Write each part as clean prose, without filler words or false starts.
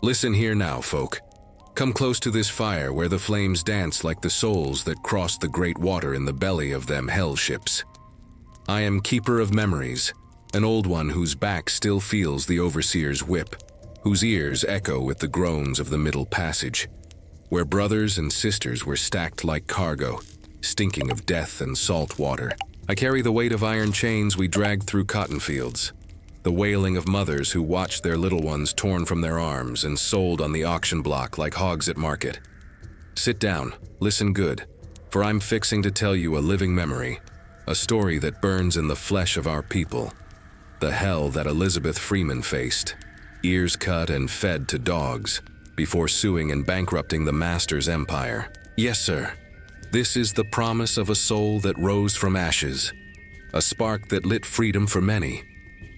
Listen here now, folk. Come close to this fire where the flames dance like the souls that crossed the great water in the belly of them hell ships. I am keeper of memories, an old one whose back still feels the overseer's whip, whose ears echo with the groans of the middle passage, where brothers and sisters were stacked like cargo, stinking of death and salt water. I carry the weight of iron chains we dragged through cotton fields, the wailing of mothers who watched their little ones torn from their arms and sold on the auction block like hogs at market. Sit down, listen good, for I'm fixing to tell you a living memory, a story that burns in the flesh of our people, the hell that Elizabeth Freeman faced, ears cut and fed to dogs, before suing and bankrupting the master's empire. Yes, sir. This is the promise of a soul that rose from ashes, a spark that lit freedom for many.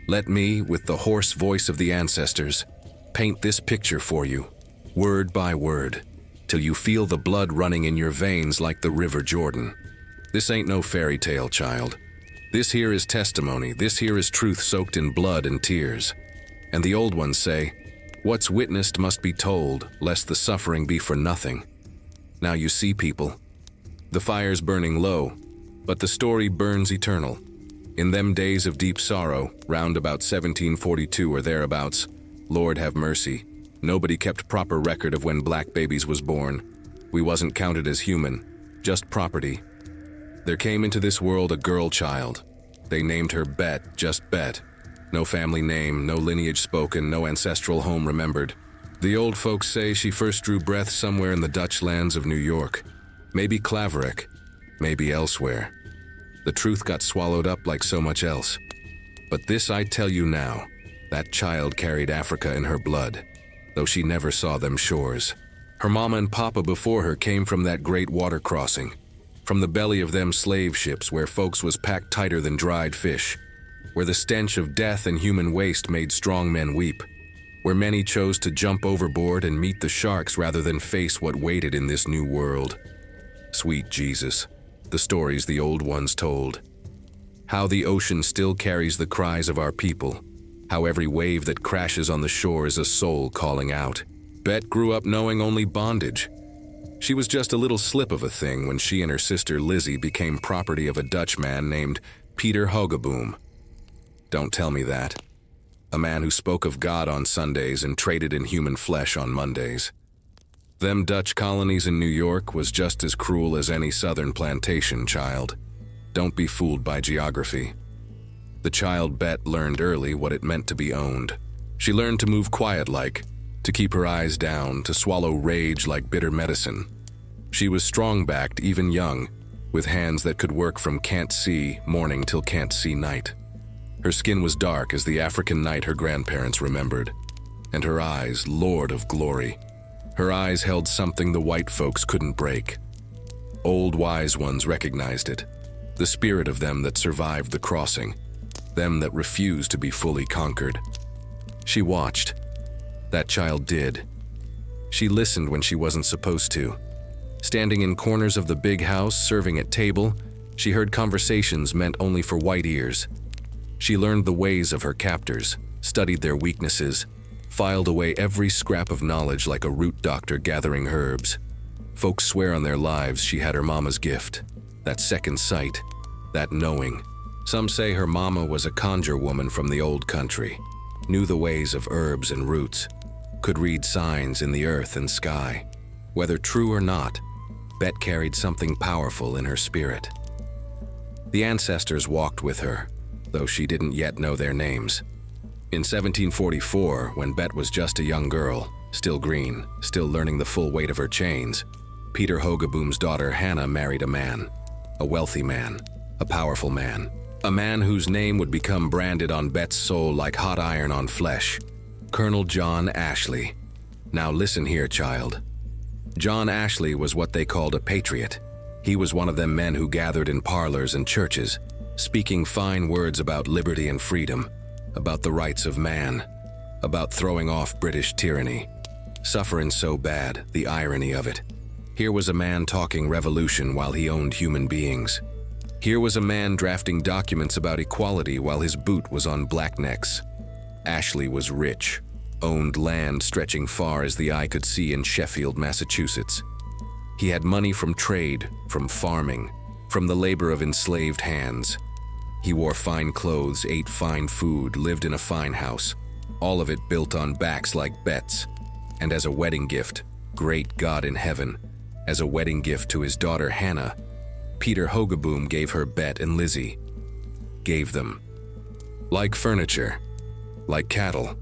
Let me, with the hoarse voice of the ancestors, paint this picture for you, word by word, till you feel the blood running in your veins like the River Jordan. This ain't no fairy tale, child. This here is testimony, this here is truth soaked in blood and tears. And the old ones say, what's witnessed must be told, lest the suffering be for nothing. Now you see, people, the fire's burning low, but the story burns eternal. In them days of deep sorrow, round about 1742 or thereabouts, Lord have mercy, nobody kept proper record of when black babies was born. We wasn't counted as human, just property. There came into this world a girl child. They named her Bett, just Bett. No family name, no lineage spoken, no ancestral home remembered. The old folks say she first drew breath somewhere in the Dutch lands of New York. Maybe Claverick, maybe elsewhere. The truth got swallowed up like so much else. But this I tell you now, that child carried Africa in her blood, though she never saw them shores. Her mama and papa before her came from that great water crossing, from the belly of them slave ships where folks was packed tighter than dried fish, where the stench of death and human waste made strong men weep, where many chose to jump overboard and meet the sharks rather than face what waited in this new world. Sweet Jesus, the stories the old ones told. How the ocean still carries the cries of our people. How every wave that crashes on the shore is a soul calling out. Bett grew up knowing only bondage. She was just a little slip of a thing when she and her sister Lizzie became property of a Dutch man named Peter Hogeboom. Don't tell me that. A man who spoke of God on Sundays and traded in human flesh on Mondays. Them Dutch colonies in New York was just as cruel as any southern plantation, child. Don't be fooled by geography. The child Bett learned early what it meant to be owned. She learned to move quiet-like, to keep her eyes down, to swallow rage like bitter medicine. She was strong-backed, even young, with hands that could work from can't see morning till can't see night. Her skin was dark as the African night her grandparents remembered, and her eyes, Lord of glory. Her eyes held something the white folks couldn't break. Old wise ones recognized it, the spirit of them that survived the crossing, them that refused to be fully conquered. She watched. That child did. She listened when she wasn't supposed to. Standing in corners of the big house, serving at table, she heard conversations meant only for white ears. She learned the ways of her captors, studied their weaknesses, filed away every scrap of knowledge like a root doctor gathering herbs. Folks swear on their lives she had her mama's gift, that second sight, that knowing. Some say her mama was a conjure woman from the old country, knew the ways of herbs and roots, could read signs in the earth and sky. Whether true or not, Bett carried something powerful in her spirit. The ancestors walked with her, though she didn't yet know their names. In 1744, when Bett was just a young girl, still green, still learning the full weight of her chains, Peter Hogeboom's daughter Hannah married a man, a wealthy man, a powerful man, a man whose name would become branded on Bett's soul like hot iron on flesh, Colonel John Ashley. Now listen here, child. John Ashley was what they called a patriot. He was one of them men who gathered in parlors and churches, speaking fine words about liberty and freedom, about the rights of man, about throwing off British tyranny. Suffering so bad, the irony of it. Here was a man talking revolution while he owned human beings. Here was a man drafting documents about equality while his boot was on black necks. Ashley was rich, owned land stretching far as the eye could see in Sheffield, Massachusetts. He had money from trade, from farming, from the labor of enslaved hands. He wore fine clothes, ate fine food, lived in a fine house, all of it built on backs like Bett's. And as a wedding gift, great God in heaven, as a wedding gift to his daughter Hannah, Peter Hogaboom gave her Bett and Lizzie. Gave them. Like furniture, like cattle,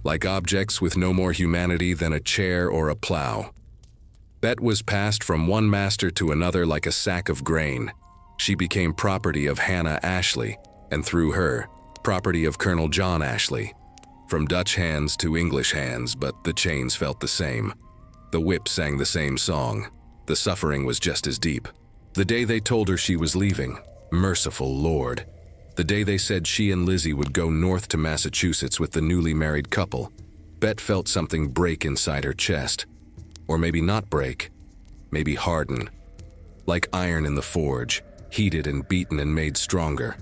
like objects with no more humanity than a chair or a plow. Bett was passed from one master to another like a sack of grain. She became property of Hannah Ashley, and through her, property of Colonel John Ashley. From Dutch hands to English hands, but the chains felt the same. The whip sang the same song. The suffering was just as deep. The day they told her she was leaving, merciful Lord. The day they said she and Lizzie would go north to Massachusetts with the newly married couple, Bett felt something break inside her chest. Or maybe not break, maybe harden. Like iron in the forge, heated and beaten and made stronger.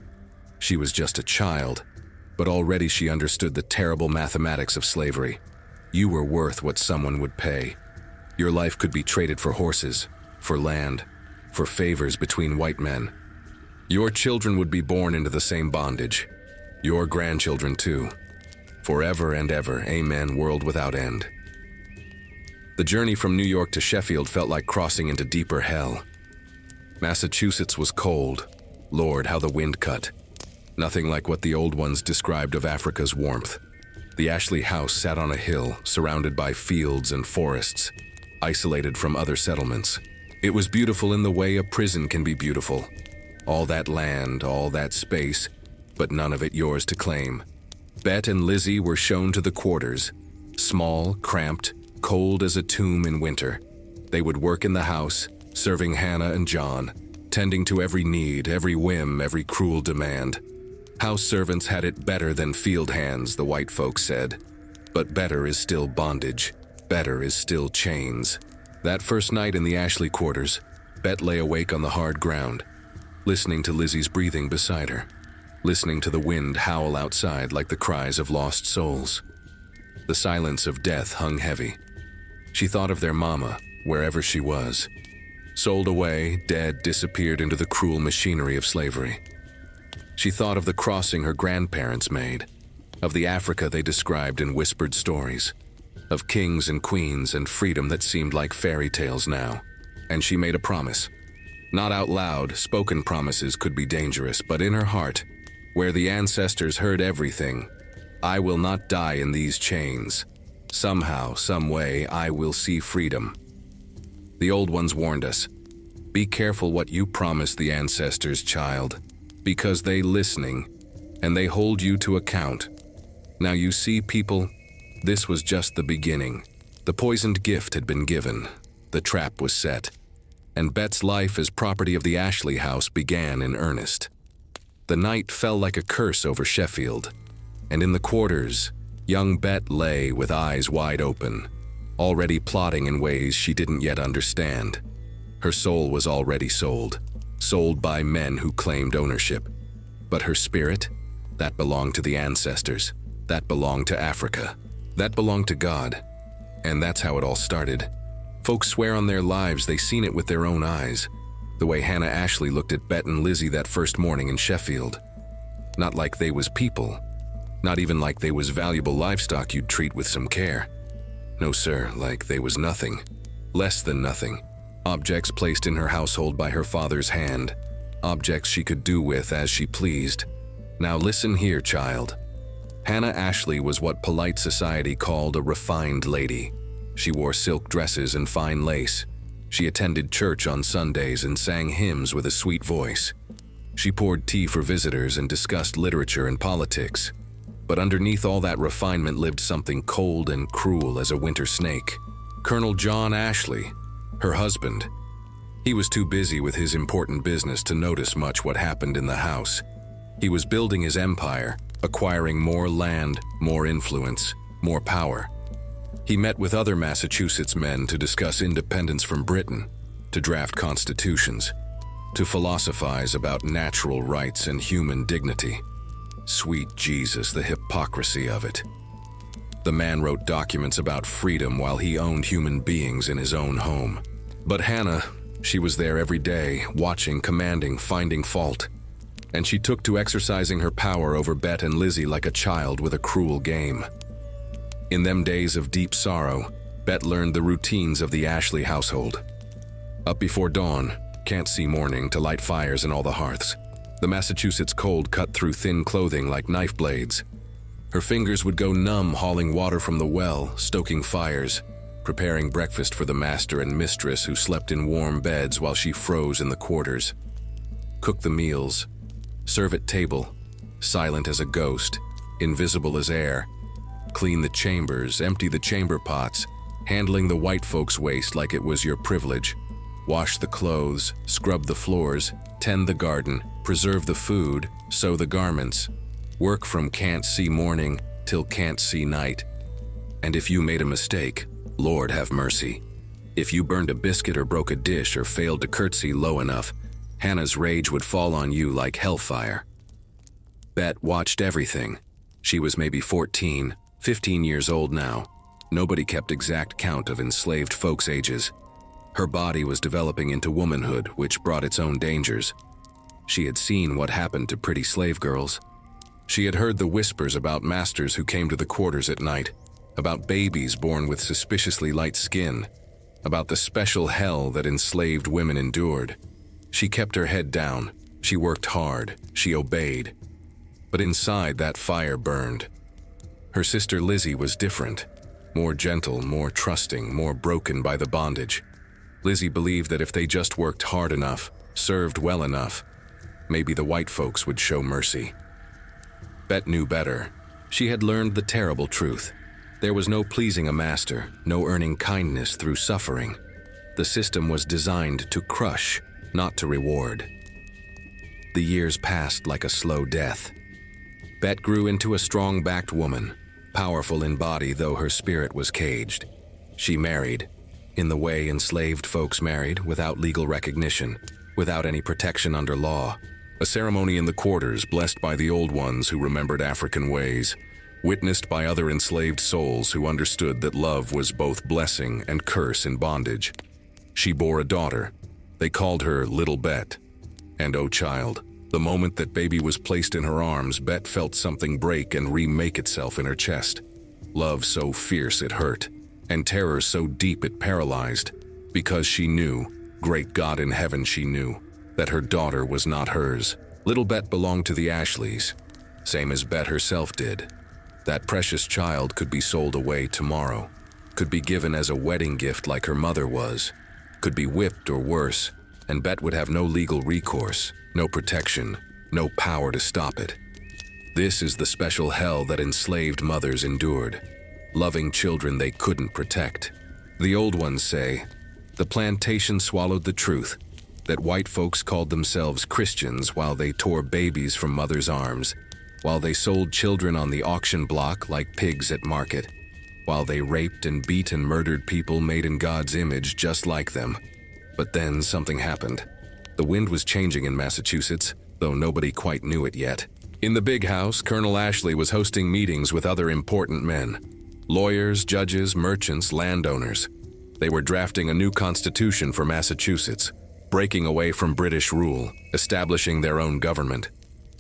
She was just a child, but already she understood the terrible mathematics of slavery. You were worth what someone would pay. Your life could be traded for horses, for land, for favors between white men. Your children would be born into the same bondage. Your grandchildren too. Forever and ever, amen, world without end. The journey from New York to Sheffield felt like crossing into deeper hell. Massachusetts was cold. Lord, how the wind cut. Nothing like what the old ones described of Africa's warmth. The Ashley house sat on a hill, surrounded by fields and forests, isolated from other settlements. It was beautiful in the way a prison can be beautiful. All that land, all that space, but none of it yours to claim. Bett and Lizzie were shown to the quarters. Small, cramped, cold as a tomb in winter. They would work in the house, serving Hannah and John, tending to every need, every whim, every cruel demand. House servants had it better than field hands, the white folks said. But better is still bondage. Better is still chains. That first night in the Ashley quarters, Bett lay awake on the hard ground, listening to Lizzie's breathing beside her, listening to the wind howl outside like the cries of lost souls. The silence of death hung heavy. She thought of their mama, wherever she was. Sold away, dead, disappeared into the cruel machinery of slavery. She thought of the crossing her grandparents made, of the Africa they described in whispered stories, of kings and queens and freedom that seemed like fairy tales now. And she made a promise. Not out loud, spoken promises could be dangerous, but in her heart, where the ancestors heard everything, I will not die in these chains. Somehow, some way, I will see freedom. The old ones warned us, be careful what you promise the ancestors, child, because they listening, and they hold you to account. Now you see, people, this was just the beginning. The poisoned gift had been given. The trap was set. And Bett's life as property of the Ashley house began in earnest. The night fell like a curse over Sheffield, and in the quarters, young Bett lay with eyes wide open, already plotting in ways she didn't yet understand. Her soul was already sold by men who claimed ownership. But her spirit, that belonged to the ancestors, that belonged to Africa, that belonged to God. And that's how it all started. Folks swear on their lives they seen it with their own eyes, the way Hannah Ashley looked at Bett and Lizzie that first morning in Sheffield. Not like they was people, not even like they was valuable livestock you'd treat with some care. No sir, like they was nothing, less than nothing. Objects placed in her household by her father's hand, objects she could do with as she pleased. Now listen here, child. Hannah Ashley was what polite society called a refined lady. She wore silk dresses and fine lace. She attended church on Sundays and sang hymns with a sweet voice. She poured tea for visitors and discussed literature and politics. But underneath all that refinement lived something cold and cruel as a winter snake. Colonel John Ashley, her husband. He was too busy with his important business to notice much what happened in the house. He was building his empire, acquiring more land, more influence, more power. He met with other Massachusetts men to discuss independence from Britain, to draft constitutions, to philosophize about natural rights and human dignity. Sweet Jesus, the hypocrisy of it. The man wrote documents about freedom while he owned human beings in his own home. But Hannah, she was there every day, watching, commanding, finding fault. And she took to exercising her power over Bett and Lizzie like a child with a cruel game. In them days of deep sorrow, Bett learned the routines of the Ashley household. Up before dawn, can't see morning to light fires in all the hearths. The Massachusetts cold cut through thin clothing like knife blades. Her fingers would go numb hauling water from the well, stoking fires, preparing breakfast for the master and mistress who slept in warm beds while she froze in the quarters. Cook the meals, serve at table, silent as a ghost, invisible as air. Clean the chambers, empty the chamber pots, handling the white folks' waste like it was your privilege. Wash the clothes, scrub the floors, tend the garden, preserve the food, sew the garments. Work from can't see morning till can't see night. And if you made a mistake, Lord have mercy. If you burned a biscuit or broke a dish or failed to curtsy low enough, Hannah's rage would fall on you like hellfire. Bett watched everything. She was maybe 14, 15 years old now. Nobody kept exact count of enslaved folks' ages. Her body was developing into womanhood, which brought its own dangers. She had seen what happened to pretty slave girls. She had heard the whispers about masters who came to the quarters at night, about babies born with suspiciously light skin, about the special hell that enslaved women endured. She kept her head down. She worked hard. She obeyed. But inside, that fire burned. Her sister Lizzie was different, more gentle, more trusting, more broken by the bondage. Lizzie believed that if they just worked hard enough, served well enough, maybe the white folks would show mercy. Bett knew better. She had learned the terrible truth. There was no pleasing a master, no earning kindness through suffering. The system was designed to crush, not to reward. The years passed like a slow death. Bett grew into a strong-backed woman, powerful in body though her spirit was caged. She married, in the way enslaved folks married, without legal recognition, without any protection under law. A ceremony in the quarters blessed by the old ones who remembered African ways, witnessed by other enslaved souls who understood that love was both blessing and curse in bondage. She bore a daughter. They called her Little Bett. And oh child, the moment that baby was placed in her arms, Bett felt something break and remake itself in her chest. Love so fierce it hurt, and terror so deep it paralyzed, because she knew, great God in heaven she knew, that her daughter was not hers. Little Bett belonged to the Ashleys, same as Bett herself did. That precious child could be sold away tomorrow, could be given as a wedding gift like her mother was, could be whipped or worse, and Bett would have no legal recourse, no protection, no power to stop it. This is the special hell that enslaved mothers endured, loving children they couldn't protect. The old ones say, the plantation swallowed the truth, that white folks called themselves Christians while they tore babies from mothers' arms, while they sold children on the auction block like pigs at market, while they raped and beat and murdered people made in God's image just like them. But then something happened. The wind was changing in Massachusetts, though nobody quite knew it yet. In the big house, Colonel Ashley was hosting meetings with other important men. Lawyers, judges, merchants, landowners. They were drafting a new constitution for Massachusetts, breaking away from British rule, establishing their own government.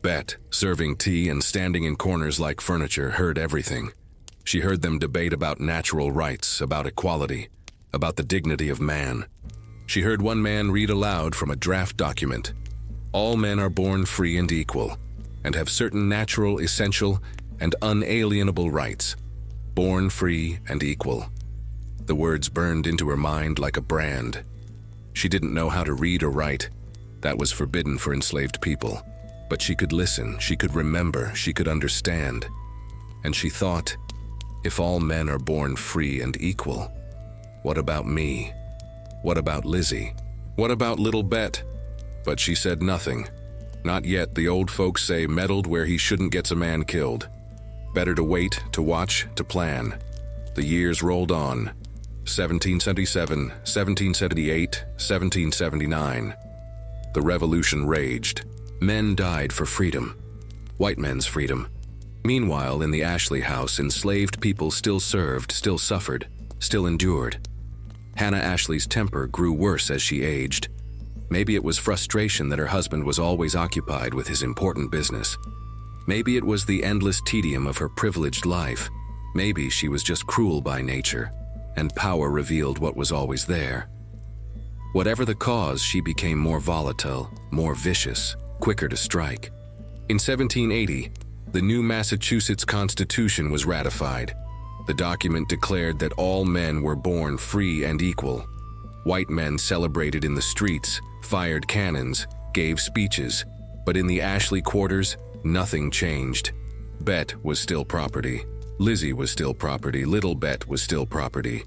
Bett, serving tea and standing in corners like furniture, heard everything. She heard them debate about natural rights, about equality, about the dignity of man. She heard one man read aloud from a draft document. All men are born free and equal, and have certain natural, essential, and unalienable rights. Born free and equal. The words burned into her mind like a brand. She didn't know how to read or write. That was forbidden for enslaved people. But she could listen, she could remember, she could understand. And she thought, if all men are born free and equal, what about me? What about Lizzie? What about little Bett? But she said nothing. Not yet, the old folks say, meddled where he shouldn't gets a man killed. Better to wait, to watch, to plan. The years rolled on. 1777, 1778, 1779. The revolution raged. Men died for freedom. White men's freedom. Meanwhile, in the Ashley house, enslaved people still served, still suffered, still endured. Hannah Ashley's temper grew worse as she aged. Maybe it was frustration that her husband was always occupied with his important business. Maybe it was the endless tedium of her privileged life. Maybe she was just cruel by nature, and power revealed what was always there. Whatever the cause, she became more volatile, more vicious, quicker to strike. In 1780, the new Massachusetts Constitution was ratified. The document declared that all men were born free and equal. White men celebrated in the streets, fired cannons, gave speeches, but in the Ashley quarters, nothing changed. Bett was still property. Lizzie was still property. Little Bett was still property.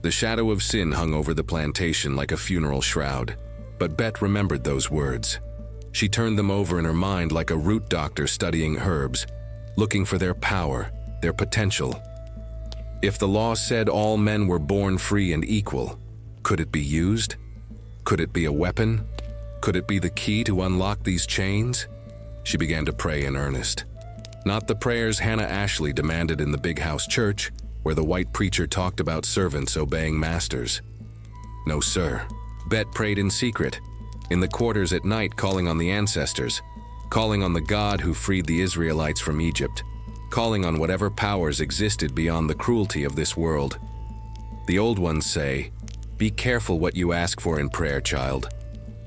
The shadow of sin hung over the plantation like a funeral shroud, but Bett remembered those words. She turned them over in her mind like a root doctor studying herbs, looking for their power, their potential. If the law said all men were born free and equal, could it be used? Could it be a weapon? Could it be the key to unlock these chains? She began to pray in earnest. Not the prayers Hannah Ashley demanded in the big house church, where the white preacher talked about servants obeying masters. No, sir. Bett prayed in secret, in the quarters at night, calling on the ancestors, calling on the God who freed the Israelites from Egypt, calling on whatever powers existed beyond the cruelty of this world. The old ones say, "Be careful what you ask for in prayer, child,"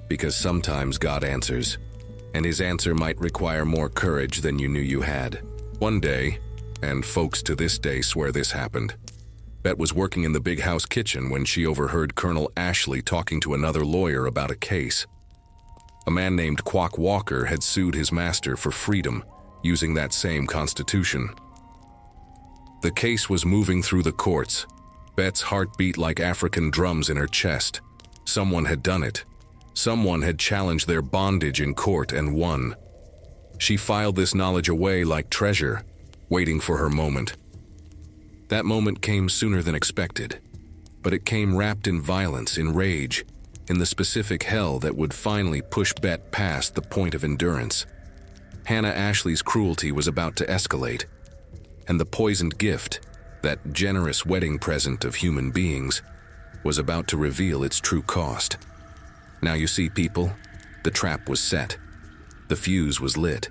because sometimes God answers, and his answer might require more courage than you knew you had. One day, and folks to this day swear this happened, Bett was working in the big house kitchen when she overheard Colonel Ashley talking to another lawyer about a case. A man named Quack Walker had sued his master for freedom, using that same constitution. The case was moving through the courts. Bett's heart beat like African drums in her chest. Someone had done it. Someone had challenged their bondage in court and won. She filed this knowledge away like treasure, waiting for her moment. That moment came sooner than expected, but it came wrapped in violence, in rage, in the specific hell that would finally push Bett past the point of endurance. Hannah Ashley's cruelty was about to escalate, and the poisoned gift, that generous wedding present of human beings, was about to reveal its true cost. Now you see, people, the trap was set. The fuse was lit,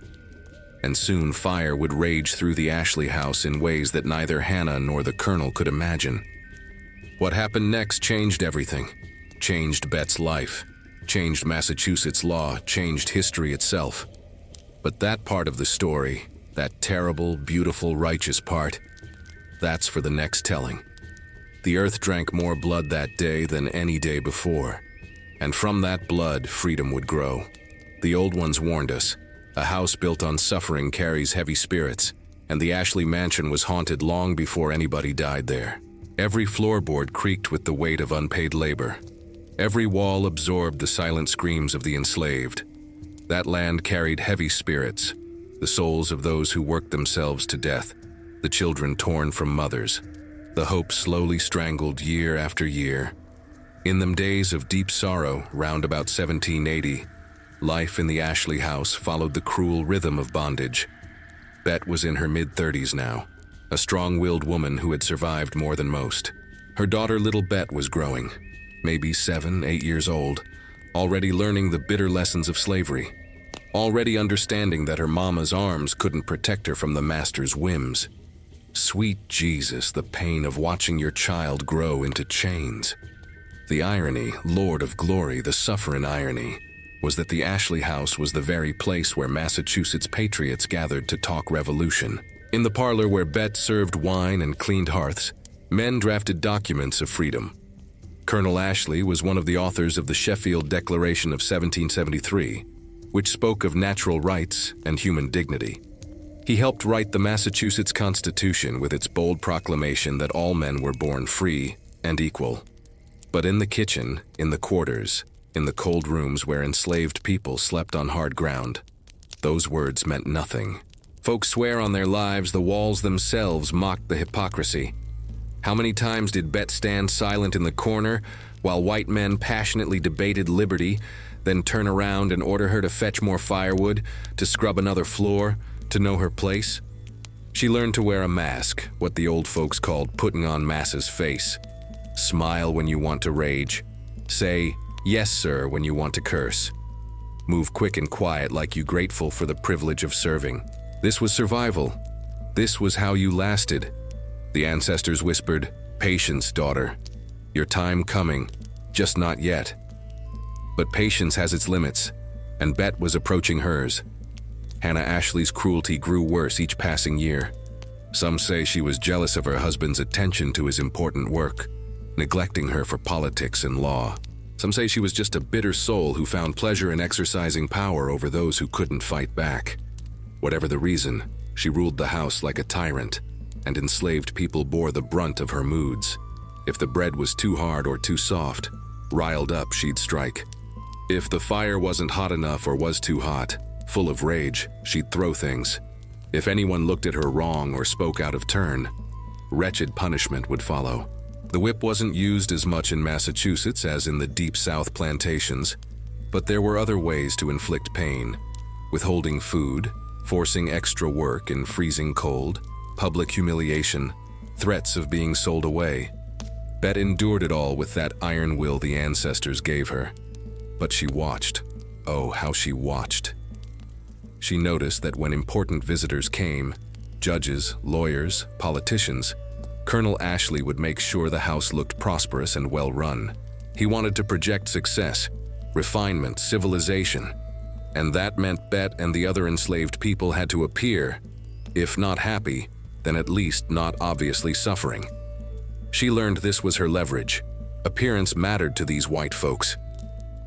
and soon fire would rage through the Ashley house in ways that neither Hannah nor the Colonel could imagine. What happened next changed everything. Changed Bett's life, changed Massachusetts law, changed history itself. But that part of the story, that terrible, beautiful, righteous part, that's for the next telling. The earth drank more blood that day than any day before, and from that blood, freedom would grow. The old ones warned us, a house built on suffering carries heavy spirits, and the Ashley mansion was haunted long before anybody died there. Every floorboard creaked with the weight of unpaid labor. Every wall absorbed the silent screams of the enslaved. That land carried heavy spirits, the souls of those who worked themselves to death, the children torn from mothers, the hope slowly strangled year after year. In them days of deep sorrow, round about 1780, life in the Ashley house followed the cruel rhythm of bondage. Bett was in her mid-30s now, a strong-willed woman who had survived more than most. Her daughter, little Bett, was growing, maybe 7, 8 years old, already learning the bitter lessons of slavery, already understanding that her mama's arms couldn't protect her from the master's whims. Sweet Jesus, the pain of watching your child grow into chains. The irony, Lord of glory, the suffering irony, was that the Ashley house was the very place where Massachusetts patriots gathered to talk revolution. In the parlor where Bett served wine and cleaned hearths, men drafted documents of freedom. Colonel Ashley was one of the authors of the Sheffield Declaration of 1773, which spoke of natural rights and human dignity. He helped write the Massachusetts Constitution with its bold proclamation that all men were born free and equal. But in the kitchen, in the quarters, in the cold rooms where enslaved people slept on hard ground, those words meant nothing. Folks swear on their lives, the walls themselves mocked the hypocrisy. How many times did Bett stand silent in the corner while white men passionately debated liberty, then turn around and order her to fetch more firewood, to scrub another floor, to know her place? She learned to wear a mask, what the old folks called putting on massa's face. Smile when you want to rage. Say, "Yes, sir," when you want to curse. Move quick and quiet like you grateful for the privilege of serving. This was survival. This was how you lasted. The ancestors whispered, "Patience, daughter. Your time coming, just not yet." But patience has its limits, and Bett was approaching hers. Hannah Ashley's cruelty grew worse each passing year. Some say she was jealous of her husband's attention to his important work, neglecting her for politics and law. Some say she was just a bitter soul who found pleasure in exercising power over those who couldn't fight back. Whatever the reason, she ruled the house like a tyrant, and enslaved people bore the brunt of her moods. If the bread was too hard or too soft, riled up she'd strike. If the fire wasn't hot enough or was too hot, full of rage, she'd throw things. If anyone looked at her wrong or spoke out of turn, wretched punishment would follow. The whip wasn't used as much in Massachusetts as in the Deep South plantations, but there were other ways to inflict pain: withholding food, forcing extra work in freezing cold, public humiliation, threats of being sold away. Bett endured it all with that iron will the ancestors gave her. But she watched. Oh, how she watched. She noticed that when important visitors came, judges, lawyers, politicians, Colonel Ashley would make sure the house looked prosperous and well-run. He wanted to project success, refinement, civilization, and that meant Bett and the other enslaved people had to appear, if not happy, then at least not obviously suffering. She learned this was her leverage. Appearance mattered to these white folks.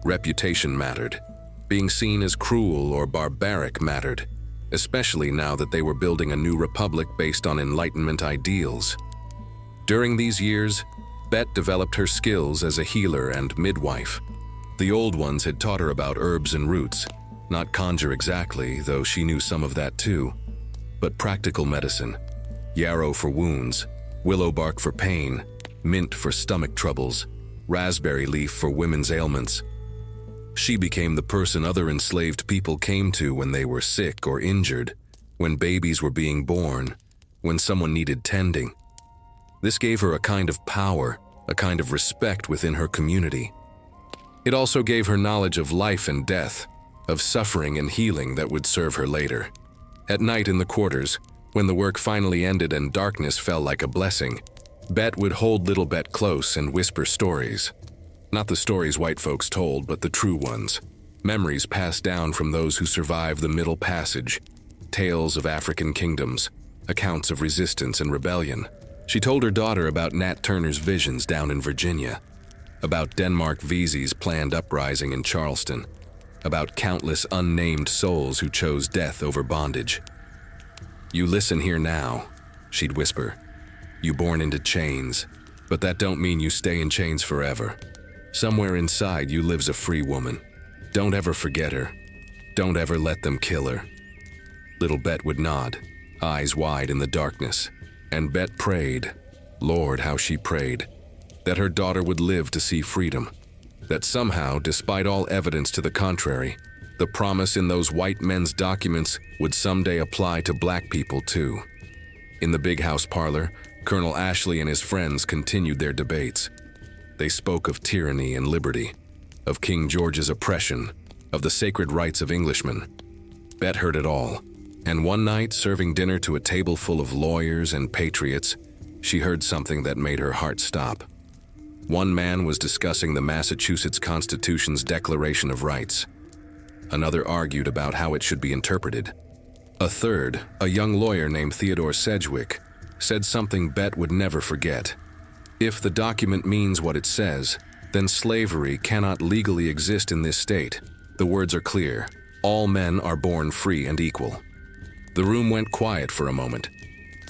Reputation mattered. Being seen as cruel or barbaric mattered, especially now that they were building a new republic based on Enlightenment ideals. During these years, Bett developed her skills as a healer and midwife. The old ones had taught her about herbs and roots, not conjure exactly, though she knew some of that too, but practical medicine: yarrow for wounds, willow bark for pain, mint for stomach troubles, raspberry leaf for women's ailments. She became the person other enslaved people came to when they were sick or injured, when babies were being born, when someone needed tending. This gave her a kind of power, a kind of respect within her community. It also gave her knowledge of life and death, of suffering and healing that would serve her later. At night in the quarters, when the work finally ended and darkness fell like a blessing, Bett would hold little Bett close and whisper stories. Not the stories white folks told, but the true ones. Memories passed down from those who survived the Middle Passage. Tales of African kingdoms, accounts of resistance and rebellion. She told her daughter about Nat Turner's visions down in Virginia, about Denmark Vesey's planned uprising in Charleston, about countless unnamed souls who chose death over bondage. "You listen here now," she'd whisper. "You born into chains, but that don't mean you stay in chains forever. Somewhere inside you lives a free woman. Don't ever forget her. Don't ever let them kill her." Little Bett would nod, eyes wide in the darkness, and Bett prayed, Lord, how she prayed, that her daughter would live to see freedom, that somehow, despite all evidence to the contrary, the promise in those white men's documents would someday apply to black people too. In the big house parlor, Colonel Ashley and his friends continued their debates. They spoke of tyranny and liberty, of King George's oppression, of the sacred rights of Englishmen. Bett heard it all, and one night, serving dinner to a table full of lawyers and patriots, she heard something that made her heart stop. One man was discussing the Massachusetts Constitution's Declaration of Rights. Another argued about how it should be interpreted. A third, a young lawyer named Theodore Sedgwick, said something Bett would never forget. If the document means what it says, then slavery cannot legally exist in this state. The words are clear. All men are born free and equal. The room went quiet for a moment.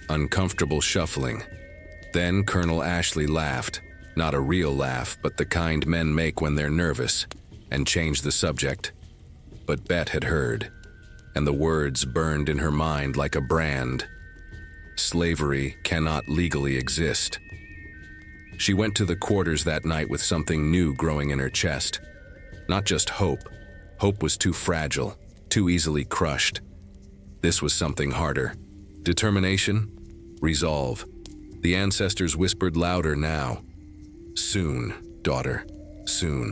Uncomfortable shuffling. Then Colonel Ashley laughed, not a real laugh, but the kind men make when they're nervous, and changed the subject. But Bett had heard, and the words burned in her mind like a brand. Slavery cannot legally exist. She went to the quarters that night with something new growing in her chest. Not just hope. Hope was too fragile, too easily crushed. This was something harder. Determination? Resolve. The ancestors whispered louder now. Soon, daughter, soon.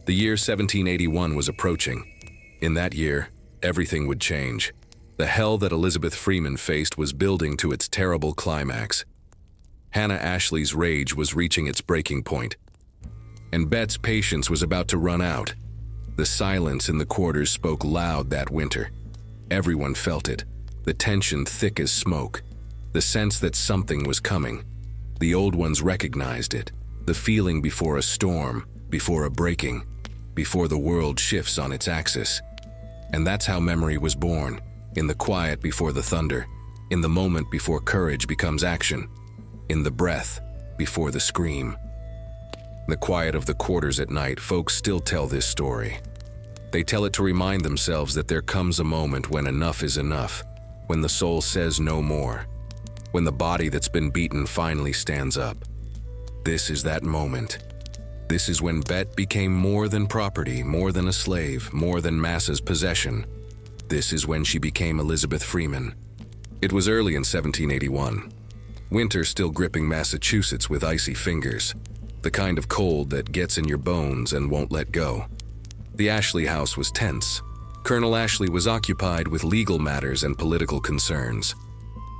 The year 1781 was approaching. In that year, everything would change. The hell that Elizabeth Freeman faced was building to its terrible climax. Hannah Ashley's rage was reaching its breaking point, and Bett's patience was about to run out. The silence in the quarters spoke loud that winter. Everyone felt it, the tension thick as smoke, the sense that something was coming. The old ones recognized it, the feeling before a storm, before a breaking, before the world shifts on its axis. And that's how memory was born, in the quiet before the thunder, in the moment before courage becomes action, in the breath before the scream. The quiet of the quarters at night, folks still tell this story. They tell it to remind themselves that there comes a moment when enough is enough, when the soul says no more, when the body that's been beaten finally stands up. This is that moment. This is when Bett became more than property, more than a slave, more than masses' possession. This is when she became Elizabeth Freeman. It was early in 1781. Winter still gripping Massachusetts with icy fingers, the kind of cold that gets in your bones and won't let go. The Ashley house was tense. Colonel Ashley was occupied with legal matters and political concerns.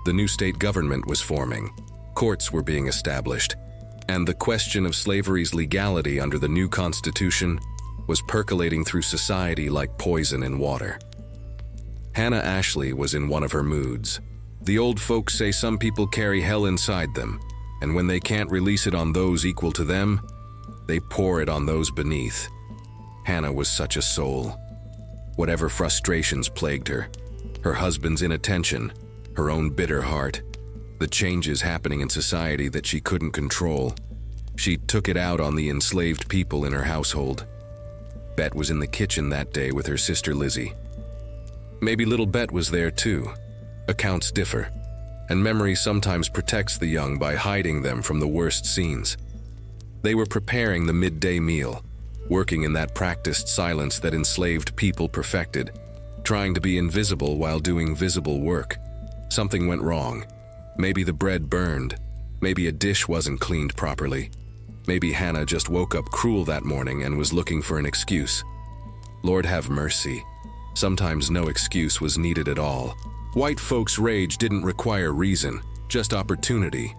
The new state government was forming. Courts were being established, and the question of slavery's legality under the new Constitution was percolating through society like poison in water. Hannah Ashley was in one of her moods. The old folks say some people carry hell inside them, and when they can't release it on those equal to them, they pour it on those beneath. Hannah was such a soul. Whatever frustrations plagued her, her husband's inattention, her own bitter heart, the changes happening in society that she couldn't control, she took it out on the enslaved people in her household. Bett was in the kitchen that day with her sister Lizzie. Maybe little Bett was there too. Accounts differ, and memory sometimes protects the young by hiding them from the worst scenes. They were preparing the midday meal, working in that practiced silence that enslaved people perfected, trying to be invisible while doing visible work. Something went wrong. Maybe the bread burned. Maybe a dish wasn't cleaned properly. Maybe Hannah just woke up cruel that morning and was looking for an excuse. Lord have mercy. Sometimes no excuse was needed at all. White folks' rage didn't require reason, just opportunity.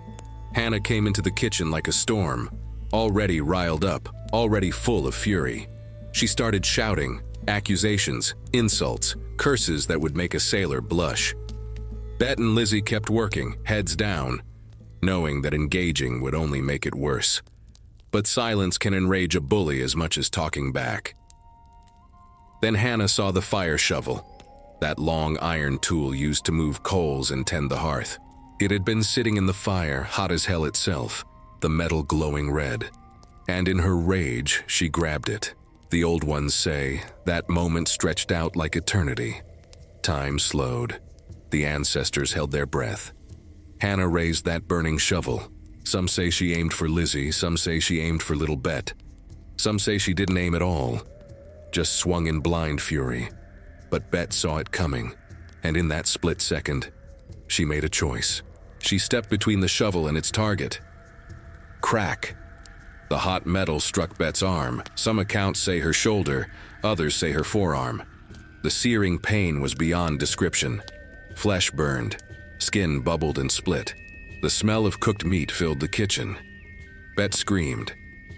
Hannah came into the kitchen like a storm, already riled up, already full of fury. She started shouting, accusations, insults, curses that would make a sailor blush. Bett and Lizzie kept working, heads down, knowing that engaging would only make it worse. But silence can enrage a bully as much as talking back. Then Hannah saw the fire shovel, that long iron tool used to move coals and tend the hearth. It had been sitting in the fire, hot as hell itself, the metal glowing red. And in her rage, she grabbed it. The old ones say that moment stretched out like eternity. Time slowed. The ancestors held their breath. Hannah raised that burning shovel. Some say she aimed for Lizzie, some say she aimed for little Bett. Some say she didn't aim at all, just swung in blind fury. But Bett saw it coming, and in that split second, she made a choice. She stepped between the shovel and its target. Crack! The hot metal struck Bett's arm. Some accounts say her shoulder, others say her forearm. The searing pain was beyond description. Flesh burned, skin bubbled and split. The smell of cooked meat filled the kitchen. Bett screamed,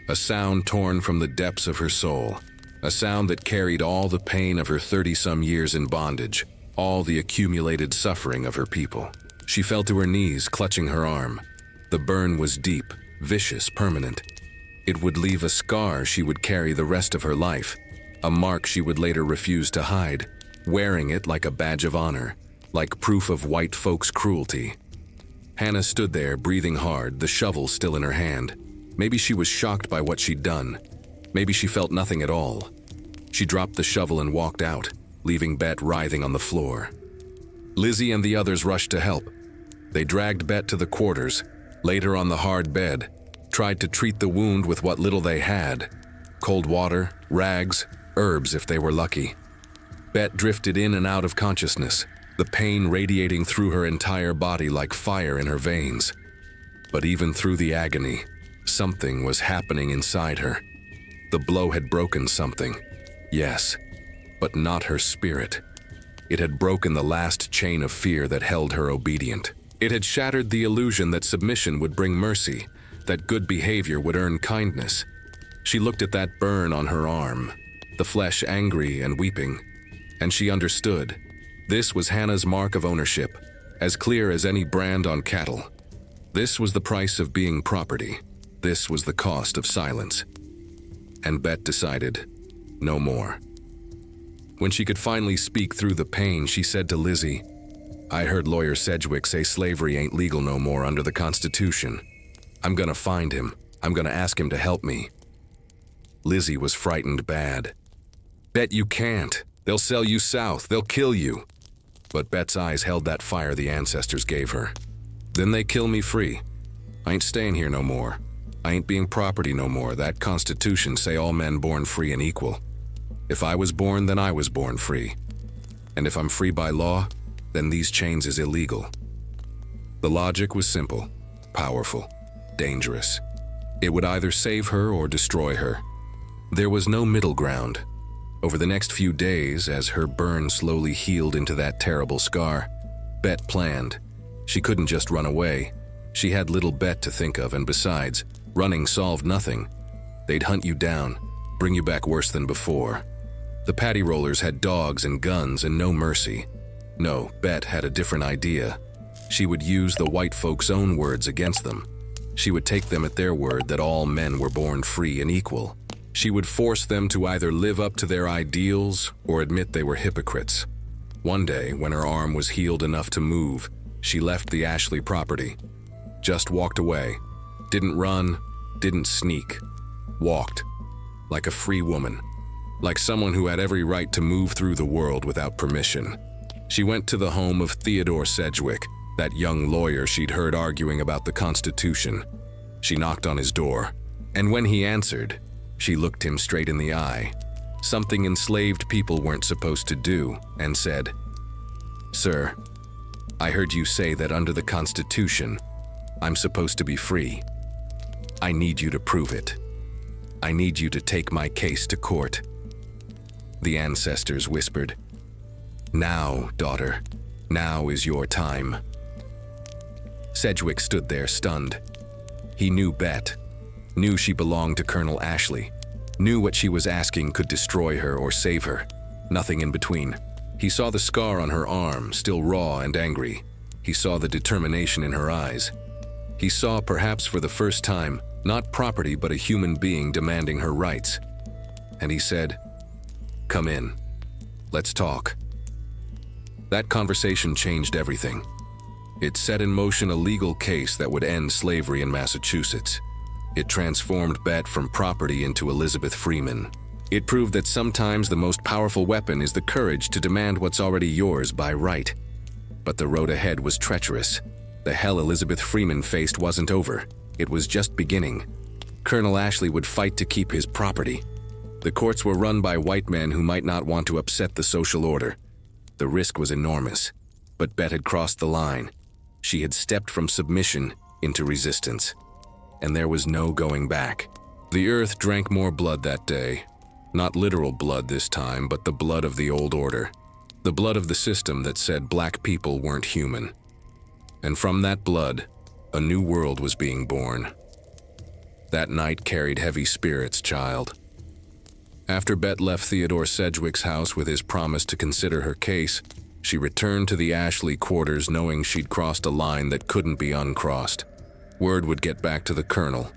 a sound torn from the depths of her soul. A sound that carried all the pain of her 30-some years in bondage, all the accumulated suffering of her people. She fell to her knees, clutching her arm. The burn was deep, vicious, permanent. It would leave a scar she would carry the rest of her life, a mark she would later refuse to hide, wearing it like a badge of honor, like proof of white folks' cruelty. Hannah stood there, breathing hard, the shovel still in her hand. Maybe she was shocked by what she'd done. Maybe she felt nothing at all. She dropped the shovel and walked out, leaving Bett writhing on the floor. Lizzie and the others rushed to help. They dragged Bett to the quarters, laid her on the hard bed, tried to treat the wound with what little they had. Cold water, rags, herbs if they were lucky. Bett drifted in and out of consciousness. the pain radiating through her entire body like fire in her veins. But even through the agony, something was happening inside her. The blow had broken something, yes, but not her spirit. It had broken the last chain of fear that held her obedient. It had shattered the illusion that submission would bring mercy, that good behavior would earn kindness. She looked at that burn on her arm, the flesh angry and weeping, and she understood. This was Hannah's mark of ownership, as clear as any brand on cattle. This was the price of being property. This was the cost of silence. And Bett decided, no more. When she could finally speak through the pain, she said to Lizzie, "I heard lawyer Sedgwick say slavery ain't legal no more under the Constitution. I'm gonna find him. I'm gonna ask him to help me." Lizzie was frightened bad. "Bett, you can't. They'll sell you south. They'll kill you." But Bett's eyes held that fire the ancestors gave her. "Then they kill me free. I ain't staying here no more. I ain't being property no more. That Constitution say all men born free and equal. If I was born, then I was born free. And if I'm free by law, then these chains is illegal." The logic was simple, powerful, dangerous. It would either save her or destroy her. There was no middle ground. Over the next few days, as her burn slowly healed into that terrible scar, Bett planned. She couldn't just run away. She had little Bett to think of, and besides, running solved nothing. They'd hunt you down, bring you back worse than before. The patty rollers had dogs and guns and no mercy. No, Bett had a different idea. She would use the white folks' own words against them. She would take them at their word that all men were born free and equal. She would force them to either live up to their ideals or admit they were hypocrites. One day, when her arm was healed enough to move, she left the Ashley property. Just walked away. Didn't run, didn't sneak. Walked. Like a free woman. Like someone who had every right to move through the world without permission. She went to the home of Theodore Sedgwick, that young lawyer she'd heard arguing about the Constitution. She knocked on his door, and when he answered, she looked him straight in the eye, something enslaved people weren't supposed to do, and said, "Sir, I heard you say that under the Constitution, I'm supposed to be free. I need you to prove it. I need you to take my case to court." The ancestors whispered, "Now, daughter, now is your time." Sedgwick stood there stunned. He knew Bett, knew she belonged to Colonel Ashley, knew what she was asking could destroy her or save her, nothing in between. He saw the scar on her arm, still raw and angry. He saw the determination in her eyes. He saw, perhaps for the first time, not property but a human being demanding her rights. And he said, "Come in. Let's talk." That conversation changed everything. It set in motion a legal case that would end slavery in Massachusetts. It transformed Bett from property into Elizabeth Freeman. It proved that sometimes the most powerful weapon is the courage to demand what's already yours by right. But the road ahead was treacherous. The hell Elizabeth Freeman faced wasn't over. It was just beginning. Colonel Ashley would fight to keep his property. The courts were run by white men who might not want to upset the social order. The risk was enormous, but Bett had crossed the line. She had stepped from submission into resistance, and there was no going back. The earth drank more blood that day. Not literal blood this time, but the blood of the old order. The blood of the system that said black people weren't human. And from that blood, a new world was being born. That night carried heavy spirits, child. After Bett left Theodore Sedgwick's house with his promise to consider her case, she returned to the Ashley quarters knowing she'd crossed a line that couldn't be uncrossed. Word would get back to the colonel.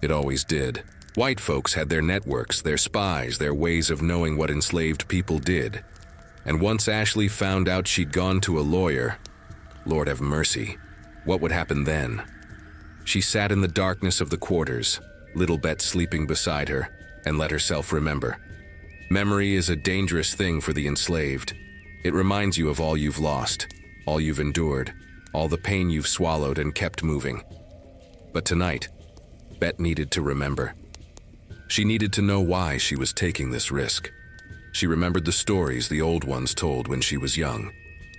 It always did. White folks had their networks, their spies, their ways of knowing what enslaved people did. And once Ashley found out she'd gone to a lawyer, Lord have mercy, what would happen then? She sat in the darkness of the quarters, little Bett sleeping beside her, and let herself remember. Memory is a dangerous thing for the enslaved. It reminds you of all you've lost, all you've endured, all the pain you've swallowed and kept moving. But tonight, Bett needed to remember. She needed to know why she was taking this risk. She remembered the stories the old ones told when she was young.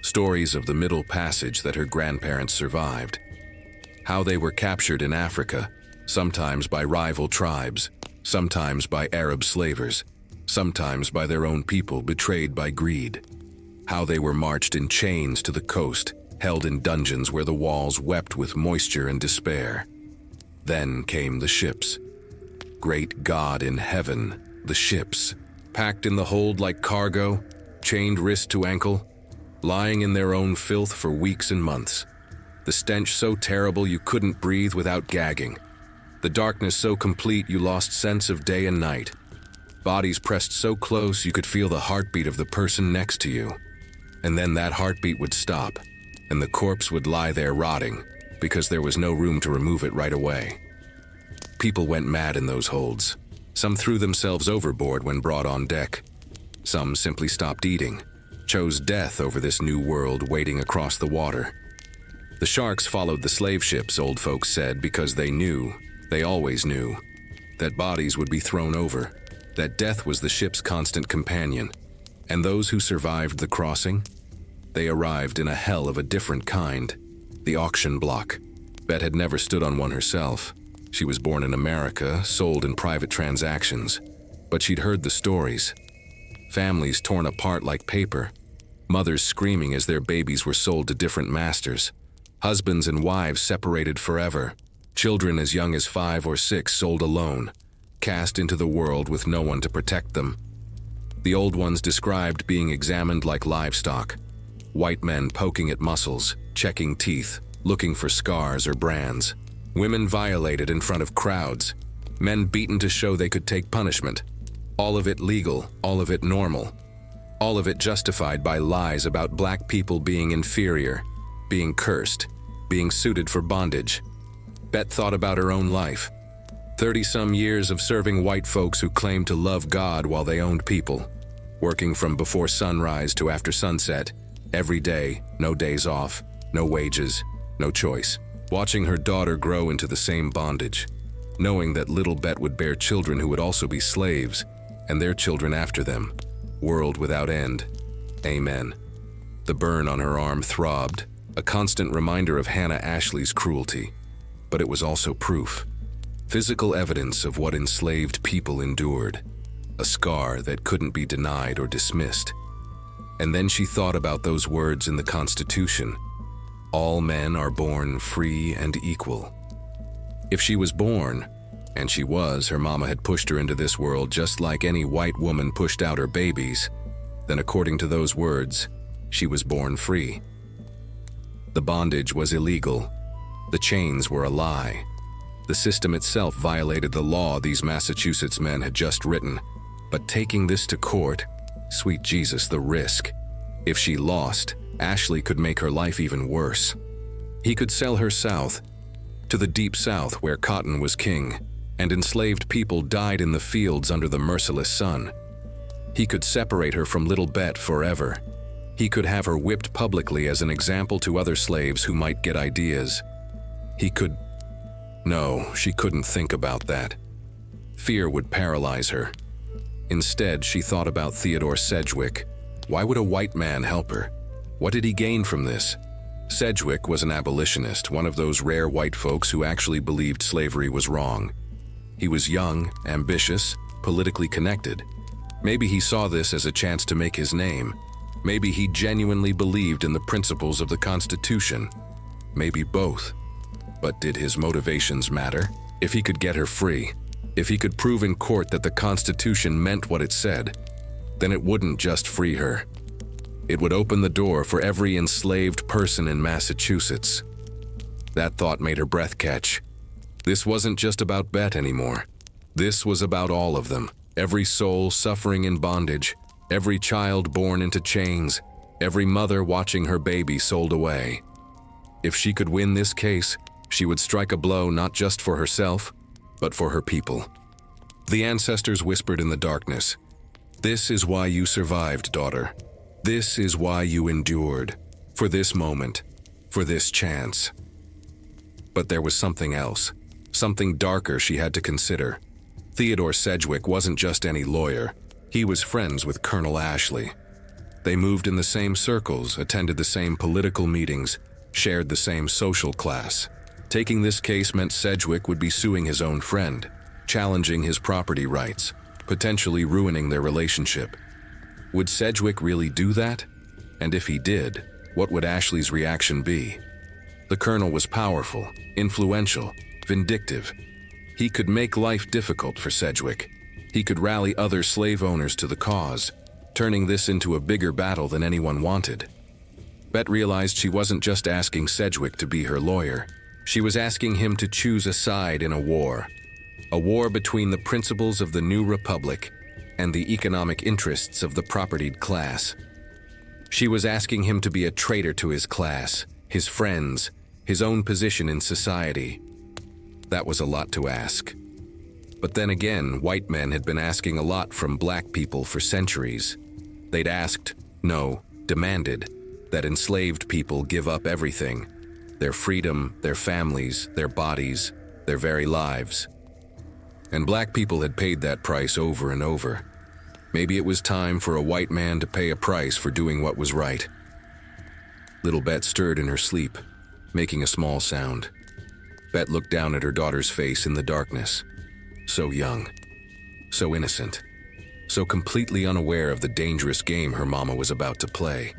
Stories of the Middle Passage that her grandparents survived. How they were captured in Africa, sometimes by rival tribes, sometimes by Arab slavers, sometimes by their own people betrayed by greed. How they were marched in chains to the coast, held in dungeons where the walls wept with moisture and despair. Then came the ships. Great God in heaven, the ships, packed in the hold like cargo, chained wrist to ankle, lying in their own filth for weeks and months. The stench so terrible you couldn't breathe without gagging. The darkness so complete you lost sense of day and night. Bodies pressed so close you could feel the heartbeat of the person next to you. And then that heartbeat would stop, and the corpse would lie there rotting, because there was no room to remove it right away. People went mad in those holds. Some threw themselves overboard when brought on deck. Some simply stopped eating, chose death over this new world waiting across the water. The sharks followed the slave ships, old folks said, because they always knew, that bodies would be thrown over, that death was the ship's constant companion. And those who survived the crossing? They arrived in a hell of a different kind, the auction block. Bett had never stood on one herself. She was born in America, sold in private transactions. But she'd heard the stories. Families torn apart like paper. Mothers screaming as their babies were sold to different masters. Husbands and wives separated forever. Children as young as 5 or 6 sold alone, cast into the world with no one to protect them. The old ones described being examined like livestock. White men poking at muscles, checking teeth, looking for scars or brands. Women violated in front of crowds. Men beaten to show they could take punishment. All of it legal, all of it normal. All of it justified by lies about black people being inferior, being cursed, being suited for bondage. Bett thought about her own life. 30-some years of serving white folks who claimed to love God while they owned people. Working from before sunrise to after sunset, every day, no days off, no wages, no choice. Watching her daughter grow into the same bondage. Knowing that little Bett would bear children who would also be slaves, and their children after them. World without end. Amen. The burn on her arm throbbed, a constant reminder of Hannah Ashley's cruelty. But it was also proof. Physical evidence of what enslaved people endured. A scar that couldn't be denied or dismissed. And then she thought about those words in the Constitution. All men are born free and equal. If she was born, and she was, her mama had pushed her into this world just like any white woman pushed out her babies, then according to those words, she was born free. The bondage was illegal. The chains were a lie. The system itself violated the law these Massachusetts men had just written. But taking this to court, sweet Jesus, the risk. If she lost, Ashley could make her life even worse. He could sell her south, to the deep south where cotton was king, and enslaved people died in the fields under the merciless sun. He could separate her from little Bett forever. He could have her whipped publicly as an example to other slaves who might get ideas. He could... No, she couldn't think about that. Fear would paralyze her. Instead, she thought about Theodore Sedgwick. Why would a white man help her? What did he gain from this? Sedgwick was an abolitionist, one of those rare white folks who actually believed slavery was wrong. He was young, ambitious, politically connected. Maybe he saw this as a chance to make his name. Maybe he genuinely believed in the principles of the Constitution. Maybe both. But did his motivations matter? If he could get her free, if he could prove in court that the Constitution meant what it said, then it wouldn't just free her. It would open the door for every enslaved person in Massachusetts. That thought made her breath catch. This wasn't just about Bett anymore. This was about all of them. Every soul suffering in bondage, every child born into chains, every mother watching her baby sold away. If she could win this case, she would strike a blow not just for herself, but for her people. The ancestors whispered in the darkness, "This is why you survived, daughter. This is why you endured. For this moment. For this chance." But there was something else. Something darker she had to consider. Theodore Sedgwick wasn't just any lawyer. He was friends with Colonel Ashley. They moved in the same circles, attended the same political meetings, shared the same social class. Taking this case meant Sedgwick would be suing his own friend, challenging his property rights, potentially ruining their relationship. Would Sedgwick really do that? And if he did, what would Ashley's reaction be? The colonel was powerful, influential, vindictive. He could make life difficult for Sedgwick. He could rally other slave owners to the cause, turning this into a bigger battle than anyone wanted. Bett realized she wasn't just asking Sedgwick to be her lawyer. She was asking him to choose a side in a war between the principles of the new republic and the economic interests of the propertied class. She was asking him to be a traitor to his class, his friends, his own position in society. That was a lot to ask. But then again, white men had been asking a lot from black people for centuries. They'd asked, no, demanded, that enslaved people give up everything: their freedom, their families, their bodies, their very lives. And black people had paid that price over and over. Maybe it was time for a white man to pay a price for doing what was right. Little Bett stirred in her sleep, making a small sound. Bett looked down at her daughter's face in the darkness. So young, so innocent, so completely unaware of the dangerous game her mama was about to play.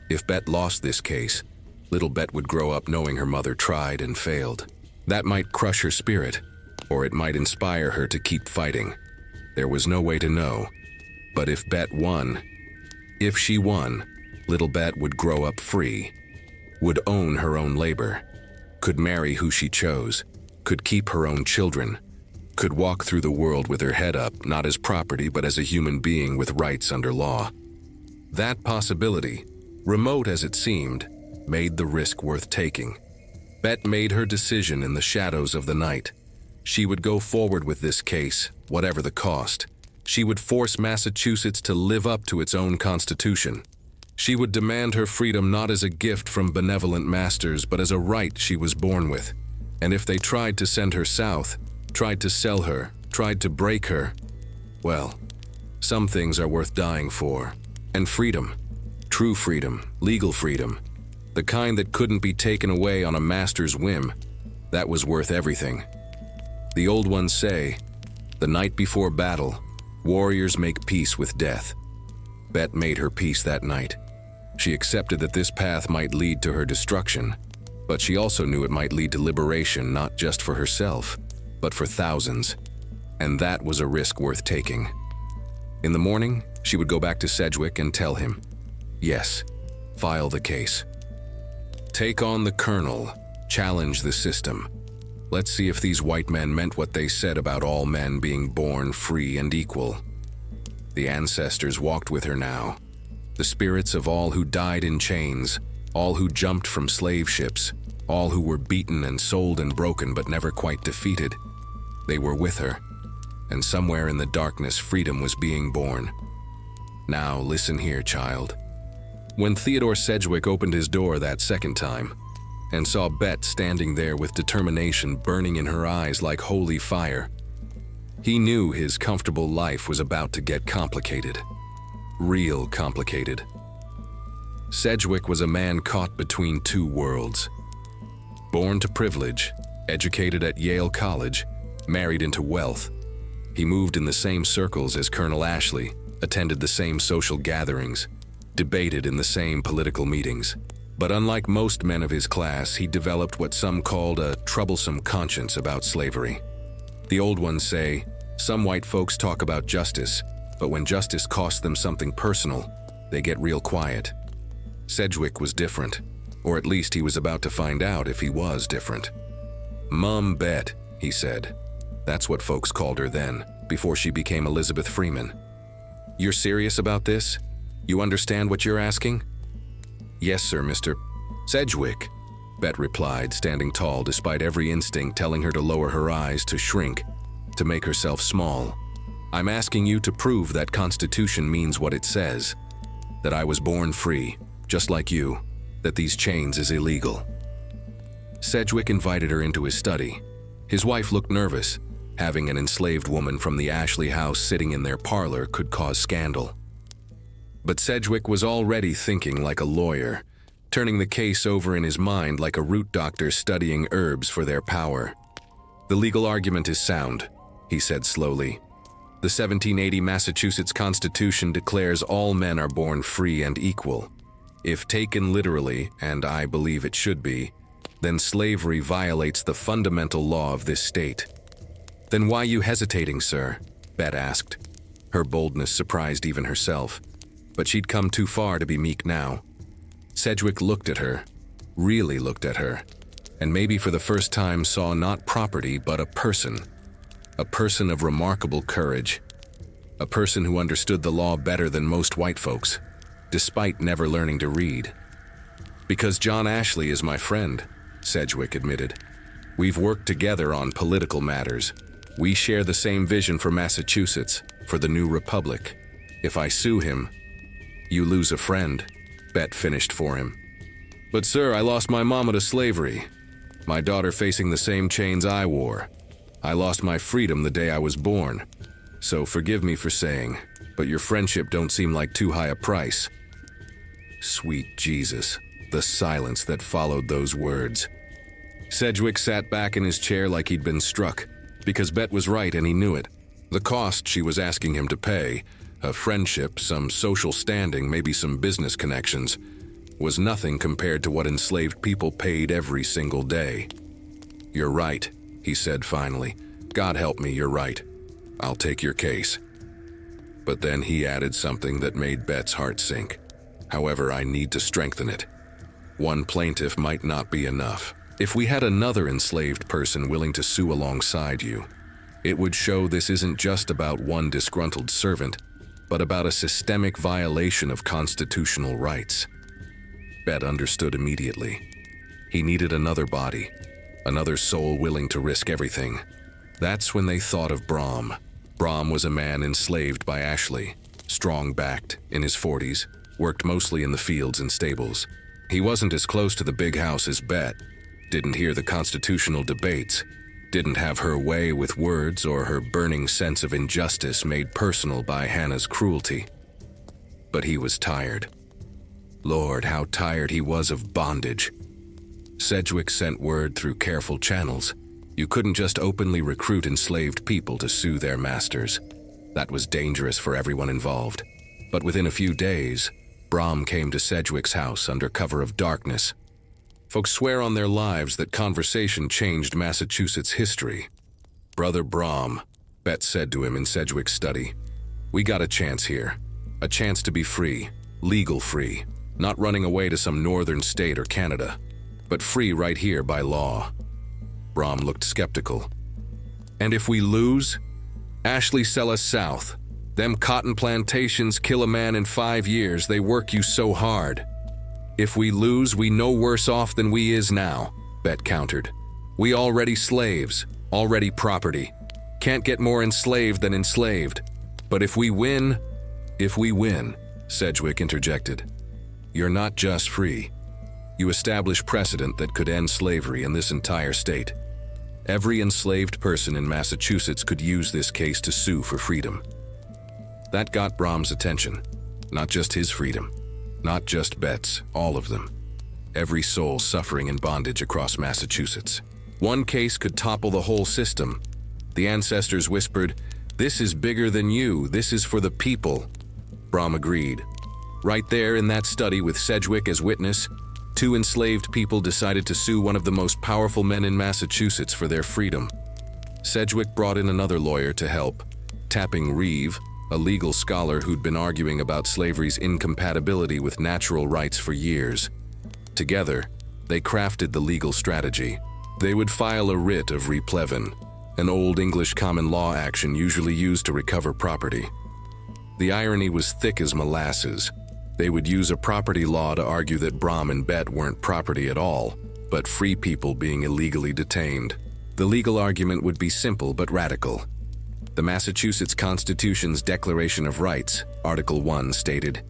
If Bett lost this case, little Bett would grow up knowing her mother tried and failed. That might crush her spirit, or it might inspire her to keep fighting. There was no way to know. But if she won, little Bett would grow up free, would own her own labor, could marry who she chose, could keep her own children, could walk through the world with her head up, not as property but as a human being with rights under law. That possibility, remote as it seemed, made the risk worth taking. Bett made her decision in the shadows of the night. She would go forward with this case, whatever the cost. She would force Massachusetts to live up to its own constitution. She would demand her freedom not as a gift from benevolent masters, but as a right she was born with. And if they tried to send her south, tried to sell her, tried to break her, well, some things are worth dying for. And freedom, true freedom, legal freedom, the kind that couldn't be taken away on a master's whim, that was worth everything. The old ones say, the night before battle, warriors make peace with death. Bett made her peace that night. She accepted that this path might lead to her destruction, but she also knew it might lead to liberation not just for herself, but for thousands. And that was a risk worth taking. In the morning, she would go back to Sedgwick and tell him, yes, file the case. Take on the colonel, challenge the system. Let's see if these white men meant what they said about all men being born free and equal. The ancestors walked with her now. The spirits of all who died in chains, all who jumped from slave ships, all who were beaten and sold and broken but never quite defeated. They were with her, and somewhere in the darkness freedom was being born. Now listen here, child. When Theodore Sedgwick opened his door that second time, and saw Bett standing there with determination burning in her eyes like holy fire, he knew his comfortable life was about to get complicated. Real complicated. Sedgwick was a man caught between two worlds. Born to privilege, educated at Yale College, married into wealth. He moved in the same circles as Colonel Ashley, attended the same social gatherings, debated in the same political meetings. But unlike most men of his class, he developed what some called a troublesome conscience about slavery. The old ones say, some white folks talk about justice, but when justice costs them something personal, they get real quiet. Sedgwick was different, or at least he was about to find out if he was different. Mum Bett, he said. That's what folks called her then, before she became Elizabeth Freeman. You're serious about this? You understand what you're asking? Yes, sir, Mr. Sedgwick, Bett replied, standing tall despite every instinct telling her to lower her eyes, to shrink, to make herself small. I'm asking you to prove that Constitution means what it says, that I was born free, just like you, that these chains is illegal. Sedgwick invited her into his study. His wife looked nervous. Having an enslaved woman from the Ashley house sitting in their parlor could cause scandal. But Sedgwick was already thinking like a lawyer, turning the case over in his mind like a root doctor studying herbs for their power. "The legal argument is sound," he said slowly. "The 1780 Massachusetts Constitution declares all men are born free and equal. If taken literally, and I believe it should be, then slavery violates the fundamental law of this state." "Then why you hesitating, sir?" Bett asked. Her boldness surprised even herself, but she'd come too far to be meek now. Sedgwick looked at her, really looked at her, and maybe for the first time saw not property but a person of remarkable courage, a person who understood the law better than most white folks, despite never learning to read. "Because John Ashley is my friend," Sedgwick admitted. "We've worked together on political matters. We share the same vision for Massachusetts, for the new republic. If I sue him, you lose a friend," Bett finished for him. "But sir, I lost my mama to slavery. My daughter facing the same chains I wore. I lost my freedom the day I was born. So forgive me for saying, but your friendship don't seem like too high a price." Sweet Jesus, the silence that followed those words. Sedgwick sat back in his chair like he'd been struck, because Bett was right and he knew it. The cost she was asking him to pay, a friendship, some social standing, maybe some business connections, was nothing compared to what enslaved people paid every single day. "You're right," he said finally. "God help me, you're right. I'll take your case." But then he added something that made Bett's heart sink. "However, I need to strengthen it. One plaintiff might not be enough. If we had another enslaved person willing to sue alongside you, it would show this isn't just about one disgruntled servant, but about a systemic violation of constitutional rights." Bett understood immediately. He needed another body, another soul willing to risk everything. That's when they thought of Brom. Brom was a man enslaved by Ashley, strong-backed, in his 40s, worked mostly in the fields and stables. He wasn't as close to the big house as Bett, didn't hear the constitutional debates, didn't have her way with words or her burning sense of injustice made personal by Hannah's cruelty. But he was tired. Lord, how tired he was of bondage. Sedgwick sent word through careful channels. You couldn't just openly recruit enslaved people to sue their masters. That was dangerous for everyone involved. But within a few days, Brom came to Sedgwick's house under cover of darkness. Folks swear on their lives that conversation changed Massachusetts history. "Brother Brom," Bett said to him in Sedgwick's study, "we got a chance here. A chance to be free, legal free, not running away to some northern state or Canada, but free right here by law." Brom looked skeptical. "And if we lose? Ashley sell us south. Them cotton plantations kill a man in 5 years, they work you so hard. If we lose, we no worse off than we is now," Bett countered. "We already slaves, already property. Can't get more enslaved than enslaved. But if we win, Sedgwick interjected. "You're not just free. You establish precedent that could end slavery in this entire state. Every enslaved person in Massachusetts could use this case to sue for freedom." That got Brom's attention. Not just his freedom, not just Bett's, all of them. Every soul suffering in bondage across Massachusetts. One case could topple the whole system. The ancestors whispered, "This is bigger than you, this is for the people." Brom agreed. Right there in that study with Sedgwick as witness, 2 enslaved people decided to sue one of the most powerful men in Massachusetts for their freedom. Sedgwick brought in another lawyer to help, tapping Reeve, a legal scholar who'd been arguing about slavery's incompatibility with natural rights for years. Together, they crafted the legal strategy. They would file a writ of replevin, an old English common law action usually used to recover property. The irony was thick as molasses. They would use a property law to argue that Brom and Bett weren't property at all, but free people being illegally detained. The legal argument would be simple but radical. The Massachusetts Constitution's Declaration of Rights, Article 1, stated,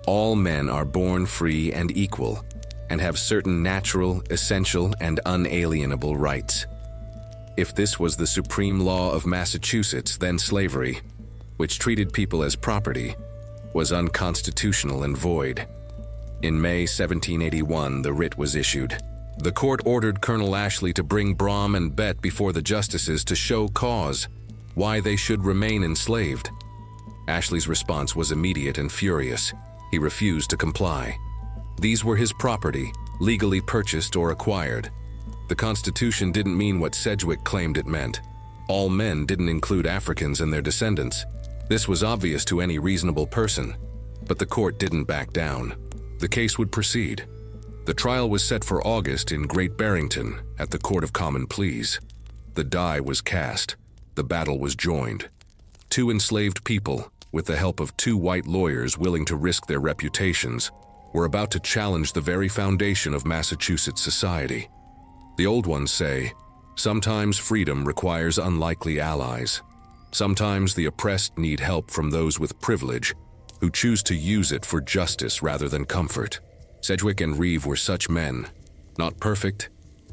"All men are born free and equal, and have certain natural, essential, and unalienable rights." If this was the supreme law of Massachusetts, then slavery, which treated people as property, was unconstitutional and void. In May 1781, the writ was issued. The court ordered Colonel Ashley to bring Brom and Bett before the justices to show cause, why they should remain enslaved. Ashley's response was immediate and furious. He refused to comply. These were his property, legally purchased or acquired. The Constitution didn't mean what Sedgwick claimed it meant. All men didn't include Africans and their descendants. This was obvious to any reasonable person, but the court didn't back down. The case would proceed. The trial was set for August in Great Barrington at the Court of Common Pleas. The die was cast. The battle was joined. Two enslaved people, with the help of two white lawyers willing to risk their reputations, were about to challenge the very foundation of Massachusetts society. The old ones say, sometimes freedom requires unlikely allies. Sometimes the oppressed need help from those with privilege, who choose to use it for justice rather than comfort. Sedgwick and Reeve were such men, not perfect,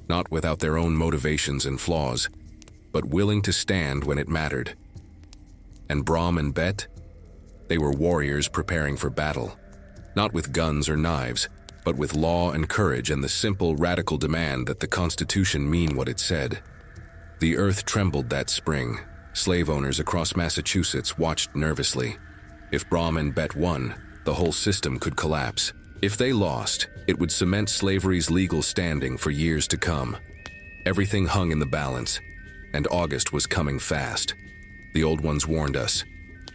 not without their own motivations and flaws, but willing to stand when it mattered. And Brom and Bett? They were warriors preparing for battle, not with guns or knives, but with law and courage and the simple, radical demand that the Constitution mean what it said. The earth trembled that spring. Slave owners across Massachusetts watched nervously. If Brom and Bett won, the whole system could collapse. If they lost, it would cement slavery's legal standing for years to come. Everything hung in the balance, and August was coming fast. The old ones warned us,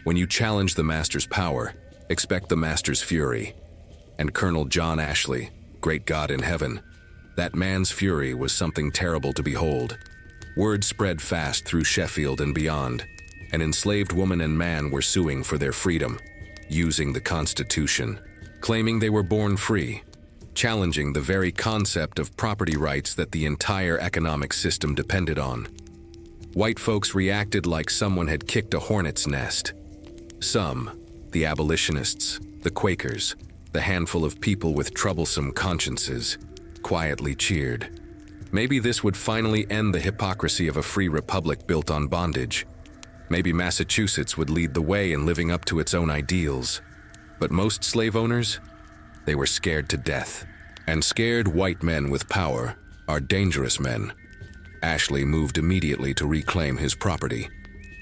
when you challenge the master's power, expect the master's fury. And Colonel John Ashley, great God in heaven, that man's fury was something terrible to behold. Word spread fast through Sheffield and beyond. An enslaved woman and man were suing for their freedom, using the Constitution, claiming they were born free, challenging the very concept of property rights that the entire economic system depended on. White folks reacted like someone had kicked a hornet's nest. Some, the abolitionists, the Quakers, the handful of people with troublesome consciences, quietly cheered. Maybe this would finally end the hypocrisy of a free republic built on bondage. Maybe Massachusetts would lead the way in living up to its own ideals. But most slave owners, they were scared to death. And scared white men with power are dangerous men. Ashley moved immediately to reclaim his property.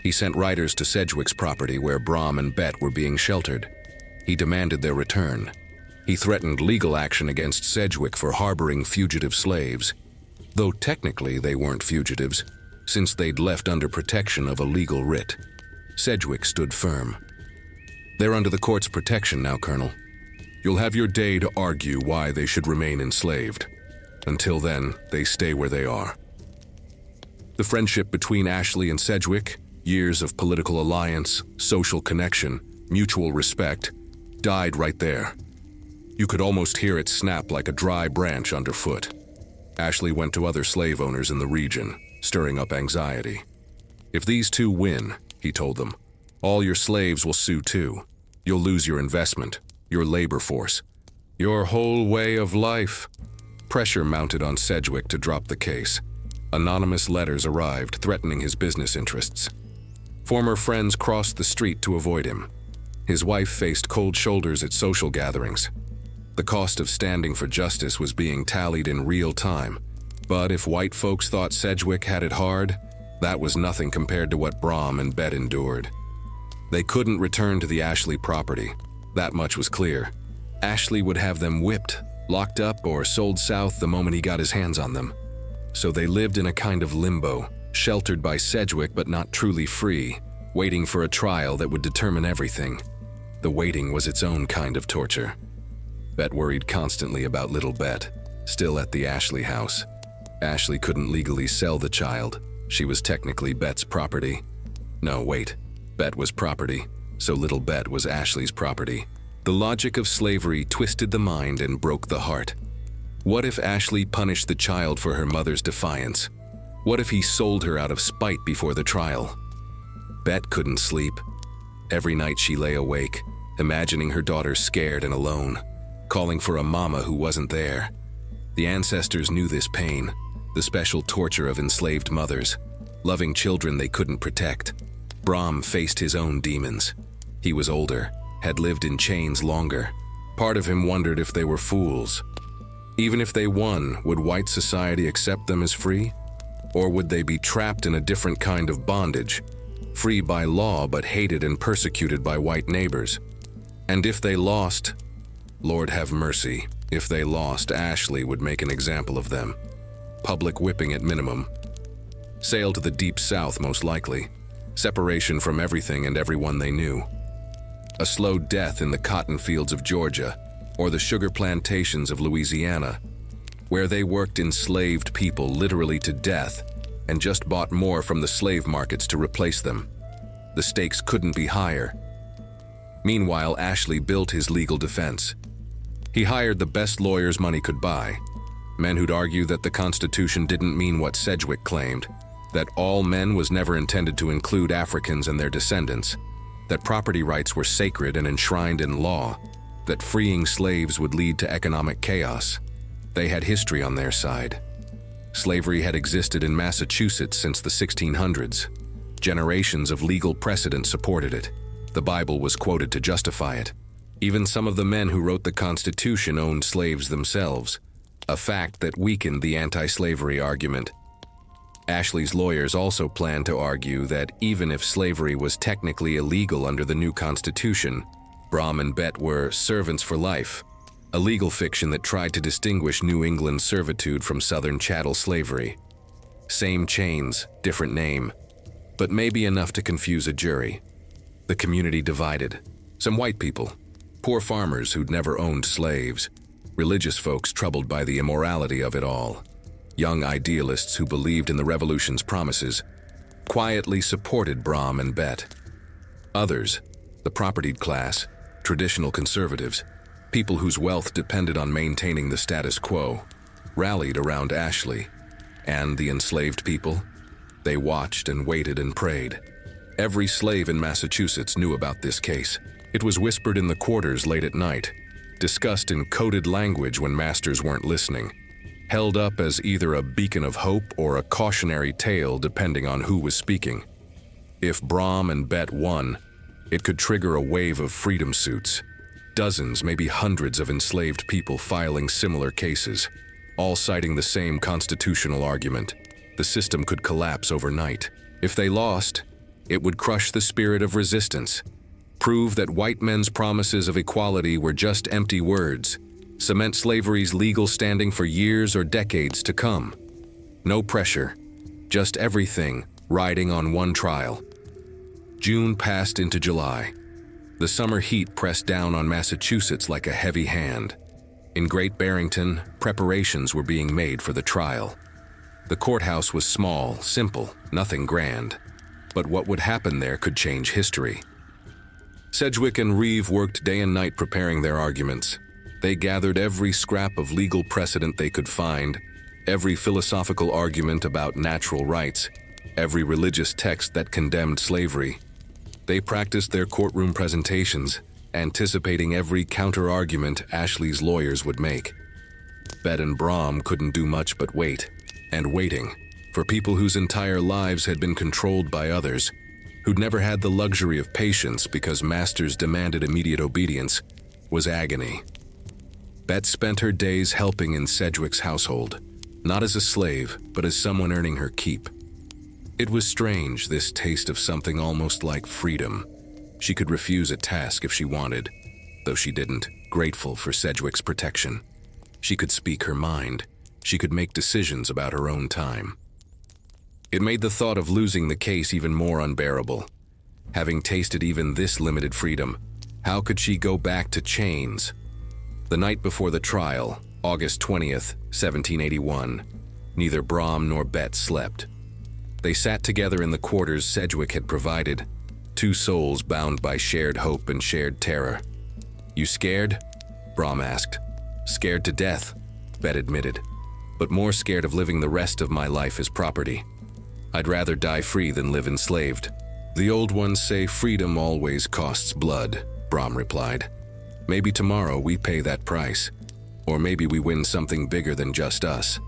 He sent riders to Sedgwick's property where Brom and Bett were being sheltered. He demanded their return. He threatened legal action against Sedgwick for harboring fugitive slaves, though technically they weren't fugitives, since they'd left under protection of a legal writ. Sedgwick stood firm. They're under the court's protection now, Colonel. You'll have your day to argue why they should remain enslaved. Until then, they stay where they are. The friendship between Ashley and Sedgwick, years of political alliance, social connection, mutual respect, died right there. You could almost hear it snap like a dry branch underfoot. Ashley went to other slave owners in the region, stirring up anxiety. If these two win, he told them, all your slaves will sue too. You'll lose your investment, your labor force, your whole way of life. Pressure mounted on Sedgwick to drop the case. Anonymous letters arrived threatening his business interests. Former friends crossed the street to avoid him. His wife faced cold shoulders at social gatherings. The cost of standing for justice was being tallied in real time. But if white folks thought Sedgwick had it hard, that was nothing compared to what Brom and Bett endured. They couldn't return to the Ashley property. That much was clear. Ashley would have them whipped, locked up, or sold south the moment he got his hands on them. So they lived in a kind of limbo, sheltered by Sedgwick but not truly free, waiting for a trial that would determine everything. The waiting was its own kind of torture. Bett worried constantly about little Bett, still at the Ashley house. Ashley couldn't legally sell the child. She was technically Bett's property. No, wait. Bett was property, so little Bett was Ashley's property. The logic of slavery twisted the mind and broke the heart. What if Ashley punished the child for her mother's defiance? What if he sold her out of spite before the trial? Bett couldn't sleep. Every night she lay awake, imagining her daughter scared and alone, calling for a mama who wasn't there. The ancestors knew this pain, the special torture of enslaved mothers, loving children they couldn't protect. Brom faced his own demons. He was older. had lived in chains longer. Part of him wondered if they were fools. Even if they won, would white society accept them as free? Or would they be trapped in a different kind of bondage, free by law but hated and persecuted by white neighbors? And if they lost, Lord have mercy, if they lost, Ashley would make an example of them. Public whipping at minimum. Sail to the deep south most likely. Separation from everything and everyone they knew. A slow death in the cotton fields of Georgia or the sugar plantations of Louisiana, where they worked enslaved people literally to death and just bought more from the slave markets to replace them. The stakes couldn't be higher. Meanwhile, Ashley built his legal defense. He hired the best lawyers money could buy, men who'd argue that the Constitution didn't mean what Sedgwick claimed, that all men was never intended to include Africans and their descendants, that property rights were sacred and enshrined in law, that freeing slaves would lead to economic chaos. They had history on their side. Slavery had existed in Massachusetts since the 1600s. Generations of legal precedent supported it. The Bible was quoted to justify it. Even some of the men who wrote the Constitution owned slaves themselves, a fact that weakened the anti-slavery argument. Ashley's lawyers also planned to argue that even if slavery was technically illegal under the new Constitution, Brom and Bett were servants for life, a legal fiction that tried to distinguish New England servitude from Southern chattel slavery. Same chains, different name, but maybe enough to confuse a jury. The community divided. Some white people, poor farmers who'd never owned slaves, religious folks troubled by the immorality of it all, young idealists who believed in the Revolution's promises, quietly supported Brom and Bett. Others, the propertied class, traditional conservatives, people whose wealth depended on maintaining the status quo, rallied around Ashley. And the enslaved people? They watched and waited and prayed. Every slave in Massachusetts knew about this case. It was whispered in the quarters late at night, discussed in coded language when masters weren't listening, held up as either a beacon of hope or a cautionary tale depending on who was speaking. If Brom and Bett won, it could trigger a wave of freedom suits. Dozens, maybe hundreds of enslaved people filing similar cases, all citing the same constitutional argument. The system could collapse overnight. If they lost, it would crush the spirit of resistance, prove that white men's promises of equality were just empty words, cement slavery's legal standing for years or decades to come. No pressure, just everything riding on one trial. June passed into July. The summer heat pressed down on Massachusetts like a heavy hand. In Great Barrington, preparations were being made for the trial. The courthouse was small, simple, nothing grand. But what would happen there could change history. Sedgwick and Reeve worked day and night preparing their arguments. They gathered every scrap of legal precedent they could find, every philosophical argument about natural rights, every religious text that condemned slavery. They practiced their courtroom presentations, anticipating every counter-argument Ashley's lawyers would make. Bett and Brom couldn't do much but wait, and waiting, for people whose entire lives had been controlled by others, who'd never had the luxury of patience because masters demanded immediate obedience, was agony. Bett spent her days helping in Sedgwick's household, not as a slave, but as someone earning her keep. It was strange, this taste of something almost like freedom. She could refuse a task if she wanted, though she didn't, grateful for Sedgwick's protection. She could speak her mind. She could make decisions about her own time. It made the thought of losing the case even more unbearable. Having tasted even this limited freedom, how could she go back to chains? The night before the trial, August 20th, 1781, neither Brom nor Bett slept. They sat together in the quarters Sedgwick had provided, two souls bound by shared hope and shared terror. "You scared?" Brom asked. "Scared to death," Bett admitted, "but more scared of living the rest of my life as property. I'd rather die free than live enslaved." "The old ones say freedom always costs blood," Brom replied. "Maybe tomorrow we pay that price, or maybe we win something bigger than just us."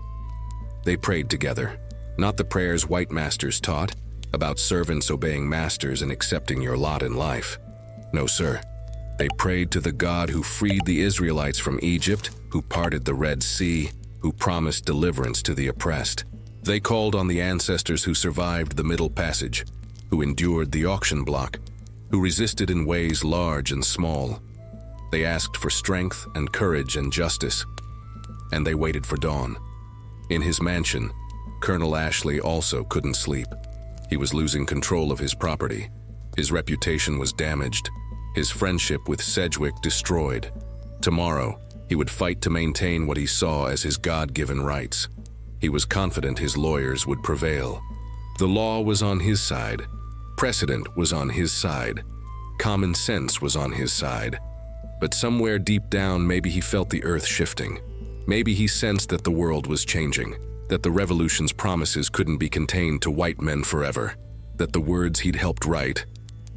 They prayed together, not the prayers white masters taught, about servants obeying masters and accepting your lot in life. No, sir. They prayed to the God who freed the Israelites from Egypt, who parted the Red Sea, who promised deliverance to the oppressed. They called on the ancestors who survived the Middle Passage, who endured the auction block, who resisted in ways large and small. They asked for strength and courage and justice, and they waited for dawn. In his mansion, Colonel Ashley also couldn't sleep. He was losing control of his property. His reputation was damaged, his friendship with Sedgwick destroyed. Tomorrow, he would fight to maintain what he saw as his God-given rights. He was confident his lawyers would prevail. The law was on his side. Precedent was on his side. Common sense was on his side. But somewhere deep down, maybe he felt the earth shifting. Maybe he sensed that the world was changing, that the revolution's promises couldn't be contained to white men forever, that the words he'd helped write,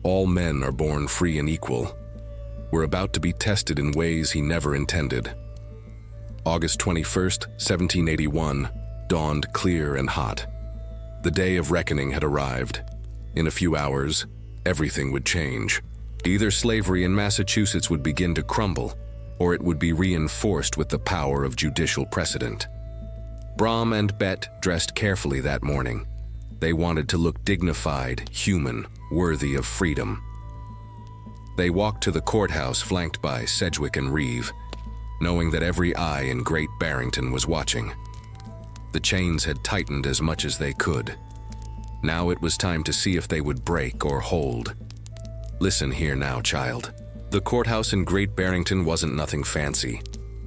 "All men are born free and equal," were about to be tested in ways he never intended. August 21st, 1781, dawned clear and hot. The day of reckoning had arrived. In a few hours, everything would change. Either slavery in Massachusetts would begin to crumble, or it would be reinforced with the power of judicial precedent. Brom and Bett dressed carefully that morning. They wanted to look dignified, human, worthy of freedom. They walked to the courthouse flanked by Sedgwick and Reeve, knowing that every eye in Great Barrington was watching. The chains had tightened as much as they could. Now it was time to see if they would break or hold. Listen here now, child. The courthouse in Great Barrington wasn't nothing fancy,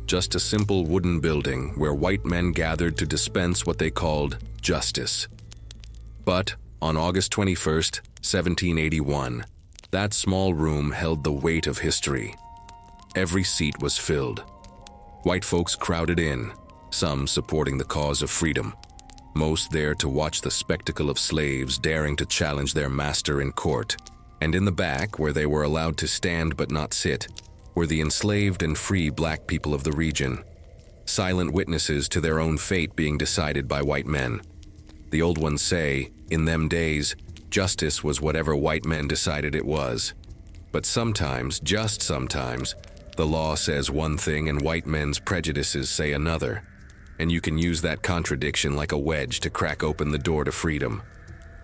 just a simple wooden building where white men gathered to dispense what they called justice. But on August 21st, 1781, that small room held the weight of history. Every seat was filled. White folks crowded in, some supporting the cause of freedom, most there to watch the spectacle of slaves daring to challenge their master in court. And in the back, where they were allowed to stand but not sit, were the enslaved and free black people of the region, silent witnesses to their own fate being decided by white men. The old ones say, in them days, justice was whatever white men decided it was. But sometimes, just sometimes, the law says one thing and white men's prejudices say another. And you can use that contradiction like a wedge to crack open the door to freedom.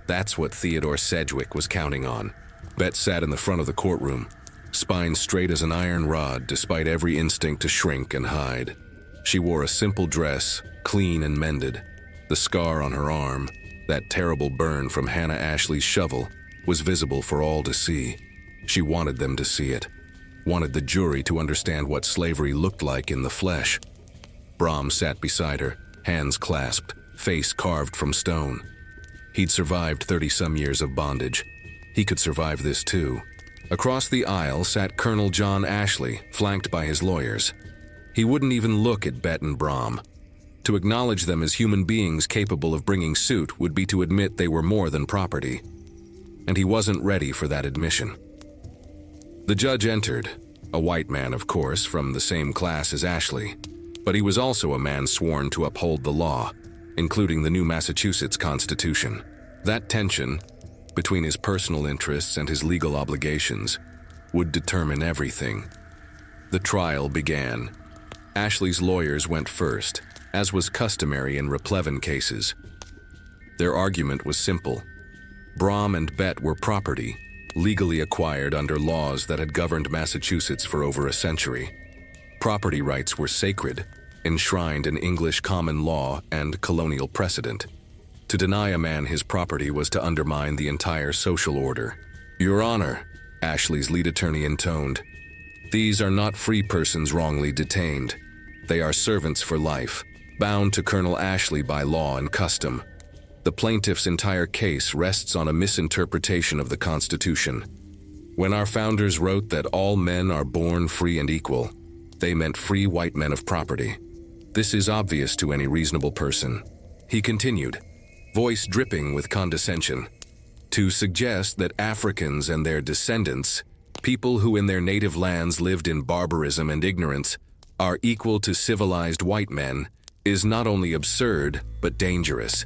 That's what Theodore Sedgwick was counting on. Bett sat in the front of the courtroom, spine straight as an iron rod despite every instinct to shrink and hide. She wore a simple dress, clean and mended. The scar on her arm, that terrible burn from Hannah Ashley's shovel, was visible for all to see. She wanted them to see it, wanted the jury to understand what slavery looked like in the flesh. Brom sat beside her, hands clasped, face carved from stone. He'd survived 30-some years of bondage. He could survive this too. Across the aisle sat Colonel John Ashley, flanked by his lawyers. He wouldn't even look at Bett and Brom. To acknowledge them as human beings capable of bringing suit would be to admit they were more than property. And he wasn't ready for that admission. The judge entered, a white man, of course, from the same class as Ashley. But he was also a man sworn to uphold the law, including the new Massachusetts Constitution. That tension, between his personal interests and his legal obligations, would determine everything. The trial began. Ashley's lawyers went first, as was customary in replevin cases. Their argument was simple. Brom and Bett were property, legally acquired under laws that had governed Massachusetts for over a century. Property rights were sacred, enshrined in English common law and colonial precedent. To deny a man his property was to undermine the entire social order. "Your Honor," Ashley's lead attorney intoned, "these are not free persons wrongly detained. They are servants for life, bound to Colonel Ashley by law and custom. The plaintiff's entire case rests on a misinterpretation of the Constitution. When our founders wrote that all men are born free and equal, they meant free white men of property. This is obvious to any reasonable person." He continued, voice dripping with condescension, "to suggest that Africans and their descendants, people who in their native lands lived in barbarism and ignorance, are equal to civilized white men, is not only absurd, but dangerous.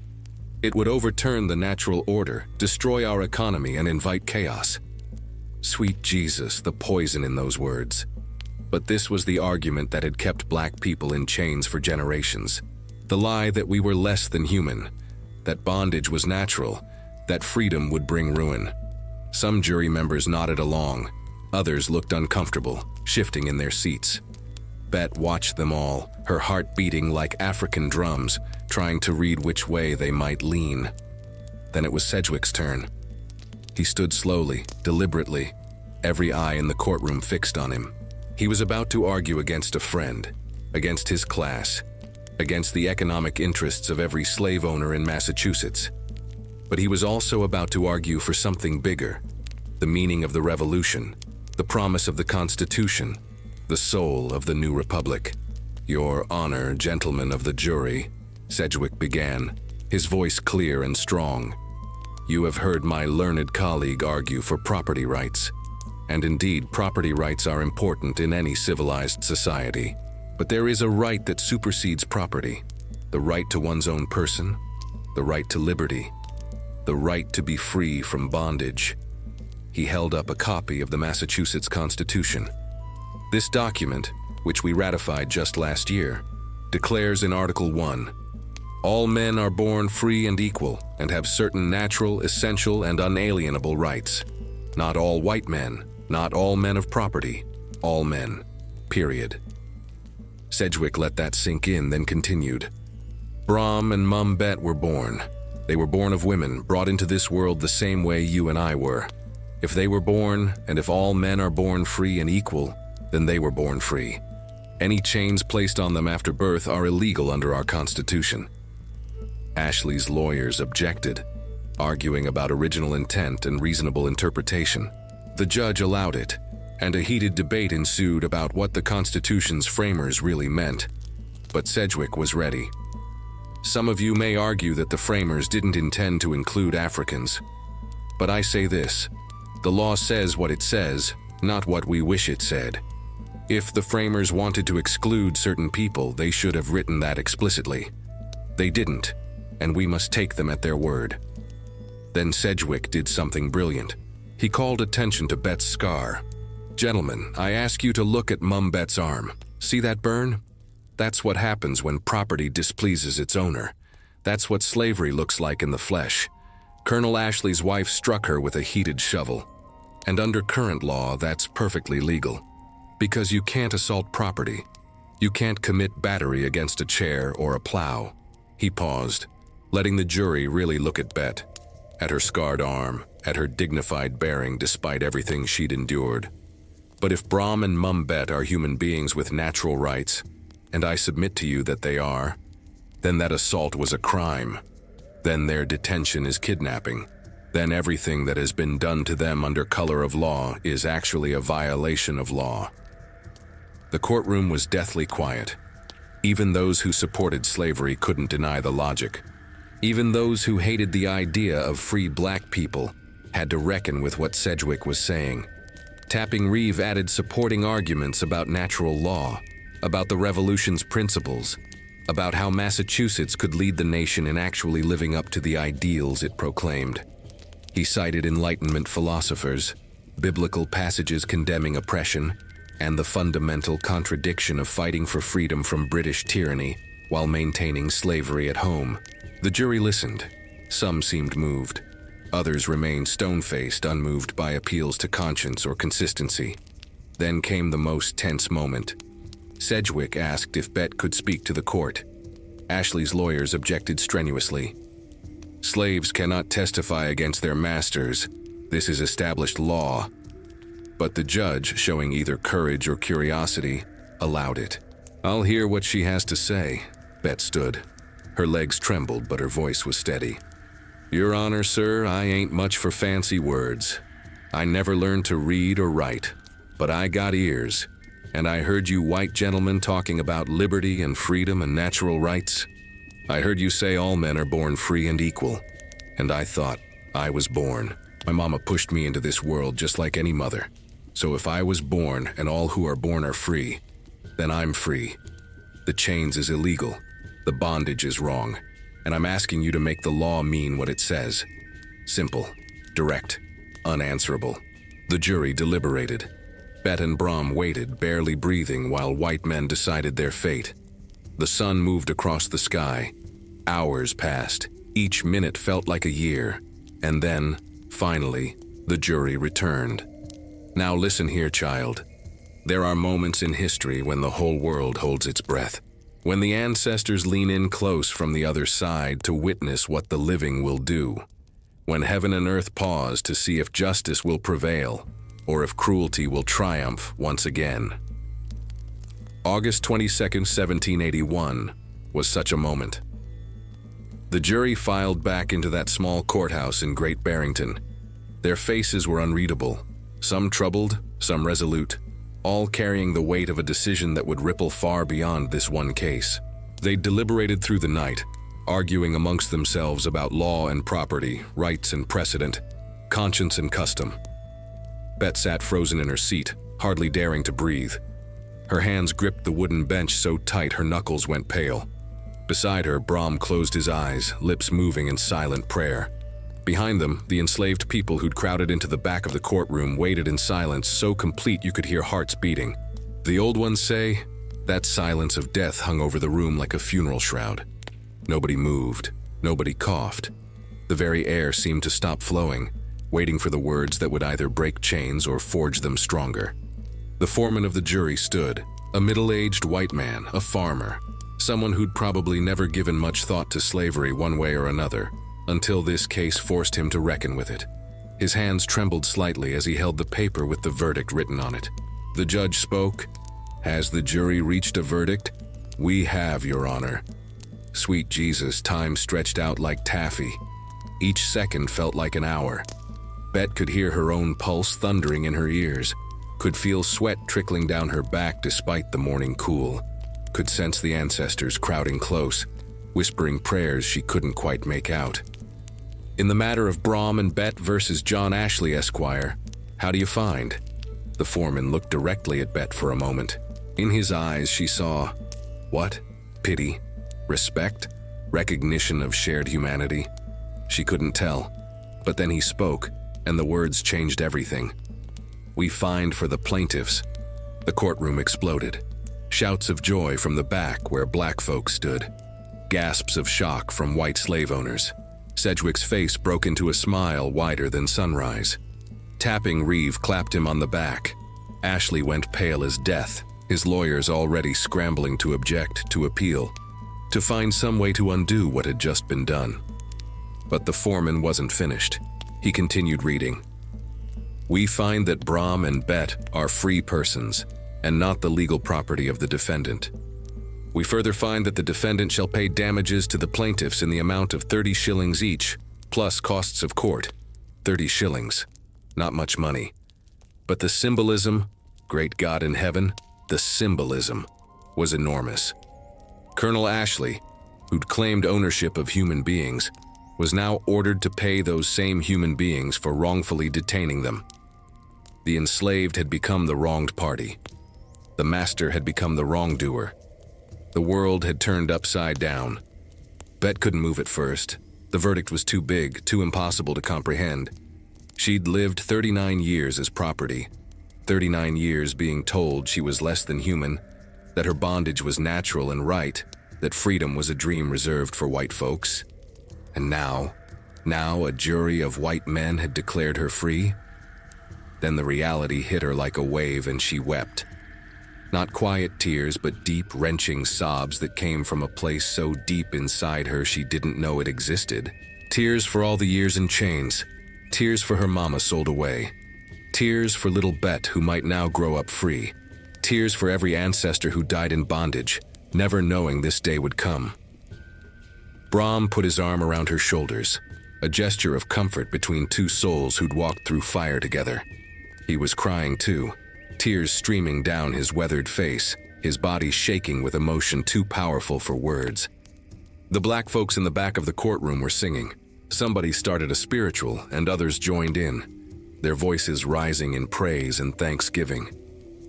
It would overturn the natural order, destroy our economy, and invite chaos." Sweet Jesus, the poison in those words. But this was the argument that had kept black people in chains for generations. The lie that we were less than human, that bondage was natural, that freedom would bring ruin. Some jury members nodded along, others looked uncomfortable, shifting in their seats. Bett watched them all, her heart beating like African drums, trying to read which way they might lean. Then it was Sedgwick's turn. He stood slowly, deliberately, every eye in the courtroom fixed on him. He was about to argue against a friend, against his class, against the economic interests of every slave owner in Massachusetts. But he was also about to argue for something bigger, the meaning of the Revolution, the promise of the Constitution, the soul of the new republic. "Your Honor, gentlemen of the jury," Sedgwick began, his voice clear and strong. "You have heard my learned colleague argue for property rights. And indeed, property rights are important in any civilized society. But there is a right that supersedes property, the right to one's own person, the right to liberty, the right to be free from bondage." He held up a copy of the Massachusetts Constitution. This document, which we ratified just last year, declares in Article 1, "All men are born free and equal and have certain natural, essential, and unalienable rights. Not all white men, not all men of property, all men, period." Sedgwick let that sink in, then continued. "Brom and Mum Bett were born. They were born of women, brought into this world the same way you and I were. If they were born, and if all men are born free and equal, then they were born free. Any chains placed on them after birth are illegal under our Constitution." Ashley's lawyers objected, arguing about original intent and reasonable interpretation. The judge allowed it, and a heated debate ensued about what the Constitution's framers really meant. But Sedgwick was ready. "Some of you may argue that the framers didn't intend to include Africans. But I say this, the law says what it says, not what we wish it said. If the framers wanted to exclude certain people, they should have written that explicitly. They didn't, and we must take them at their word." Then Sedgwick did something brilliant. He called attention to Bett's scar. "Gentlemen, I ask you to look at Mum Bett's arm. See that burn? That's what happens when property displeases its owner. That's what slavery looks like in the flesh. Colonel Ashley's wife struck her with a heated shovel. And under current law, that's perfectly legal. Because you can't assault property. You can't commit battery against a chair or a plow." He paused, letting the jury really look at Bett, at her scarred arm, at her dignified bearing despite everything she'd endured. "But if Brom and Mum Bett are human beings with natural rights, and I submit to you that they are, then that assault was a crime. Then their detention is kidnapping. Then everything that has been done to them under color of law is actually a violation of law." The courtroom was deathly quiet. Even those who supported slavery couldn't deny the logic. Even those who hated the idea of free black people had to reckon with what Sedgwick was saying. Tapping Reeve added supporting arguments about natural law, about the Revolution's principles, about how Massachusetts could lead the nation in actually living up to the ideals it proclaimed. He cited Enlightenment philosophers, biblical passages condemning oppression, and the fundamental contradiction of fighting for freedom from British tyranny while maintaining slavery at home. The jury listened. Some seemed moved. Others remained stone-faced, unmoved by appeals to conscience or consistency. Then came the most tense moment. Sedgwick asked if Bett could speak to the court. Ashley's lawyers objected strenuously. "Slaves cannot testify against their masters. This is established law." But the judge, showing either courage or curiosity, allowed it. "I'll hear what she has to say." Bett stood. Her legs trembled, but her voice was steady. "Your Honor, sir, I ain't much for fancy words. I never learned to read or write, but I got ears, and I heard you white gentlemen talking about liberty and freedom and natural rights. I heard you say all men are born free and equal, and I thought I was born. My mama pushed me into this world just like any mother. So if I was born and all who are born are free, then I'm free. The chains is illegal. The bondage is wrong. And I'm asking you to make the law mean what it says. Simple, direct, unanswerable. The jury deliberated. Bett and Brom waited, barely breathing, while white men decided their fate. The sun moved across the sky. Hours passed. Each minute felt like a year. And then, finally, the jury returned. Now listen here, child. There are moments in history when the whole world holds its breath. When the ancestors lean in close from the other side to witness what the living will do. When heaven and earth pause to see if justice will prevail, or if cruelty will triumph once again. August 22nd, 1781, was such a moment. The jury filed back into that small courthouse in Great Barrington. Their faces were unreadable, some troubled, some resolute, all carrying the weight of a decision that would ripple far beyond this one case. They deliberated through the night, arguing amongst themselves about law and property, rights and precedent, conscience and custom. Bett sat frozen in her seat, hardly daring to breathe. Her hands gripped the wooden bench so tight her knuckles went pale. Beside her, Brom closed his eyes, lips moving in silent prayer. Behind them, the enslaved people who'd crowded into the back of the courtroom waited in silence so complete you could hear hearts beating. The old ones say, that silence of death hung over the room like a funeral shroud. Nobody moved, nobody coughed. The very air seemed to stop flowing, waiting for the words that would either break chains or forge them stronger. The foreman of the jury stood, a middle-aged white man, a farmer, someone who'd probably never given much thought to slavery one way or another, until this case forced him to reckon with it. His hands trembled slightly as he held the paper with the verdict written on it. The judge spoke. "Has the jury reached a verdict?" "We have, Your Honor." Sweet Jesus, time stretched out like taffy. Each second felt like an hour. Bett could hear her own pulse thundering in her ears, could feel sweat trickling down her back despite the morning cool, could sense the ancestors crowding close, whispering prayers she couldn't quite make out. In the matter of Brom and Bett versus John Ashley, Esquire, how do you find? The foreman looked directly at Bett for a moment. In his eyes she saw, what? Pity? Respect? Recognition of shared humanity? She couldn't tell. But then he spoke, and the words changed everything. "We find for the plaintiffs." The courtroom exploded. Shouts of joy from the back where black folk stood. Gasps of shock from white slave owners. Sedgwick's face broke into a smile wider than sunrise. Tapping Reeve clapped him on the back. Ashley went pale as death, his lawyers already scrambling to object, to appeal, to find some way to undo what had just been done. But the foreman wasn't finished. He continued reading. "We find that Brom and Bett are free persons, and not the legal property of the defendant. We further find that the defendant shall pay damages to the plaintiffs in the amount of 30 shillings each, plus costs of court. 30 shillings. Not much money. But the symbolism, great God in heaven, the symbolism was enormous. Colonel Ashley, who'd claimed ownership of human beings, was now ordered to pay those same human beings for wrongfully detaining them. The enslaved had become the wronged party. The master had become the wrongdoer. The world had turned upside down. Bett couldn't move at first. The verdict was too big, too impossible to comprehend. She'd lived 39 years as property, 39 years being told she was less than human, that her bondage was natural and right, that freedom was a dream reserved for white folks. And now a jury of white men had declared her free? Then the reality hit her like a wave and she wept. Not quiet tears, but deep, wrenching sobs that came from a place so deep inside her she didn't know it existed. Tears for all the years in chains. Tears for her mama sold away. Tears for little Bett who might now grow up free. Tears for every ancestor who died in bondage, never knowing this day would come. Brom put his arm around her shoulders, a gesture of comfort between two souls who'd walked through fire together. He was crying too, tears streaming down his weathered face, his body shaking with emotion too powerful for words. The black folks in the back of the courtroom were singing. Somebody started a spiritual, and others joined in, their voices rising in praise and thanksgiving.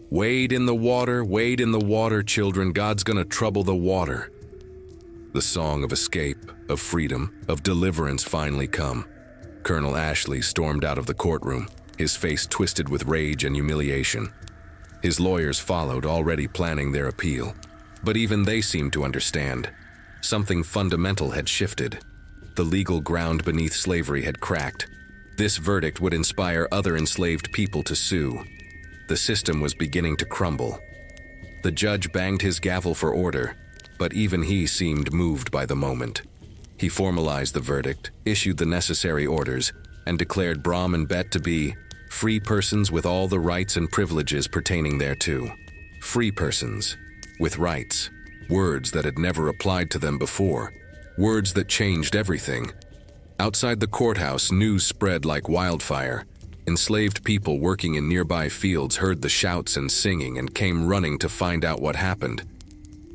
Wade in the water, children, God's gonna trouble the water. The song of escape, of freedom, of deliverance finally come. Colonel Ashley stormed out of the courtroom. his face twisted with rage and humiliation. His lawyers followed, already planning their appeal. But even they seemed to understand. Something fundamental had shifted. The legal ground beneath slavery had cracked. This verdict would inspire other enslaved people to sue. The system was beginning to crumble. The judge banged his gavel for order, but even he seemed moved by the moment. He formalized the verdict, issued the necessary orders, and declared Brom and Bett to be free persons with all the rights and privileges pertaining thereto. Free persons, with rights. Words that had never applied to them before. Words that changed everything. Outside the courthouse, news spread like wildfire. Enslaved people working in nearby fields heard the shouts and singing and came running to find out what happened.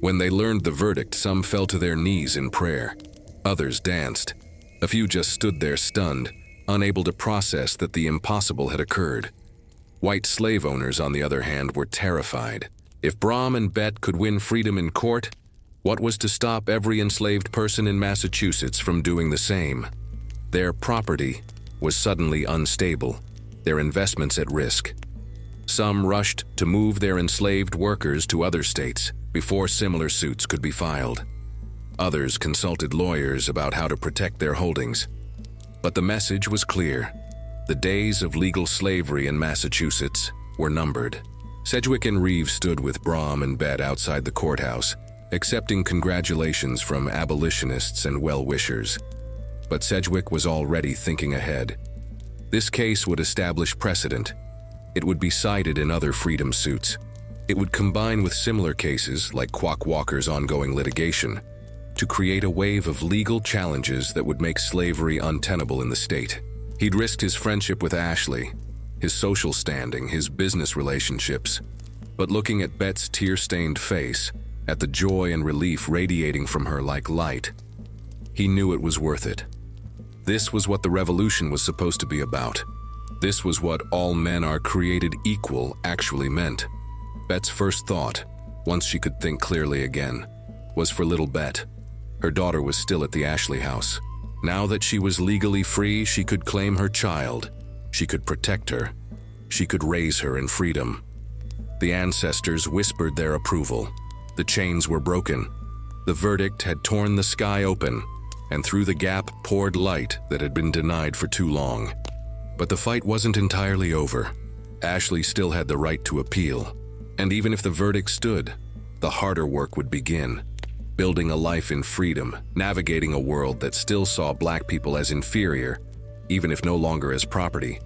When they learned the verdict, some fell to their knees in prayer. Others danced. A few just stood there stunned, unable to process that the impossible had occurred. White slave owners, on the other hand, were terrified. If Brom and Bett could win freedom in court, what was to stop every enslaved person in Massachusetts from doing the same? Their property was suddenly unstable, their investments at risk. Some rushed to move their enslaved workers to other states before similar suits could be filed. Others consulted lawyers about how to protect their holdings. But the message was clear. The days of legal slavery in Massachusetts were numbered. Sedgwick and Reeves stood with Brom and Bett outside the courthouse, accepting congratulations from abolitionists and well-wishers. But Sedgwick was already thinking ahead. This case would establish precedent. It would be cited in other freedom suits. It would combine with similar cases, like Quack Walker's ongoing litigation, to create a wave of legal challenges that would make slavery untenable in the state. He'd risked his friendship with Ashley, his social standing, his business relationships. But looking at Bett's tear-stained face, at the joy and relief radiating from her like light, he knew it was worth it. This was what the revolution was supposed to be about. This was what all men are created equal actually meant. Bett's first thought, once she could think clearly again, was for little Bett. Her daughter was still at the Ashley house. Now that she was legally free, she could claim her child. She could protect her. She could raise her in freedom. The ancestors whispered their approval. The chains were broken. The verdict had torn the sky open, and through the gap poured light that had been denied for too long. But the fight wasn't entirely over. Ashley still had the right to appeal. And even if the verdict stood, the harder work would begin. Building a life in freedom, navigating a world that still saw black people as inferior, even if no longer as property,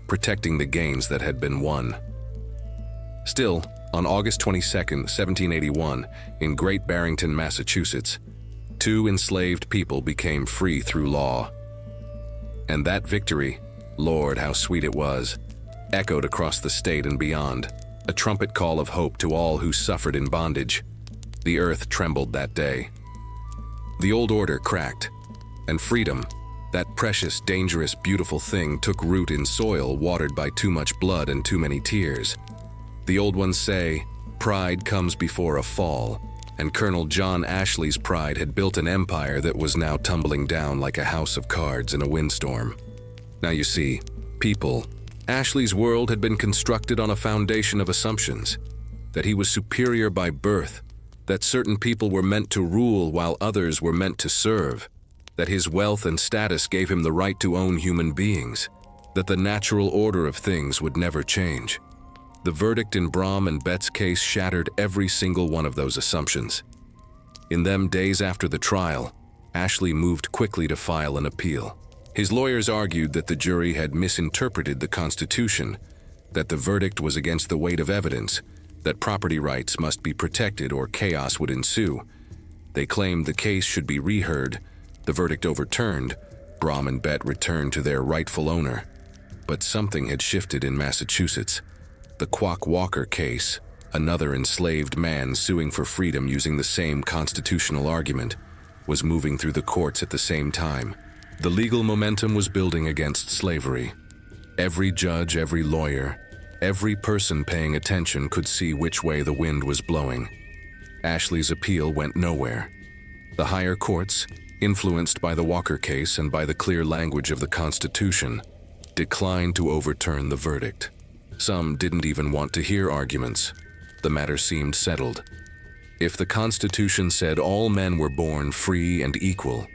protecting the gains that had been won. Still, on August 22, 1781, in Great Barrington, Massachusetts, 2 enslaved people became free through law. And that victory, Lord, how sweet it was, echoed across the state and beyond, a trumpet call of hope to all who suffered in bondage. The earth trembled that day. The old order cracked, and freedom, that precious, dangerous, beautiful thing, took root in soil watered by too much blood and too many tears. The old ones say, pride comes before a fall, and Colonel John Ashley's pride had built an empire that was now tumbling down like a house of cards in a windstorm. Now you see, people, Ashley's world had been constructed on a foundation of assumptions, that he was superior by birth, that certain people were meant to rule while others were meant to serve, that his wealth and status gave him the right to own human beings, that the natural order of things would never change. The verdict in Brom and Bett's case shattered every single one of those assumptions. In them days after the trial, Ashley moved quickly to file an appeal. His lawyers argued that the jury had misinterpreted the Constitution, that the verdict was against the weight of evidence, that property rights must be protected or chaos would ensue. They claimed the case should be reheard, the verdict overturned, Brom and Bett returned to their rightful owner. But something had shifted in Massachusetts. The Quack Walker case, another enslaved man suing for freedom using the same constitutional argument, was moving through the courts at the same time. The legal momentum was building against slavery. Every judge, every lawyer, every person paying attention could see which way the wind was blowing. Ashley's appeal went nowhere. The higher courts, influenced by the Walker case and by the clear language of the Constitution, declined to overturn the verdict. Some didn't even want to hear arguments. The matter seemed settled. If the Constitution said all men were born free and equal,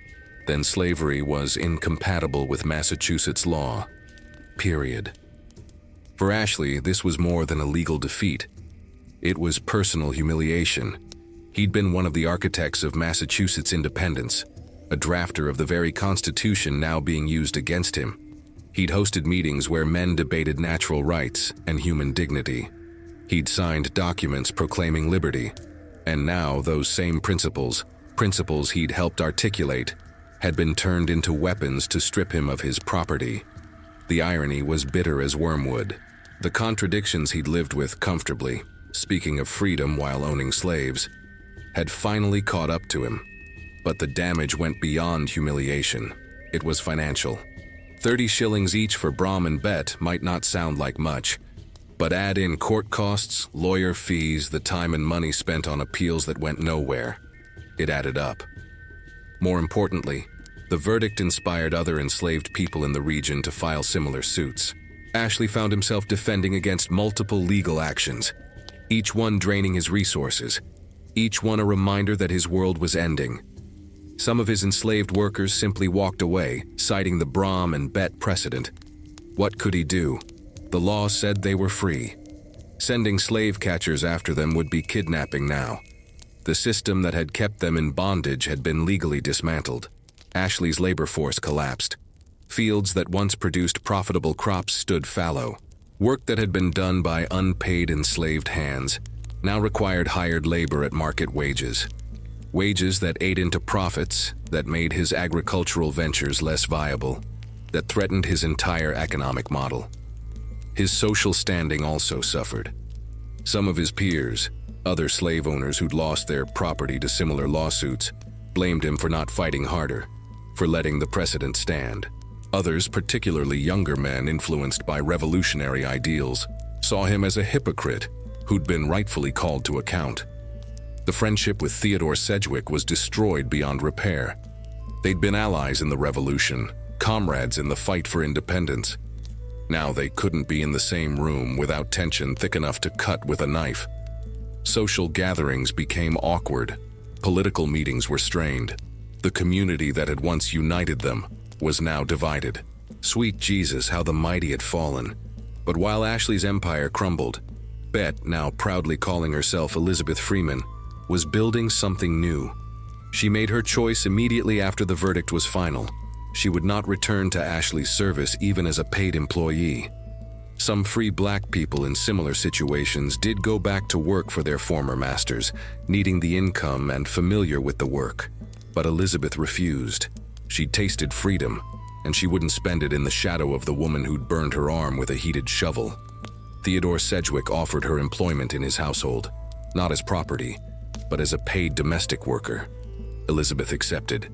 then slavery was incompatible with Massachusetts law. Period. For Ashley, this was more than a legal defeat. It was personal humiliation. He'd been one of the architects of Massachusetts independence, a drafter of the very Constitution now being used against him. He'd hosted meetings where men debated natural rights and human dignity. He'd signed documents proclaiming liberty, and now those same principles he'd helped articulate, had been turned into weapons to strip him of his property. The irony was bitter as wormwood. The contradictions he'd lived with comfortably, speaking of freedom while owning slaves, had finally caught up to him. But the damage went beyond humiliation. It was financial. 30 shillings each for Brom and Bett might not sound like much, but add in court costs, lawyer fees, the time and money spent on appeals that went nowhere. It added up. More importantly, the verdict inspired other enslaved people in the region to file similar suits. Ashley found himself defending against multiple legal actions, each one draining his resources, each one a reminder that his world was ending. Some of his enslaved workers simply walked away, citing the Brom and Bett precedent. What could he do? The law said they were free. Sending slave catchers after them would be kidnapping now. The system that had kept them in bondage had been legally dismantled. Ashley's labor force collapsed. Fields that once produced profitable crops stood fallow. Work that had been done by unpaid enslaved hands now required hired labor at market wages. Wages that ate into profits, that made his agricultural ventures less viable, that threatened his entire economic model. His social standing also suffered. Some of his peers, other slave owners who'd lost their property to similar lawsuits, blamed him for not fighting harder, for letting the precedent stand. Others, particularly younger men influenced by revolutionary ideals, saw him as a hypocrite who'd been rightfully called to account. The friendship with Theodore Sedgwick was destroyed beyond repair. They'd been allies in the revolution, comrades in the fight for independence. Now they couldn't be in the same room without tension thick enough to cut with a knife. Social gatherings became awkward. Political meetings were strained. The community that had once united them was now divided. Sweet Jesus, how the mighty had fallen. But while Ashley's empire crumbled, Bett, now proudly calling herself Elizabeth Freeman, was building something new. She made her choice immediately after the verdict was final. She would not return to Ashley's service even as a paid employee. Some free black people in similar situations did go back to work for their former masters, needing the income and familiar with the work. But Elizabeth refused. She'd tasted freedom, and she wouldn't spend it in the shadow of the woman who'd burned her arm with a heated shovel. Theodore Sedgwick offered her employment in his household, not as property, but as a paid domestic worker. Elizabeth accepted.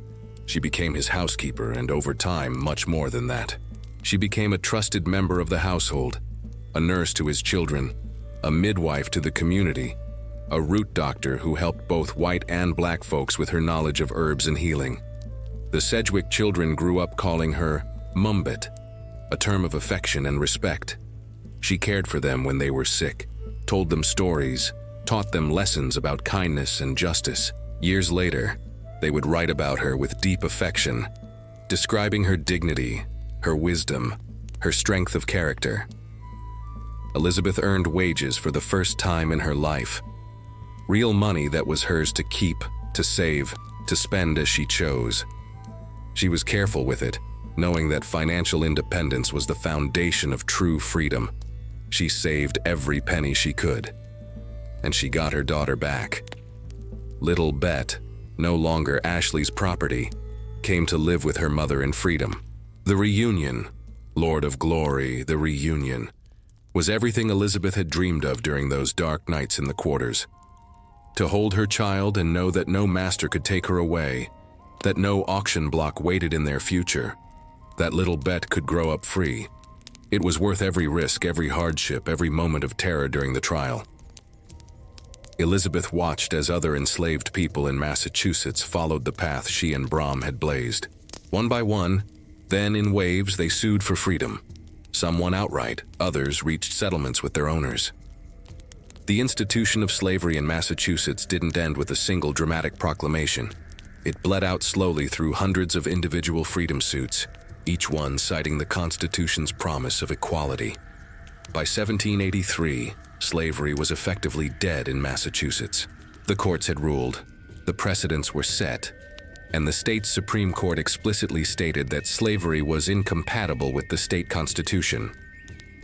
She became his housekeeper, and over time, much more than that. She became a trusted member of the household, a nurse to his children, a midwife to the community, a root doctor who helped both white and black folks with her knowledge of herbs and healing. The Sedgwick children grew up calling her Mumbet, a term of affection and respect. She cared for them when they were sick, told them stories, taught them lessons about kindness and justice. Years later, they would write about her with deep affection, describing her dignity, her wisdom, her strength of character. Elizabeth earned wages for the first time in her life. Real money that was hers to keep, to save, to spend as she chose. She was careful with it, knowing that financial independence was the foundation of true freedom. She saved every penny she could. And she got her daughter back. Little Bett, no longer Ashley's property, came to live with her mother in freedom. The reunion, Lord of Glory, the reunion, was everything Elizabeth had dreamed of during those dark nights in the quarters. To hold her child and know that no master could take her away, that no auction block waited in their future, that little Bett could grow up free. It was worth every risk, every hardship, every moment of terror during the trial. Elizabeth watched as other enslaved people in Massachusetts followed the path she and Brom had blazed. One by one, then in waves, they sued for freedom. Some won outright, others reached settlements with their owners. The institution of slavery in Massachusetts didn't end with a single dramatic proclamation. It bled out slowly through hundreds of individual freedom suits, each one citing the Constitution's promise of equality. By 1783, slavery was effectively dead in Massachusetts. The courts had ruled, the precedents were set, and the state's Supreme Court explicitly stated that slavery was incompatible with the state constitution.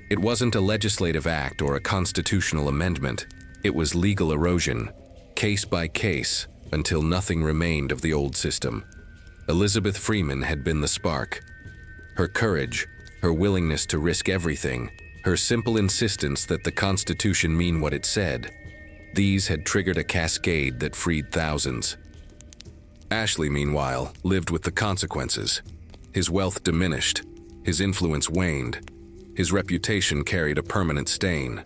It wasn't a legislative act or a constitutional amendment. It was legal erosion, case by case, until nothing remained of the old system. Elizabeth Freeman had been the spark. Her courage, her willingness to risk everything, her simple insistence that the Constitution mean what it said, these had triggered a cascade that freed thousands. Ashley, meanwhile, lived with the consequences. His wealth diminished, his influence waned, his reputation carried a permanent stain.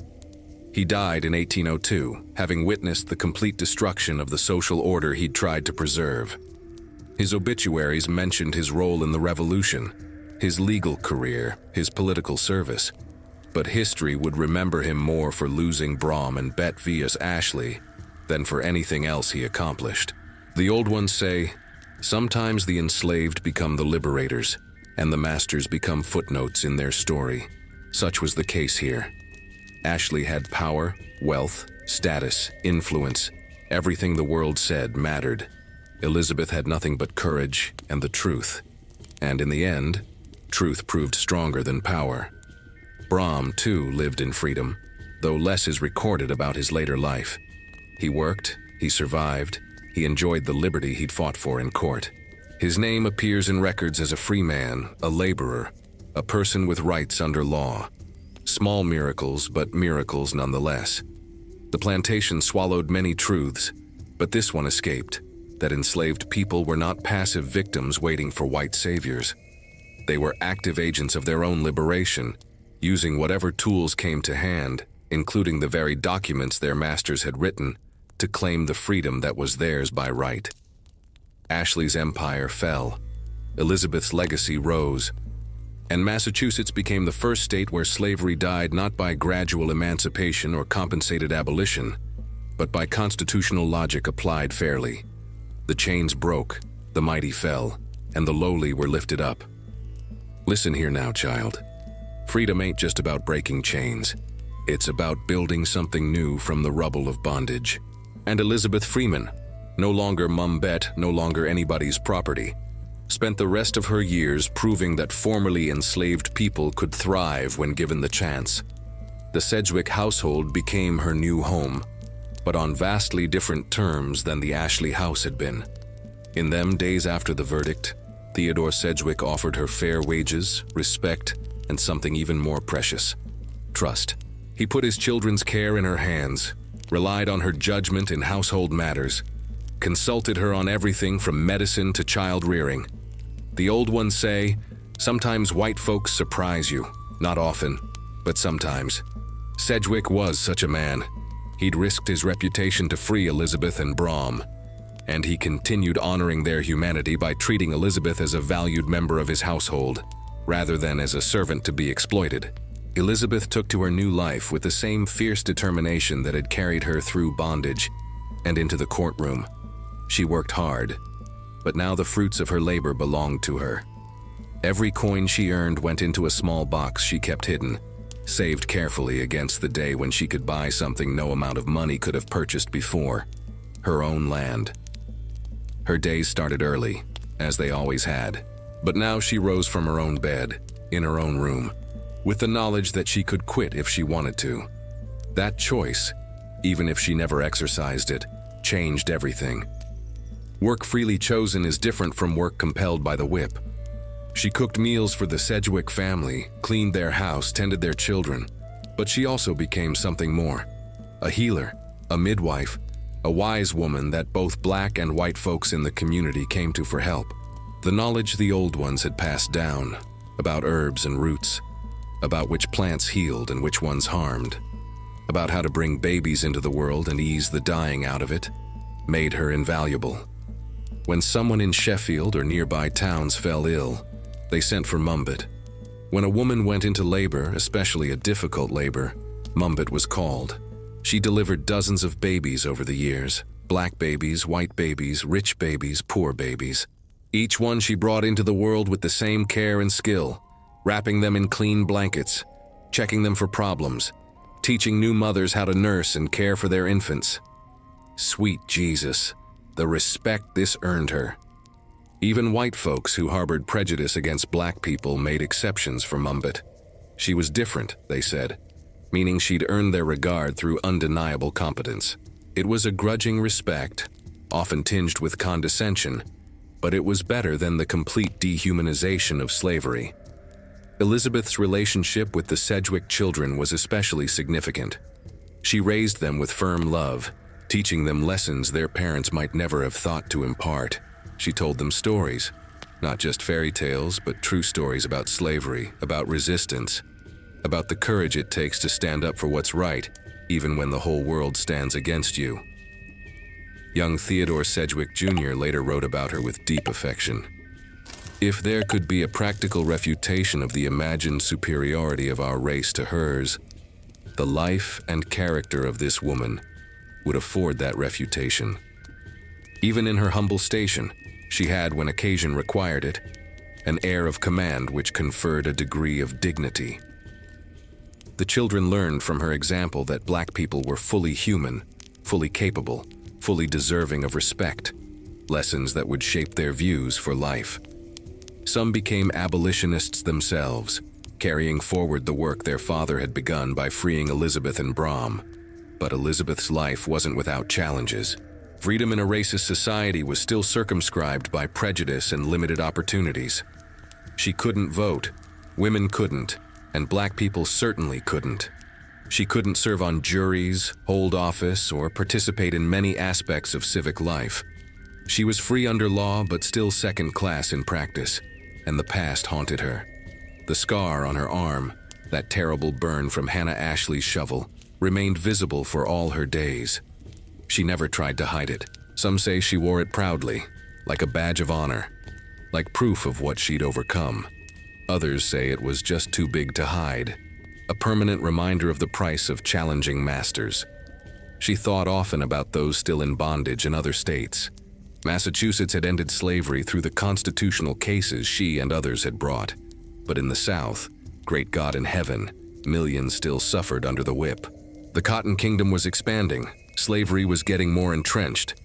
He died in 1802, having witnessed the complete destruction of the social order he'd tried to preserve. His obituaries mentioned his role in the Revolution, his legal career, his political service. But history would remember him more for losing Brom and Bett via Ashley than for anything else he accomplished. The old ones say, sometimes the enslaved become the liberators, and the masters become footnotes in their story. Such was the case here. Ashley had power, wealth, status, influence. Everything the world said mattered. Elizabeth had nothing but courage and the truth. And in the end, truth proved stronger than power. Brom, too, lived in freedom, though less is recorded about his later life. He worked, he survived, he enjoyed the liberty he'd fought for in court. His name appears in records as a free man, a laborer, a person with rights under law. Small miracles, but miracles nonetheless. The plantation swallowed many truths, but this one escaped, that enslaved people were not passive victims waiting for white saviors. They were active agents of their own liberation, using whatever tools came to hand, including the very documents their masters had written, to claim the freedom that was theirs by right. Ashley's empire fell. Elizabeth's legacy rose. And Massachusetts became the first state where slavery died not by gradual emancipation or compensated abolition, but by constitutional logic applied fairly. The chains broke, the mighty fell, and the lowly were lifted up. Listen here now, child. Freedom ain't just about breaking chains. It's about building something new from the rubble of bondage. And Elizabeth Freeman, no longer Mum Bett, no longer anybody's property, spent the rest of her years proving that formerly enslaved people could thrive when given the chance. The Sedgwick household became her new home, but on vastly different terms than the Ashley house had been. In them days after the verdict, Theodore Sedgwick offered her fair wages, respect, and something even more precious: trust. He put his children's care in her hands, relied on her judgment in household matters, consulted her on everything from medicine to child rearing. The old ones say, sometimes white folks surprise you, not often, but sometimes. Sedgwick was such a man. He'd risked his reputation to free Elizabeth and Brom, and he continued honoring their humanity by treating Elizabeth as a valued member of his household, rather than as a servant to be exploited. Elizabeth took to her new life with the same fierce determination that had carried her through bondage and into the courtroom. She worked hard, but now the fruits of her labor belonged to her. Every coin she earned went into a small box she kept hidden, saved carefully against the day when she could buy something no amount of money could have purchased before: her own land. Her days started early, as they always had, but now she rose from her own bed, in her own room, with the knowledge that she could quit if she wanted to. That choice, even if she never exercised it, changed everything. Work freely chosen is different from work compelled by the whip. She cooked meals for the Sedgwick family, cleaned their house, tended their children, but she also became something more: a healer, a midwife, a wise woman that both black and white folks in the community came to for help. The knowledge the old ones had passed down, about herbs and roots, about which plants healed and which ones harmed, about how to bring babies into the world and ease the dying out of it, made her invaluable. When someone in Sheffield or nearby towns fell ill, they sent for Mumbet. When a woman went into labor, especially a difficult labor, Mumbet was called. She delivered dozens of babies over the years, black babies, white babies, rich babies, poor babies. Each one she brought into the world with the same care and skill, wrapping them in clean blankets, checking them for problems, teaching new mothers how to nurse and care for their infants. Sweet Jesus, the respect this earned her. Even white folks who harbored prejudice against black people made exceptions for Mumbet. She was different, they said, meaning she'd earned their regard through undeniable competence. It was a grudging respect, often tinged with condescension, but it was better than the complete dehumanization of slavery. Elizabeth's relationship with the Sedgwick children was especially significant. She raised them with firm love, teaching them lessons their parents might never have thought to impart. She told them stories, not just fairy tales, but true stories about slavery, about resistance, about the courage it takes to stand up for what's right, even when the whole world stands against you. Young Theodore Sedgwick Jr. later wrote about her with deep affection. If there could be a practical refutation of the imagined superiority of our race to hers, the life and character of this woman would afford that refutation. Even in her humble station, she had, when occasion required it, an air of command which conferred a degree of dignity. The children learned from her example that black people were fully human, fully capable, fully deserving of respect, lessons that would shape their views for life. Some became abolitionists themselves, carrying forward the work their father had begun by freeing Elizabeth and Brom. But Elizabeth's life wasn't without challenges. Freedom in a racist society was still circumscribed by prejudice and limited opportunities. She couldn't vote, women couldn't, and black people certainly couldn't. She couldn't serve on juries, hold office, or participate in many aspects of civic life. She was free under law, but still second class in practice, and the past haunted her. The scar on her arm, that terrible burn from Hannah Ashley's shovel, remained visible for all her days. She never tried to hide it. Some say she wore it proudly, like a badge of honor, like proof of what she'd overcome. Others say it was just too big to hide, a permanent reminder of the price of challenging masters. She thought often about those still in bondage in other states. Massachusetts had ended slavery through the constitutional cases she and others had brought. But in the South, great God in heaven, millions still suffered under the whip. The Cotton Kingdom was expanding, slavery was getting more entrenched,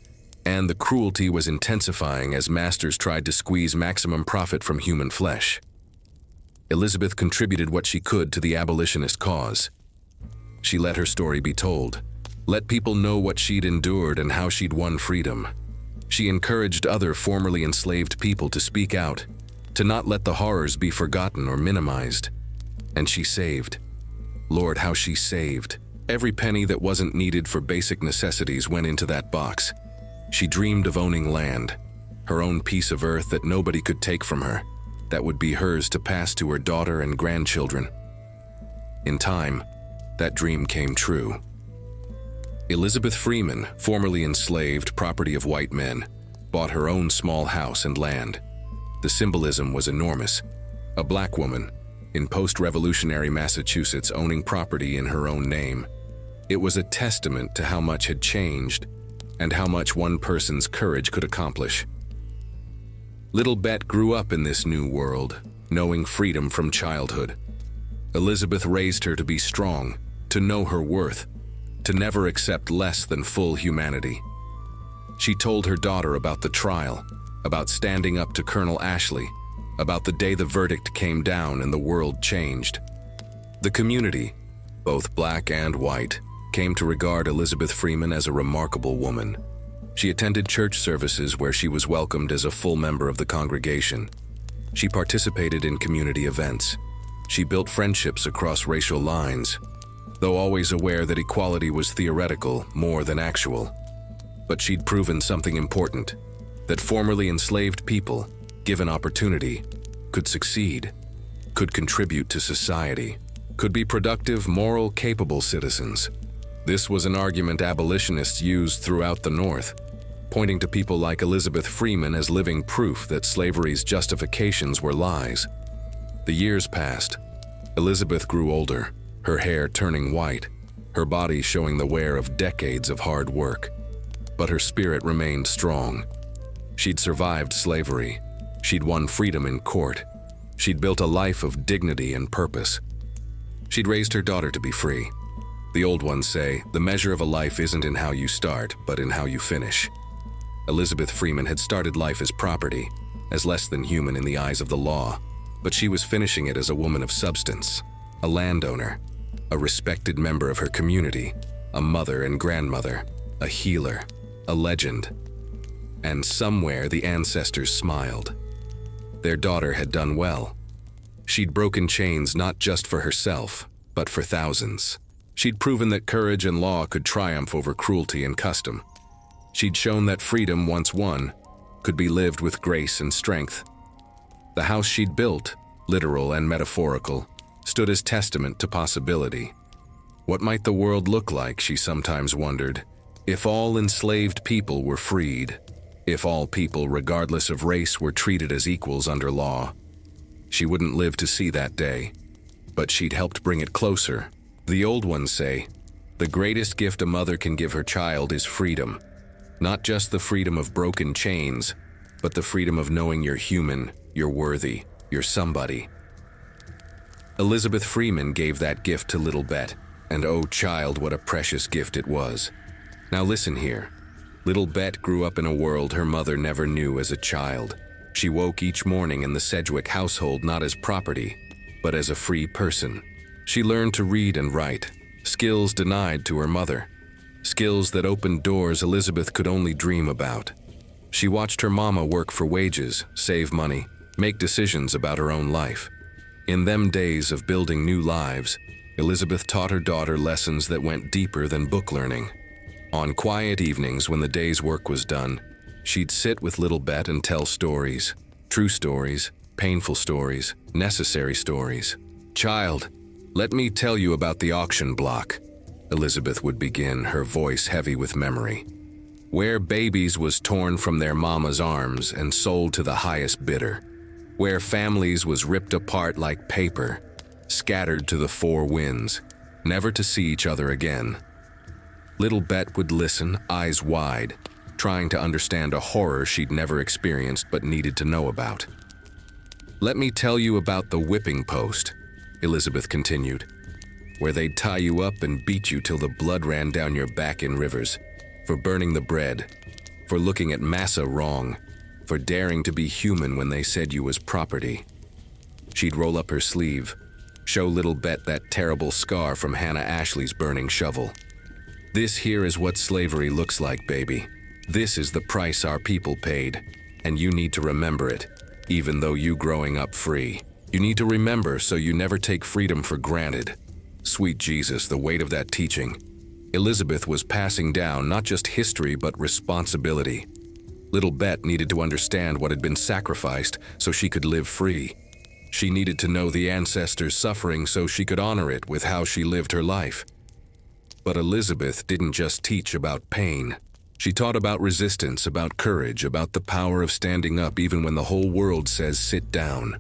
and the cruelty was intensifying as masters tried to squeeze maximum profit from human flesh. Elizabeth contributed what she could to the abolitionist cause. She let her story be told, let people know what she'd endured and how she'd won freedom. She encouraged other formerly enslaved people to speak out, to not let the horrors be forgotten or minimized. And she saved. Lord, how she saved. Every penny that wasn't needed for basic necessities went into that box. She dreamed of owning land, her own piece of earth that nobody could take from her, that would be hers to pass to her daughter and grandchildren. In time, that dream came true. Elizabeth Freeman, formerly enslaved, property of white men, bought her own small house and land. The symbolism was enormous. A black woman, in post-revolutionary Massachusetts, owning property in her own name. It was a testament to how much had changed and how much one person's courage could accomplish. Little Bett grew up in this new world, knowing freedom from childhood. Elizabeth raised her to be strong, to know her worth, to never accept less than full humanity. She told her daughter about the trial, about standing up to Colonel Ashley, about the day the verdict came down and the world changed. The community, both black and white, came to regard Elizabeth Freeman as a remarkable woman. She attended church services where she was welcomed as a full member of the congregation. She participated in community events. She built friendships across racial lines, though always aware that equality was theoretical more than actual. But she'd proven something important, that formerly enslaved people, given opportunity, could succeed, could contribute to society, could be productive, moral, capable citizens. This was an argument abolitionists used throughout the North, pointing to people like Elizabeth Freeman as living proof that slavery's justifications were lies. The years passed. Elizabeth grew older, her hair turning white, her body showing the wear of decades of hard work. But her spirit remained strong. She'd survived slavery. She'd won freedom in court. She'd built a life of dignity and purpose. She'd raised her daughter to be free. The old ones say, the measure of a life isn't in how you start, but in how you finish. Elizabeth Freeman had started life as property, as less than human in the eyes of the law, but she was finishing it as a woman of substance, a landowner, a respected member of her community, a mother and grandmother, a healer, a legend. And somewhere the ancestors smiled. Their daughter had done well. She'd broken chains not just for herself, but for thousands. She'd proven that courage and law could triumph over cruelty and custom. She'd shown that freedom, once won, could be lived with grace and strength. The house she'd built, literal and metaphorical, stood as testament to possibility. What might the world look like, she sometimes wondered, if all enslaved people were freed, if all people, regardless of race, were treated as equals under law? She wouldn't live to see that day, but she'd helped bring it closer. The old ones say, the greatest gift a mother can give her child is freedom. Not just the freedom of broken chains, but the freedom of knowing you're human, you're worthy, you're somebody. Elizabeth Freeman gave that gift to little Bett, and oh child, what a precious gift it was. Now listen here. Little Bett grew up in a world her mother never knew as a child. She woke each morning in the Sedgwick household not as property, but as a free person. She learned to read and write, skills denied to her mother, skills that opened doors Elizabeth could only dream about. She watched her mama work for wages, save money, make decisions about her own life. In them days of building new lives, Elizabeth taught her daughter lessons that went deeper than book learning. On quiet evenings when the day's work was done, she'd sit with little Bett and tell stories, true stories, painful stories, necessary stories. Child, let me tell you about the auction block, Elizabeth would begin, her voice heavy with memory. Where babies was torn from their mama's arms and sold to the highest bidder. Where families was ripped apart like paper, scattered to the four winds, never to see each other again. Little Bett would listen, eyes wide, trying to understand a horror she'd never experienced but needed to know about. Let me tell you about the whipping post, Elizabeth continued, where they'd tie you up and beat you till the blood ran down your back in rivers, for burning the bread, for looking at massa wrong, for daring to be human when they said you was property. She'd roll up her sleeve, show little Bett that terrible scar from Hannah Ashley's burning shovel. This here is what slavery looks like, baby. This is the price our people paid, and you need to remember it, even though you growing up free. You need to remember so you never take freedom for granted. Sweet Jesus, the weight of that teaching. Elizabeth was passing down not just history but responsibility. Little Bett needed to understand what had been sacrificed so she could live free. She needed to know the ancestors' suffering so she could honor it with how she lived her life. But Elizabeth didn't just teach about pain. She taught about resistance, about courage, about the power of standing up even when the whole world says sit down.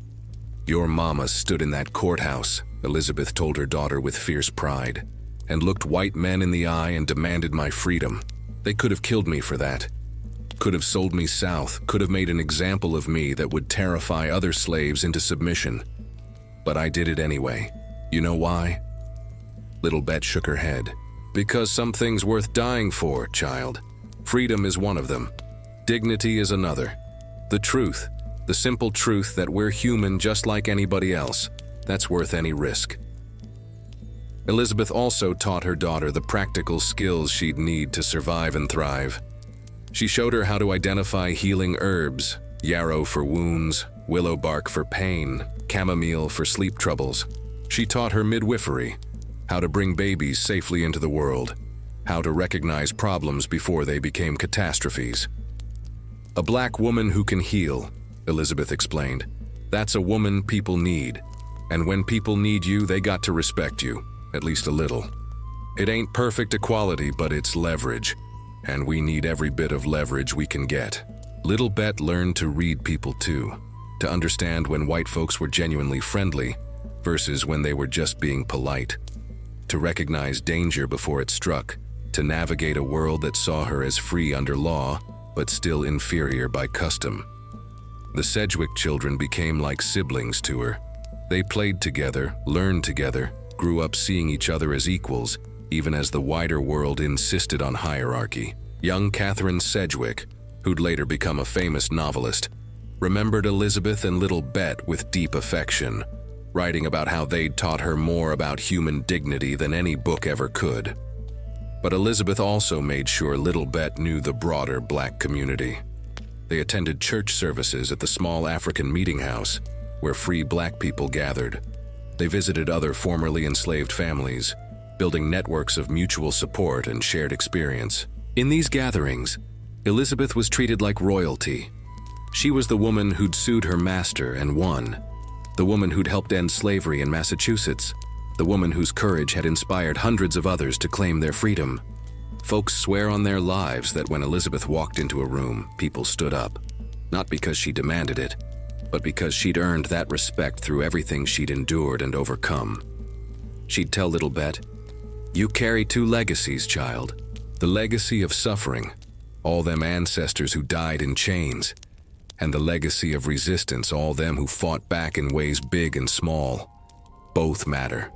Your mama stood in that courthouse, Elizabeth told her daughter with fierce pride, and looked white men in the eye and demanded my freedom. They could have killed me for that. Could have sold me south, could have made an example of me that would terrify other slaves into submission. But I did it anyway. You know why? Little Bett shook her head. Because some things worth dying for, child. Freedom is one of them. Dignity is another. The truth, the simple truth that we're human just like anybody else, that's worth any risk. Elizabeth also taught her daughter the practical skills she'd need to survive and thrive. She showed her how to identify healing herbs, yarrow for wounds, willow bark for pain, chamomile for sleep troubles. She taught her midwifery, how to bring babies safely into the world, how to recognize problems before they became catastrophes. A black woman who can heal, Elizabeth explained. That's a woman people need. And when people need you, they got to respect you, at least a little. It ain't perfect equality, but it's leverage. And we need every bit of leverage we can get. Little Bett learned to read people too. to understand when white folks were genuinely friendly versus when they were just being polite, to recognize danger before it struck, to navigate a world that saw her as free under law, but still inferior by custom. The Sedgwick children became like siblings to her. They played together, learned together, grew up seeing each other as equals, even as the wider world insisted on hierarchy. Young Catherine Sedgwick, who'd later become a famous novelist, remembered Elizabeth and little Bett with deep affection, writing about how they'd taught her more about human dignity than any book ever could. But Elizabeth also made sure little Bett knew the broader black community. They attended church services at the small African meeting house, where free black people gathered. They visited other formerly enslaved families, building networks of mutual support and shared experience. In these gatherings, Elizabeth was treated like royalty. She was the woman who'd sued her master and won, the woman who'd helped end slavery in Massachusetts, the woman whose courage had inspired hundreds of others to claim their freedom. Folks swear on their lives that when Elizabeth walked into a room, people stood up, not because she demanded it, but because she'd earned that respect through everything she'd endured and overcome. She'd tell little Bett, "You carry two legacies, child. The legacy of suffering, all them ancestors who died in chains, and the legacy of resistance, all them who fought back in ways big and small. Both matter.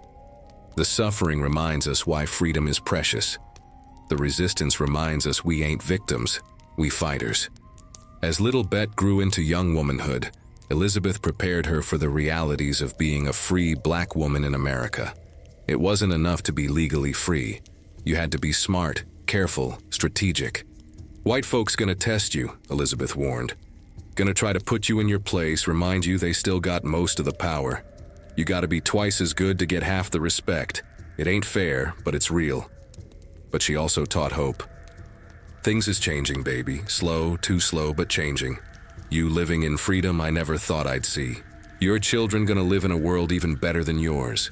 The suffering reminds us why freedom is precious. The resistance reminds us we ain't victims, we fighters." As little Bett grew into young womanhood, Elizabeth prepared her for the realities of being a free black woman in America. It wasn't enough to be legally free. You had to be smart, careful, strategic. "White folks gonna test you," Elizabeth warned. "Gonna try to put you in your place, remind you they still got most of the power. You gotta be twice as good to get half the respect. It ain't fair, but it's real." But she also taught hope. "Things is changing, baby. Slow, too slow, but changing. You living in freedom I never thought I'd see. Your children gonna live in a world even better than yours.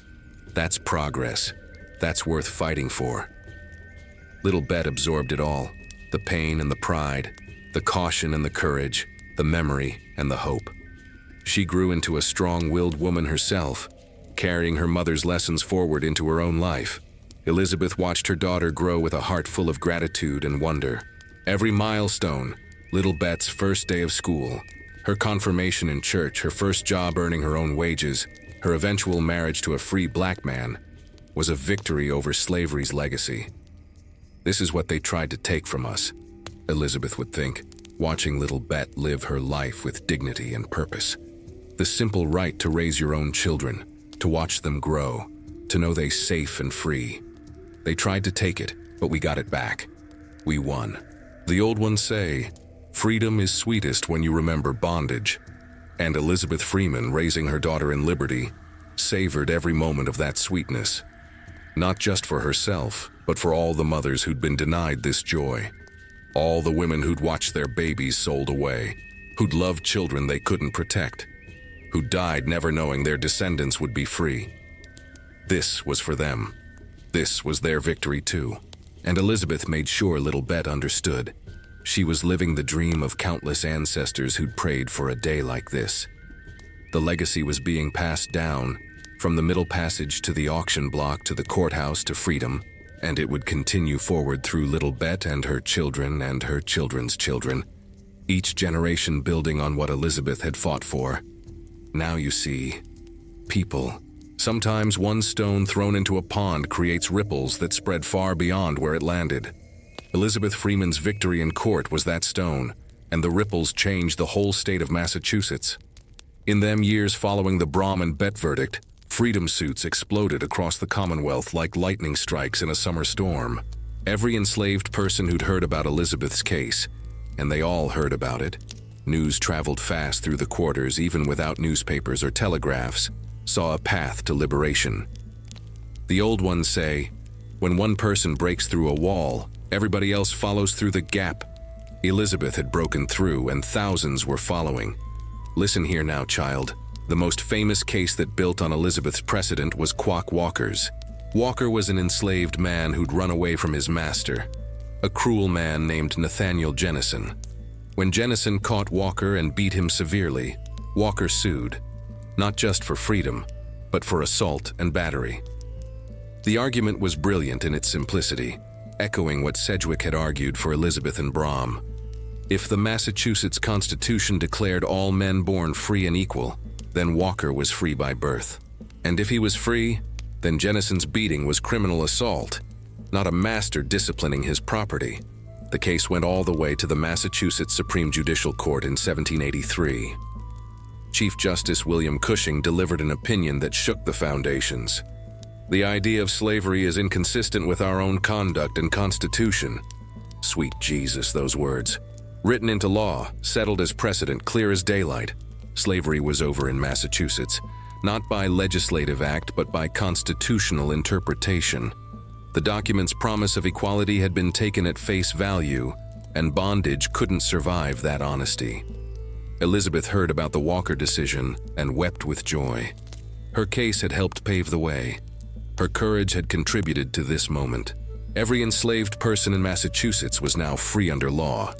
That's progress. That's worth fighting for." Little Bett absorbed it all. The pain and the pride, the caution and the courage, the memory and the hope. She grew into a strong-willed woman herself, carrying her mother's lessons forward into her own life. Elizabeth watched her daughter grow with a heart full of gratitude and wonder. Every milestone, little Bett's first day of school, her confirmation in church, her first job earning her own wages, her eventual marriage to a free black man, was a victory over slavery's legacy. This is what they tried to take from us, Elizabeth would think, watching little Bett live her life with dignity and purpose. The simple right to raise your own children, to watch them grow, to know they're safe and free. They tried to take it, but we got it back. We won. The old ones say, "Freedom is sweetest when you remember bondage." And Elizabeth Freeman, raising her daughter in liberty, savored every moment of that sweetness. Not just for herself, but for all the mothers who'd been denied this joy. All the women who'd watched their babies sold away, who'd loved children they couldn't protect, who died never knowing their descendants would be free. This was for them. This was their victory too. And Elizabeth made sure little Bett understood. She was living the dream of countless ancestors who'd prayed for a day like this. The legacy was being passed down, from the Middle Passage to the auction block to the courthouse to freedom, and it would continue forward through little Bett and her children and her children's children, each generation building on what Elizabeth had fought for. Now you see, people. Sometimes one stone thrown into a pond creates ripples that spread far beyond where it landed. Elizabeth Freeman's victory in court was that stone, and the ripples changed the whole state of Massachusetts. In them years following the Brom and Bett verdict, freedom suits exploded across the Commonwealth like lightning strikes in a summer storm. Every enslaved person who'd heard about Elizabeth's case, and they all heard about it. News traveled fast through the quarters even without newspapers or telegraphs, saw a path to liberation. The old ones say, when one person breaks through a wall, everybody else follows through the gap. Elizabeth had broken through and thousands were following. Listen here now, child. The most famous case that built on Elizabeth's precedent was Quock Walker's. Walker was an enslaved man who'd run away from his master, a cruel man named Nathaniel Jennison. When Jennison caught Walker and beat him severely, Walker sued, not just for freedom, but for assault and battery. The argument was brilliant in its simplicity, echoing what Sedgwick had argued for Elizabeth and Brom. If the Massachusetts Constitution declared all men born free and equal, then Walker was free by birth. And if he was free, then Jennison's beating was criminal assault, not a master disciplining his property. The case went all the way to the Massachusetts Supreme Judicial Court in 1783. Chief Justice William Cushing delivered an opinion that shook the foundations. The idea of slavery is inconsistent with our own conduct and Constitution. Sweet Jesus, those words. Written into law, settled as precedent, clear as daylight. Slavery was over in Massachusetts, not by legislative act but by constitutional interpretation. The document's promise of equality had been taken at face value, and bondage couldn't survive that honesty. Elizabeth heard about the Walker decision and wept with joy. Her case had helped pave the way. Her courage had contributed to this moment. Every enslaved person in Massachusetts was now free under law.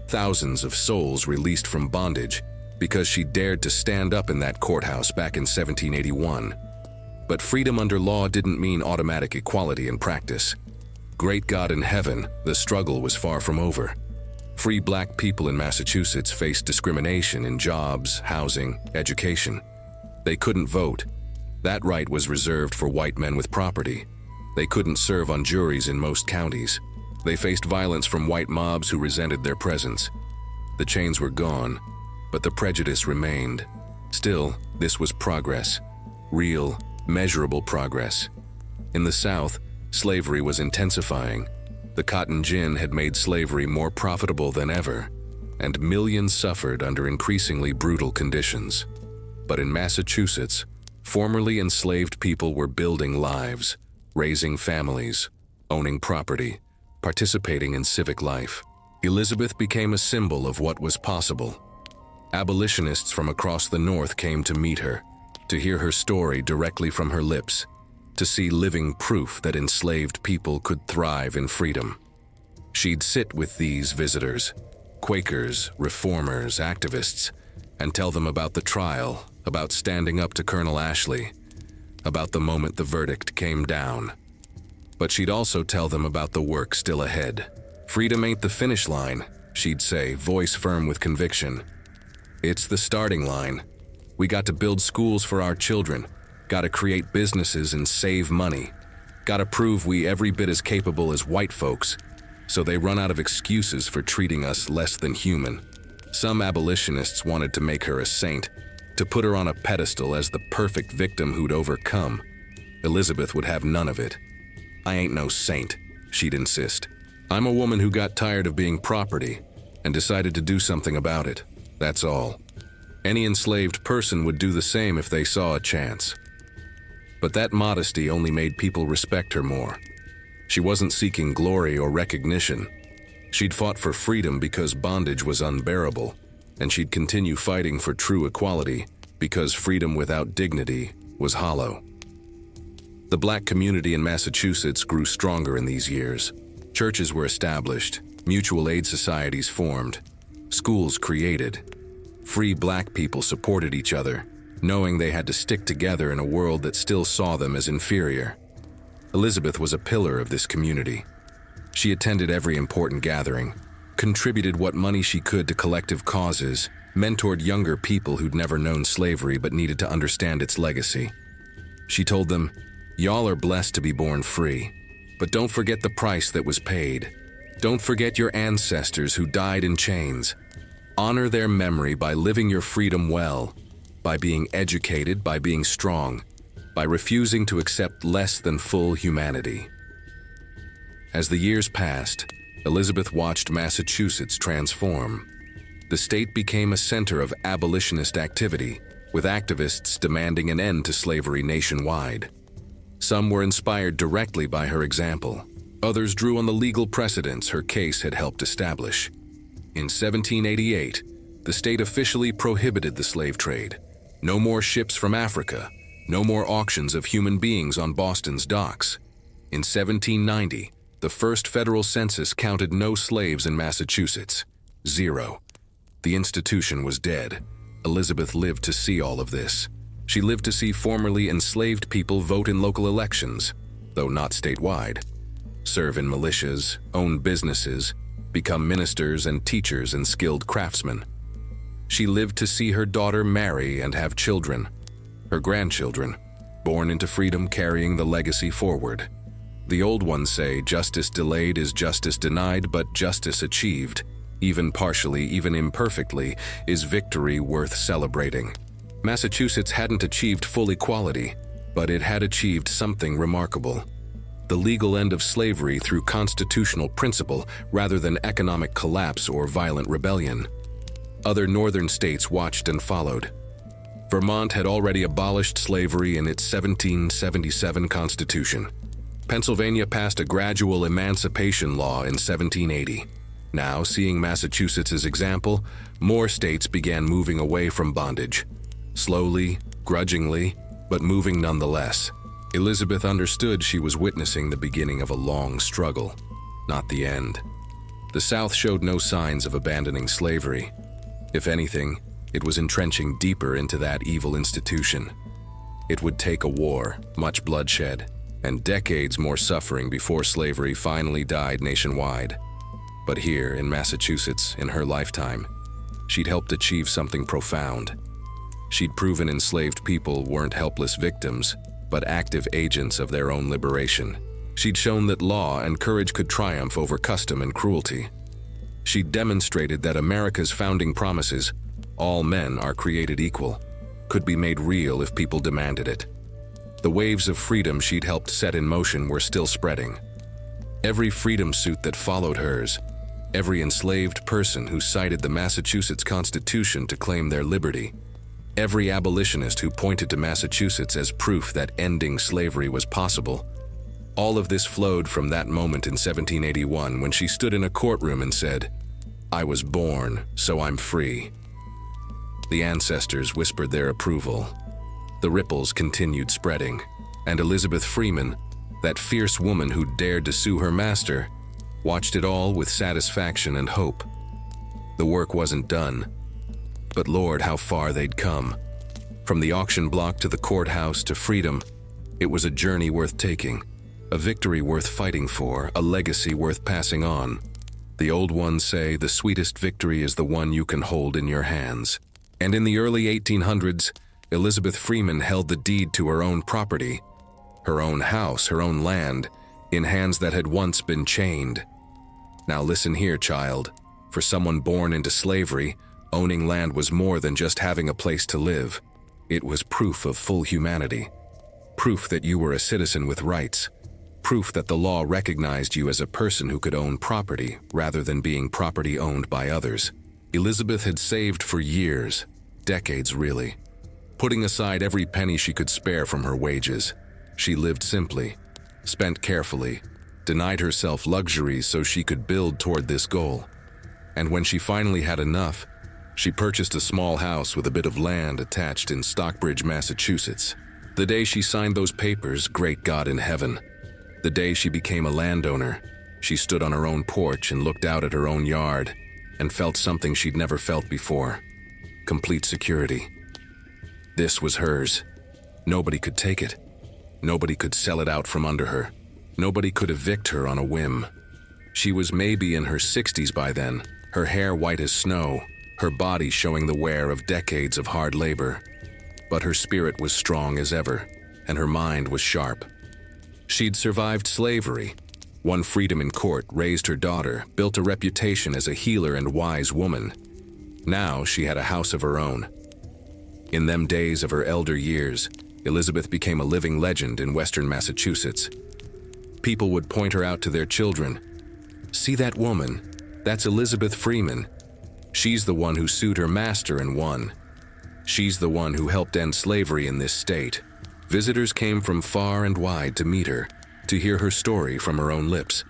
Thousands of souls released from bondage because she dared to stand up in that courthouse back in 1781. But freedom under law didn't mean automatic equality in practice. Great God in heaven, the struggle was far from over. Free black people in Massachusetts faced discrimination in jobs, housing, education. They couldn't vote. That right was reserved for white men with property. They couldn't serve on juries in most counties. They faced violence from white mobs who resented their presence. The chains were gone, but the prejudice remained. Still, this was progress. Real, measurable progress. In the South, slavery was intensifying. The cotton gin had made slavery more profitable than ever, and millions suffered under increasingly brutal conditions. But in Massachusetts, formerly enslaved people were building lives, raising families, owning property, participating in civic life. Elizabeth became a symbol of what was possible. Abolitionists from across the North came to meet her, to hear her story directly from her lips, to see living proof that enslaved people could thrive in freedom. She'd sit with these visitors, Quakers, reformers, activists, and tell them about the trial, about standing up to Colonel Ashley, about the moment the verdict came down. But she'd also tell them about the work still ahead. Freedom ain't the finish line, she'd say, voice firm with conviction. It's the starting line. We got to build schools for our children, got to create businesses and save money, got to prove we every bit as capable as white folks, so they run out of excuses for treating us less than human. Some abolitionists wanted to make her a saint, to put her on a pedestal as the perfect victim who'd overcome. Elizabeth would have none of it. I ain't no saint, she'd insist. I'm a woman who got tired of being property and decided to do something about it. That's all. Any enslaved person would do the same if they saw a chance. But that modesty only made people respect her more. She wasn't seeking glory or recognition. She'd fought for freedom because bondage was unbearable, and she'd continue fighting for true equality because freedom without dignity was hollow. The black community in Massachusetts grew stronger in these years. Churches were established, mutual aid societies formed, schools created. Free black people supported each other, knowing they had to stick together in a world that still saw them as inferior. Elizabeth was a pillar of this community. She attended every important gathering, contributed what money she could to collective causes, mentored younger people who'd never known slavery but needed to understand its legacy. She told them, "Y'all are blessed to be born free, but don't forget the price that was paid. Don't forget your ancestors who died in chains. Honor their memory by living your freedom well, by being educated, by being strong, by refusing to accept less than full humanity." As the years passed, Elizabeth watched Massachusetts transform. The state became a center of abolitionist activity, with activists demanding an end to slavery nationwide. Some were inspired directly by her example. Others drew on the legal precedents her case had helped establish. In 1788, the state officially prohibited the slave trade. No more ships from Africa, no more auctions of human beings on Boston's docks. In 1790, the first federal census counted no slaves in Massachusetts. 0. The institution was dead. Elizabeth lived to see all of this. She lived to see formerly enslaved people vote in local elections, though not statewide, serve in militias, own businesses, become ministers and teachers and skilled craftsmen. She lived to see her daughter marry and have children, her grandchildren, born into freedom carrying the legacy forward. The old ones say justice delayed is justice denied, but justice achieved, even partially, even imperfectly, is victory worth celebrating. Massachusetts hadn't achieved full equality, but it had achieved something remarkable. The legal end of slavery through constitutional principle rather than economic collapse or violent rebellion. Other northern states watched and followed. Vermont had already abolished slavery in its 1777 Constitution. Pennsylvania passed a gradual emancipation law in 1780. Now, seeing Massachusetts' example, more states began moving away from bondage. Slowly, grudgingly, but moving nonetheless. Elizabeth understood she was witnessing the beginning of a long struggle, not the end. The South showed no signs of abandoning slavery. If anything, it was entrenching deeper into that evil institution. It would take a war, much bloodshed, and decades more suffering before slavery finally died nationwide. But here, in Massachusetts, in her lifetime, she'd helped achieve something profound. She'd proven enslaved people weren't helpless victims, but active agents of their own liberation. She'd shown that law and courage could triumph over custom and cruelty. She'd demonstrated that America's founding promises, all men are created equal, could be made real if people demanded it. The waves of freedom she'd helped set in motion were still spreading. Every freedom suit that followed hers, every enslaved person who cited the Massachusetts Constitution to claim their liberty, every abolitionist who pointed to Massachusetts as proof that ending slavery was possible, all of this flowed from that moment in 1781 when she stood in a courtroom and said, "I was born, so I'm free." The ancestors whispered their approval. The ripples continued spreading, and Elizabeth Freeman, that fierce woman who dared to sue her master, watched it all with satisfaction and hope. The work wasn't done, but Lord, how far they'd come. From the auction block to the courthouse to freedom, it was a journey worth taking, a victory worth fighting for, a legacy worth passing on. The old ones say the sweetest victory is the one you can hold in your hands. And in the early 1800s, Elizabeth Freeman held the deed to her own property, her own house, her own land, in hands that had once been chained. Now listen here, child. For someone born into slavery, owning land was more than just having a place to live. It was proof of full humanity. Proof that you were a citizen with rights. Proof that the law recognized you as a person who could own property rather than being property owned by others. Elizabeth had saved for years, decades really. Putting aside every penny she could spare from her wages, she lived simply, spent carefully, denied herself luxuries so she could build toward this goal. And when she finally had enough, she purchased a small house with a bit of land attached in Stockbridge, Massachusetts. The day she signed those papers, great God in heaven, the day she became a landowner, she stood on her own porch and looked out at her own yard and felt something she'd never felt before: complete security. This was hers. Nobody could take it. Nobody could sell it out from under her. Nobody could evict her on a whim. She was maybe in her 60s by then, her hair white as snow, her body showing the wear of decades of hard labor. But her spirit was strong as ever, and her mind was sharp. She'd survived slavery, won freedom in court, raised her daughter, built a reputation as a healer and wise woman. Now she had a house of her own. In them days of her elder years, Elizabeth became a living legend in western Massachusetts. People would point her out to their children. "See that woman? That's Elizabeth Freeman. She's the one who sued her master and won. She's the one who helped end slavery in this state." Visitors came from far and wide to meet her, to hear her story from her own lips.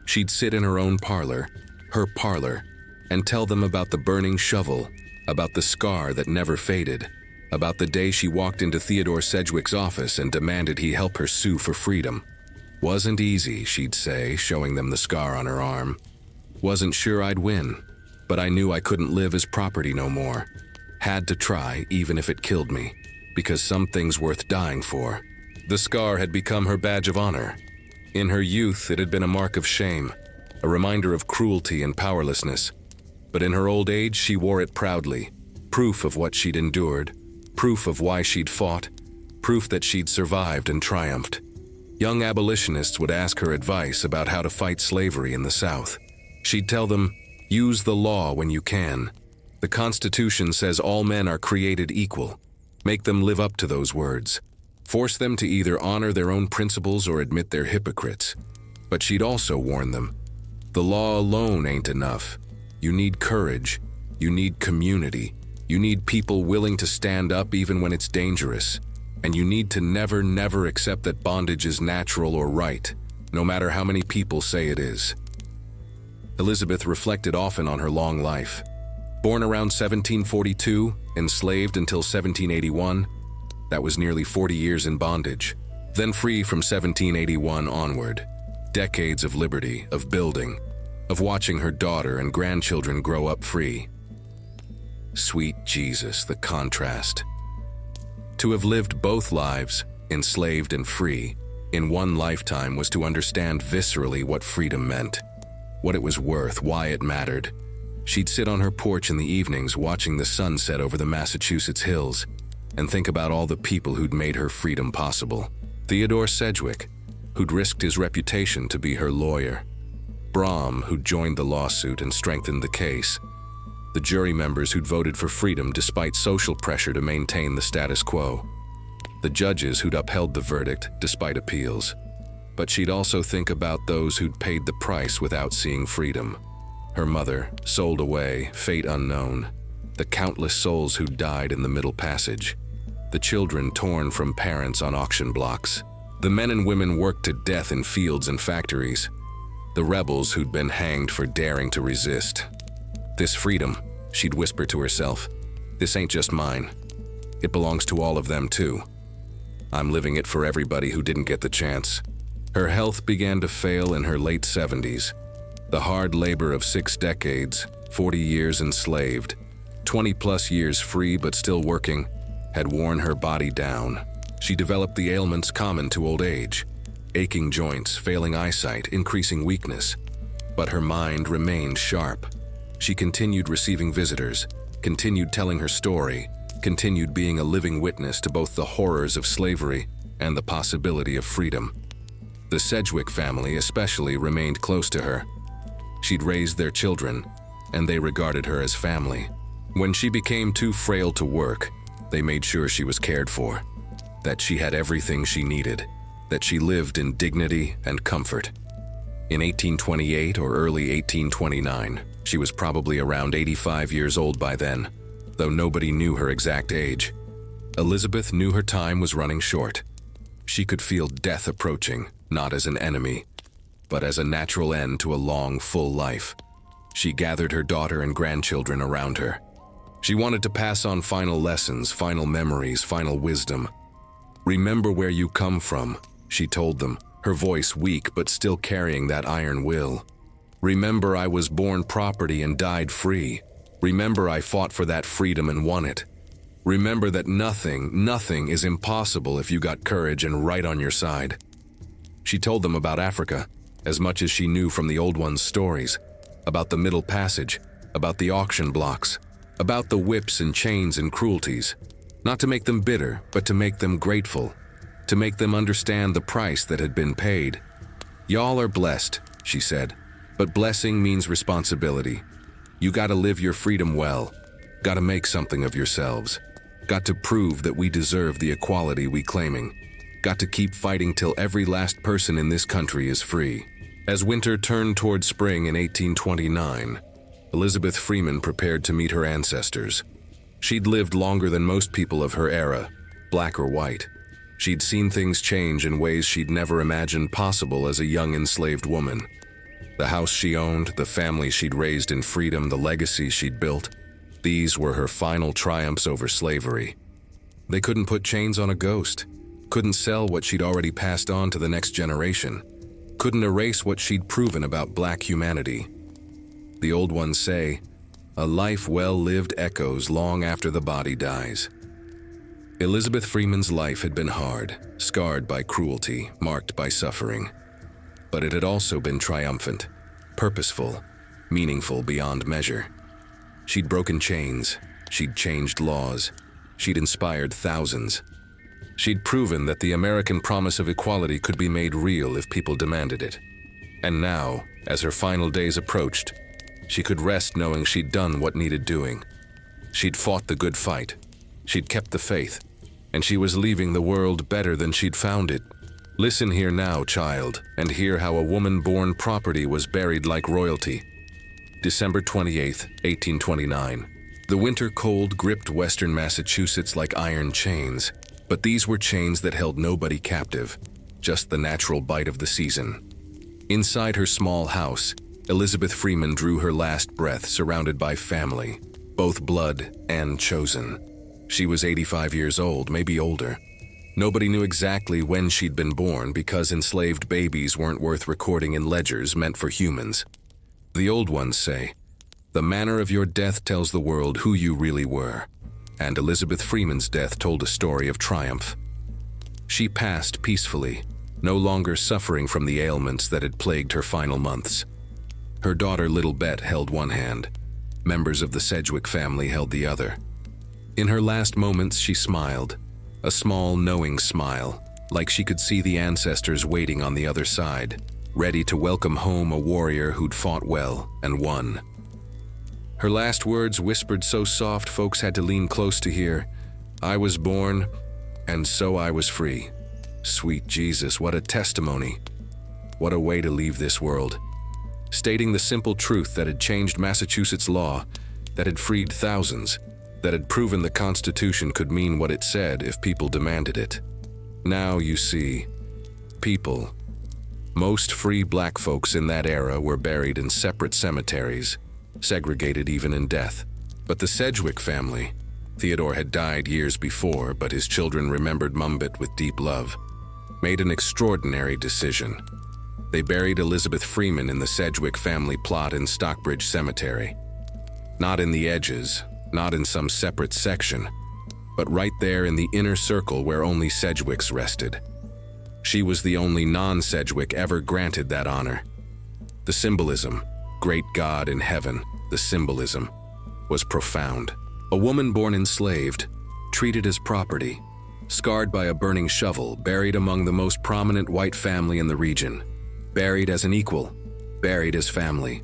She'd sit in her own parlor, and tell them about the burning shovel, about the scar that never faded, about the day she walked into Theodore Sedgwick's office and demanded he help her sue for freedom. "Wasn't easy," she'd say, showing them the scar on her arm. "Wasn't sure I'd win, but I knew I couldn't live as property no more. Had to try, even if it killed me, because something's worth dying for. The scar had become her badge of honor. In her youth, it had been a mark of shame, a reminder of cruelty and powerlessness. But in her old age, she wore it proudly, proof of what she'd endured, proof of why she'd fought, proof that she'd survived and triumphed. Young abolitionists would ask her advice about how to fight slavery in the South. She'd tell them, use the law when you can. The Constitution says all men are created equal. Make them live up to those words. Force them to either honor their own principles or admit they're hypocrites. But she'd also warn them, the law alone ain't enough. You need courage. You need community. You need people willing to stand up even when it's dangerous. And you need to never accept that bondage is natural or right, no matter how many people say it is. Elizabeth reflected often on her long life. Born around 1742, enslaved until 1781, that was nearly 40 years in bondage. Then free from 1781 onward. Decades of liberty, of building, of watching her daughter and grandchildren grow up free. Sweet Jesus, the contrast. To have lived both lives, enslaved and free, in one lifetime was to understand viscerally what freedom meant, what it was worth, why it mattered. She'd sit on her porch in the evenings watching the sunset over the Massachusetts hills and think about all the people who'd made her freedom possible. Theodore Sedgwick, who'd risked his reputation to be her lawyer. Brom, who'd joined the lawsuit and strengthened the case. The jury members who'd voted for freedom despite social pressure to maintain the status quo. The judges who'd upheld the verdict despite appeals. But she'd also think about those who'd paid the price without seeing freedom. Her mother, sold away, fate unknown. The countless souls who died in the Middle Passage. The children torn from parents on auction blocks. The men and women worked to death in fields and factories. The rebels who'd been hanged for daring to resist. This freedom, she'd whisper to herself, this ain't just mine. It belongs to all of them too. I'm living it for everybody who didn't get the chance. Her health began to fail in her late 70s. The hard labor of 6 decades, 40 years enslaved, 20+ years free but still working, had worn her body down. She developed the ailments common to old age, aching joints, failing eyesight, increasing weakness. But her mind remained sharp. She continued receiving visitors, continued telling her story, continued being a living witness to both the horrors of slavery and the possibility of freedom. The Sedgwick family especially remained close to her. She'd raised their children, and they regarded her as family. When she became too frail to work, they made sure she was cared for, that she had everything she needed, that she lived in dignity and comfort. In 1828 or early 1829, she was probably around 85 years old by then, though nobody knew her exact age. Elizabeth knew her time was running short. She could feel death approaching, not as an enemy, but as a natural end to a long, full life. She gathered her daughter and grandchildren around her. She wanted to pass on final lessons, final memories, final wisdom. Remember where you come from, she told them, her voice weak but still carrying that iron will. Remember I was born property and died free. Remember I fought for that freedom and won it. Remember that nothing is impossible if you got courage and right on your side. She told them about Africa, as much as she knew from the old ones' stories, about the Middle Passage, about the auction blocks, about the whips and chains and cruelties, not to make them bitter, but to make them grateful, to make them understand the price that had been paid. Y'all are blessed, she said, but blessing means responsibility. You gotta live your freedom well, gotta make something of yourselves, got to prove that we deserve the equality we claiming, got to keep fighting till every last person in this country is free. As winter turned toward spring in 1829, Elizabeth Freeman prepared to meet her ancestors. She'd lived longer than most people of her era, black or white. She'd seen things change in ways she'd never imagined possible as a young enslaved woman. The house she owned, the family she'd raised in freedom, the legacy she'd built, these were her final triumphs over slavery. They couldn't put chains on a ghost, couldn't sell what she'd already passed on to the next generation, couldn't erase what she'd proven about black humanity. The old ones say, A life well lived echoes long after the body dies. Elizabeth Freeman's life had been hard, scarred by cruelty, marked by suffering. But it had also been triumphant, purposeful, meaningful beyond measure. She'd broken chains, she'd changed laws, she'd inspired thousands. She'd proven that the American promise of equality could be made real if people demanded it. And now, as her final days approached, she could rest knowing she'd done what needed doing. She'd fought the good fight, she'd kept the faith, and she was leaving the world better than she'd found it. Listen here now, child, and hear how a woman-born property was buried like royalty. December 28, 1829. The winter cold gripped western Massachusetts like iron chains, but these were chains that held nobody captive, just the natural bite of the season. Inside her small house, Elizabeth Freeman drew her last breath surrounded by family, both blood and chosen. She was 85 years old, maybe older. Nobody knew exactly when she'd been born because enslaved babies weren't worth recording in ledgers meant for humans. The old ones say, "The manner of your death tells the world who you really were." And Elizabeth Freeman's death told a story of triumph. She passed peacefully, no longer suffering from the ailments that had plagued her final months. Her daughter, little Bett, held one hand. Members of the Sedgwick family held the other. In her last moments, she smiled, a small, knowing smile, like she could see the ancestors waiting on the other side, ready to welcome home a warrior who'd fought well and won. Her last words, whispered so soft folks had to lean close to hear, "I was born, and so I was free." Sweet Jesus, what a testimony. What a way to leave this world. Stating the simple truth that had changed Massachusetts law, that had freed thousands, that had proven the Constitution could mean what it said if people demanded it. Now you see, people. Most free black folks in that era were buried in separate cemeteries, segregated even in death. But the Sedgwick family, Theodore had died years before, but his children remembered Mumbet with deep love, made an extraordinary decision. They buried Elizabeth Freeman in the Sedgwick family plot in Stockbridge Cemetery. Not in the edges, not in some separate section, but right there in the inner circle where only Sedgwicks rested. She was the only non-Sedgwick ever granted that honor. The symbolism, great God in heaven, the symbolism, was profound. A woman born enslaved, treated as property, scarred by a burning shovel, buried among the most prominent white family in the region, buried as an equal, buried as family.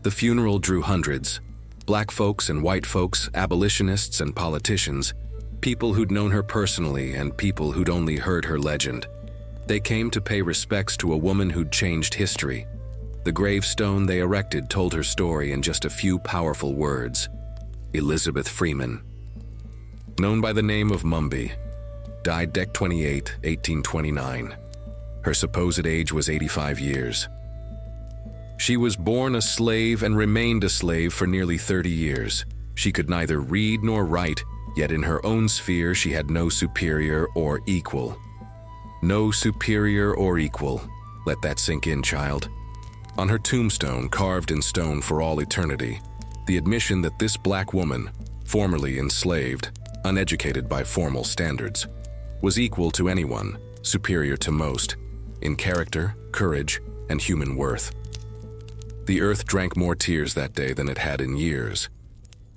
The funeral drew hundreds, black folks and white folks, abolitionists and politicians, people who'd known her personally and people who'd only heard her legend. They came to pay respects to a woman who'd changed history. The gravestone they erected told her story in just a few powerful words. Elizabeth Freeman. Known by the name of Mumby, died Dec 28, 1829. Her supposed age was 85 years. She was born a slave and remained a slave for nearly 30 years. She could neither read nor write, yet in her own sphere she had no superior or equal. No superior or equal. Let that sink in, child. On her tombstone, carved in stone for all eternity, the admission that this black woman, formerly enslaved, uneducated by formal standards, was equal to anyone, superior to most, in character, courage, and human worth. The earth drank more tears that day than it had in years,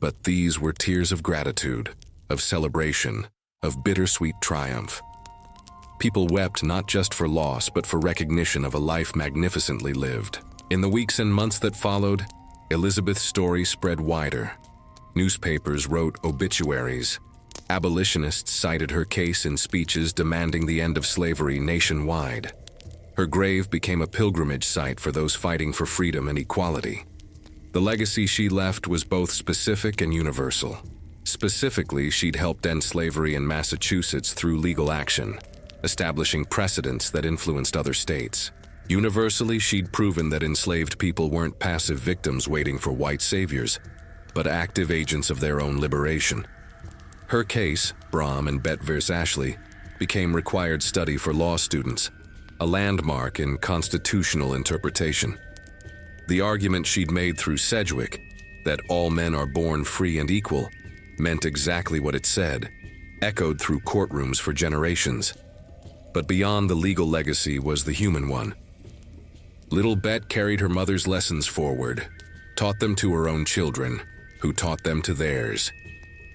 but these were tears of gratitude, of celebration, of bittersweet triumph. People wept not just for loss, but for recognition of a life magnificently lived. In the weeks and months that followed, Elizabeth's story spread wider. Newspapers wrote obituaries. Abolitionists cited her case in speeches demanding the end of slavery nationwide. Her grave became a pilgrimage site for those fighting for freedom and equality. The legacy she left was both specific and universal. Specifically, she'd helped end slavery in Massachusetts through legal action, establishing precedents that influenced other states. Universally, she'd proven that enslaved people weren't passive victims waiting for white saviors, but active agents of their own liberation. Her case, Brom and Bett vs. Ashley, became required study for law students, a landmark in constitutional interpretation. The argument she'd made through Sedgwick, that all men are born free and equal, meant exactly what it said, echoed through courtrooms for generations. But beyond the legal legacy was the human one. Little Bett carried her mother's lessons forward, taught them to her own children, who taught them to theirs.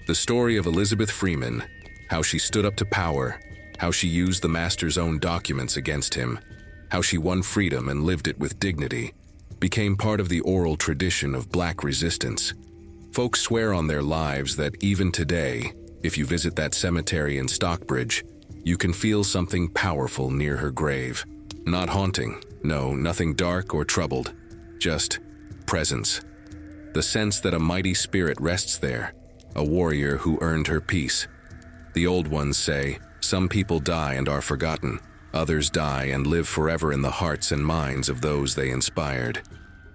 The story of Elizabeth Freeman, how she stood up to power, how she used the master's own documents against him, how she won freedom and lived it with dignity, became part of the oral tradition of Black resistance. Folks swear on their lives that even today, if you visit that cemetery in Stockbridge, you can feel something powerful near her grave. Not haunting, no, nothing dark or troubled, just presence. The sense that a mighty spirit rests there, a warrior who earned her peace. The old ones say, some people die and are forgotten, others die and live forever in the hearts and minds of those they inspired.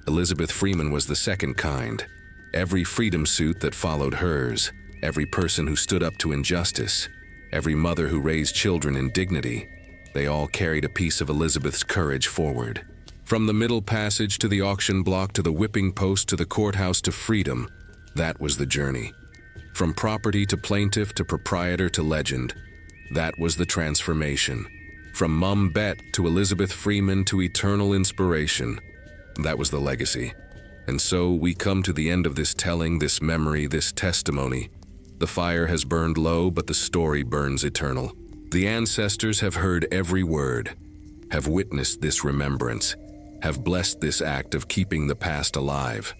Elizabeth Freeman was the second kind. Every freedom suit that followed hers, every person who stood up to injustice, every mother who raised children in dignity, they all carried a piece of Elizabeth's courage forward. From the Middle Passage to the auction block to the whipping post to the courthouse to freedom, that was the journey. From property to plaintiff to proprietor to legend, that was the transformation. From Mum Bett to Elizabeth Freeman to eternal inspiration, that was the legacy. And so we come to the end of this telling, this memory, this testimony. The fire has burned low, but the story burns eternal. The ancestors have heard every word, have witnessed this remembrance, have blessed this act of keeping the past alive.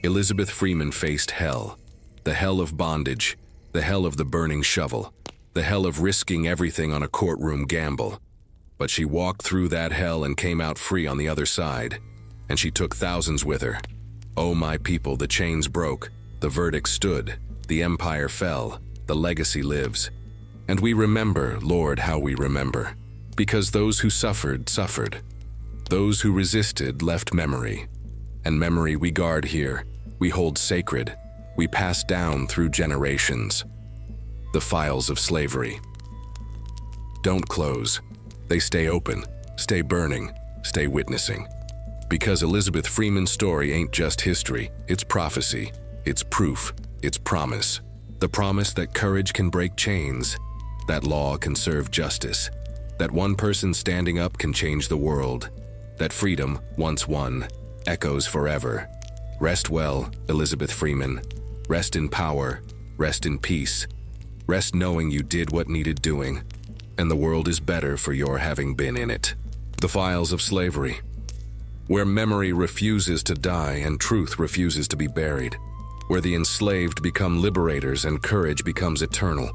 Elizabeth Freeman faced hell, the hell of bondage, the hell of the burning shovel, the hell of risking everything on a courtroom gamble. But she walked through that hell and came out free on the other side, and she took thousands with her. Oh, my people, the chains broke, the verdict stood, the empire fell, the legacy lives. And we remember, Lord, how we remember, because those who suffered, suffered. Those who resisted left memory, and memory we guard here, we hold sacred, we pass down through generations. The files of slavery. Don't close. They stay open, stay burning, stay witnessing. Because Elizabeth Freeman's story ain't just history, it's prophecy, it's proof, it's promise. The promise that courage can break chains, that law can serve justice, that one person standing up can change the world, that freedom, once won, echoes forever. Rest well, Elizabeth Freeman. Rest in power, rest in peace. Rest knowing you did what needed doing, and the world is better for your having been in it. The files of slavery, where memory refuses to die and truth refuses to be buried, where the enslaved become liberators and courage becomes eternal.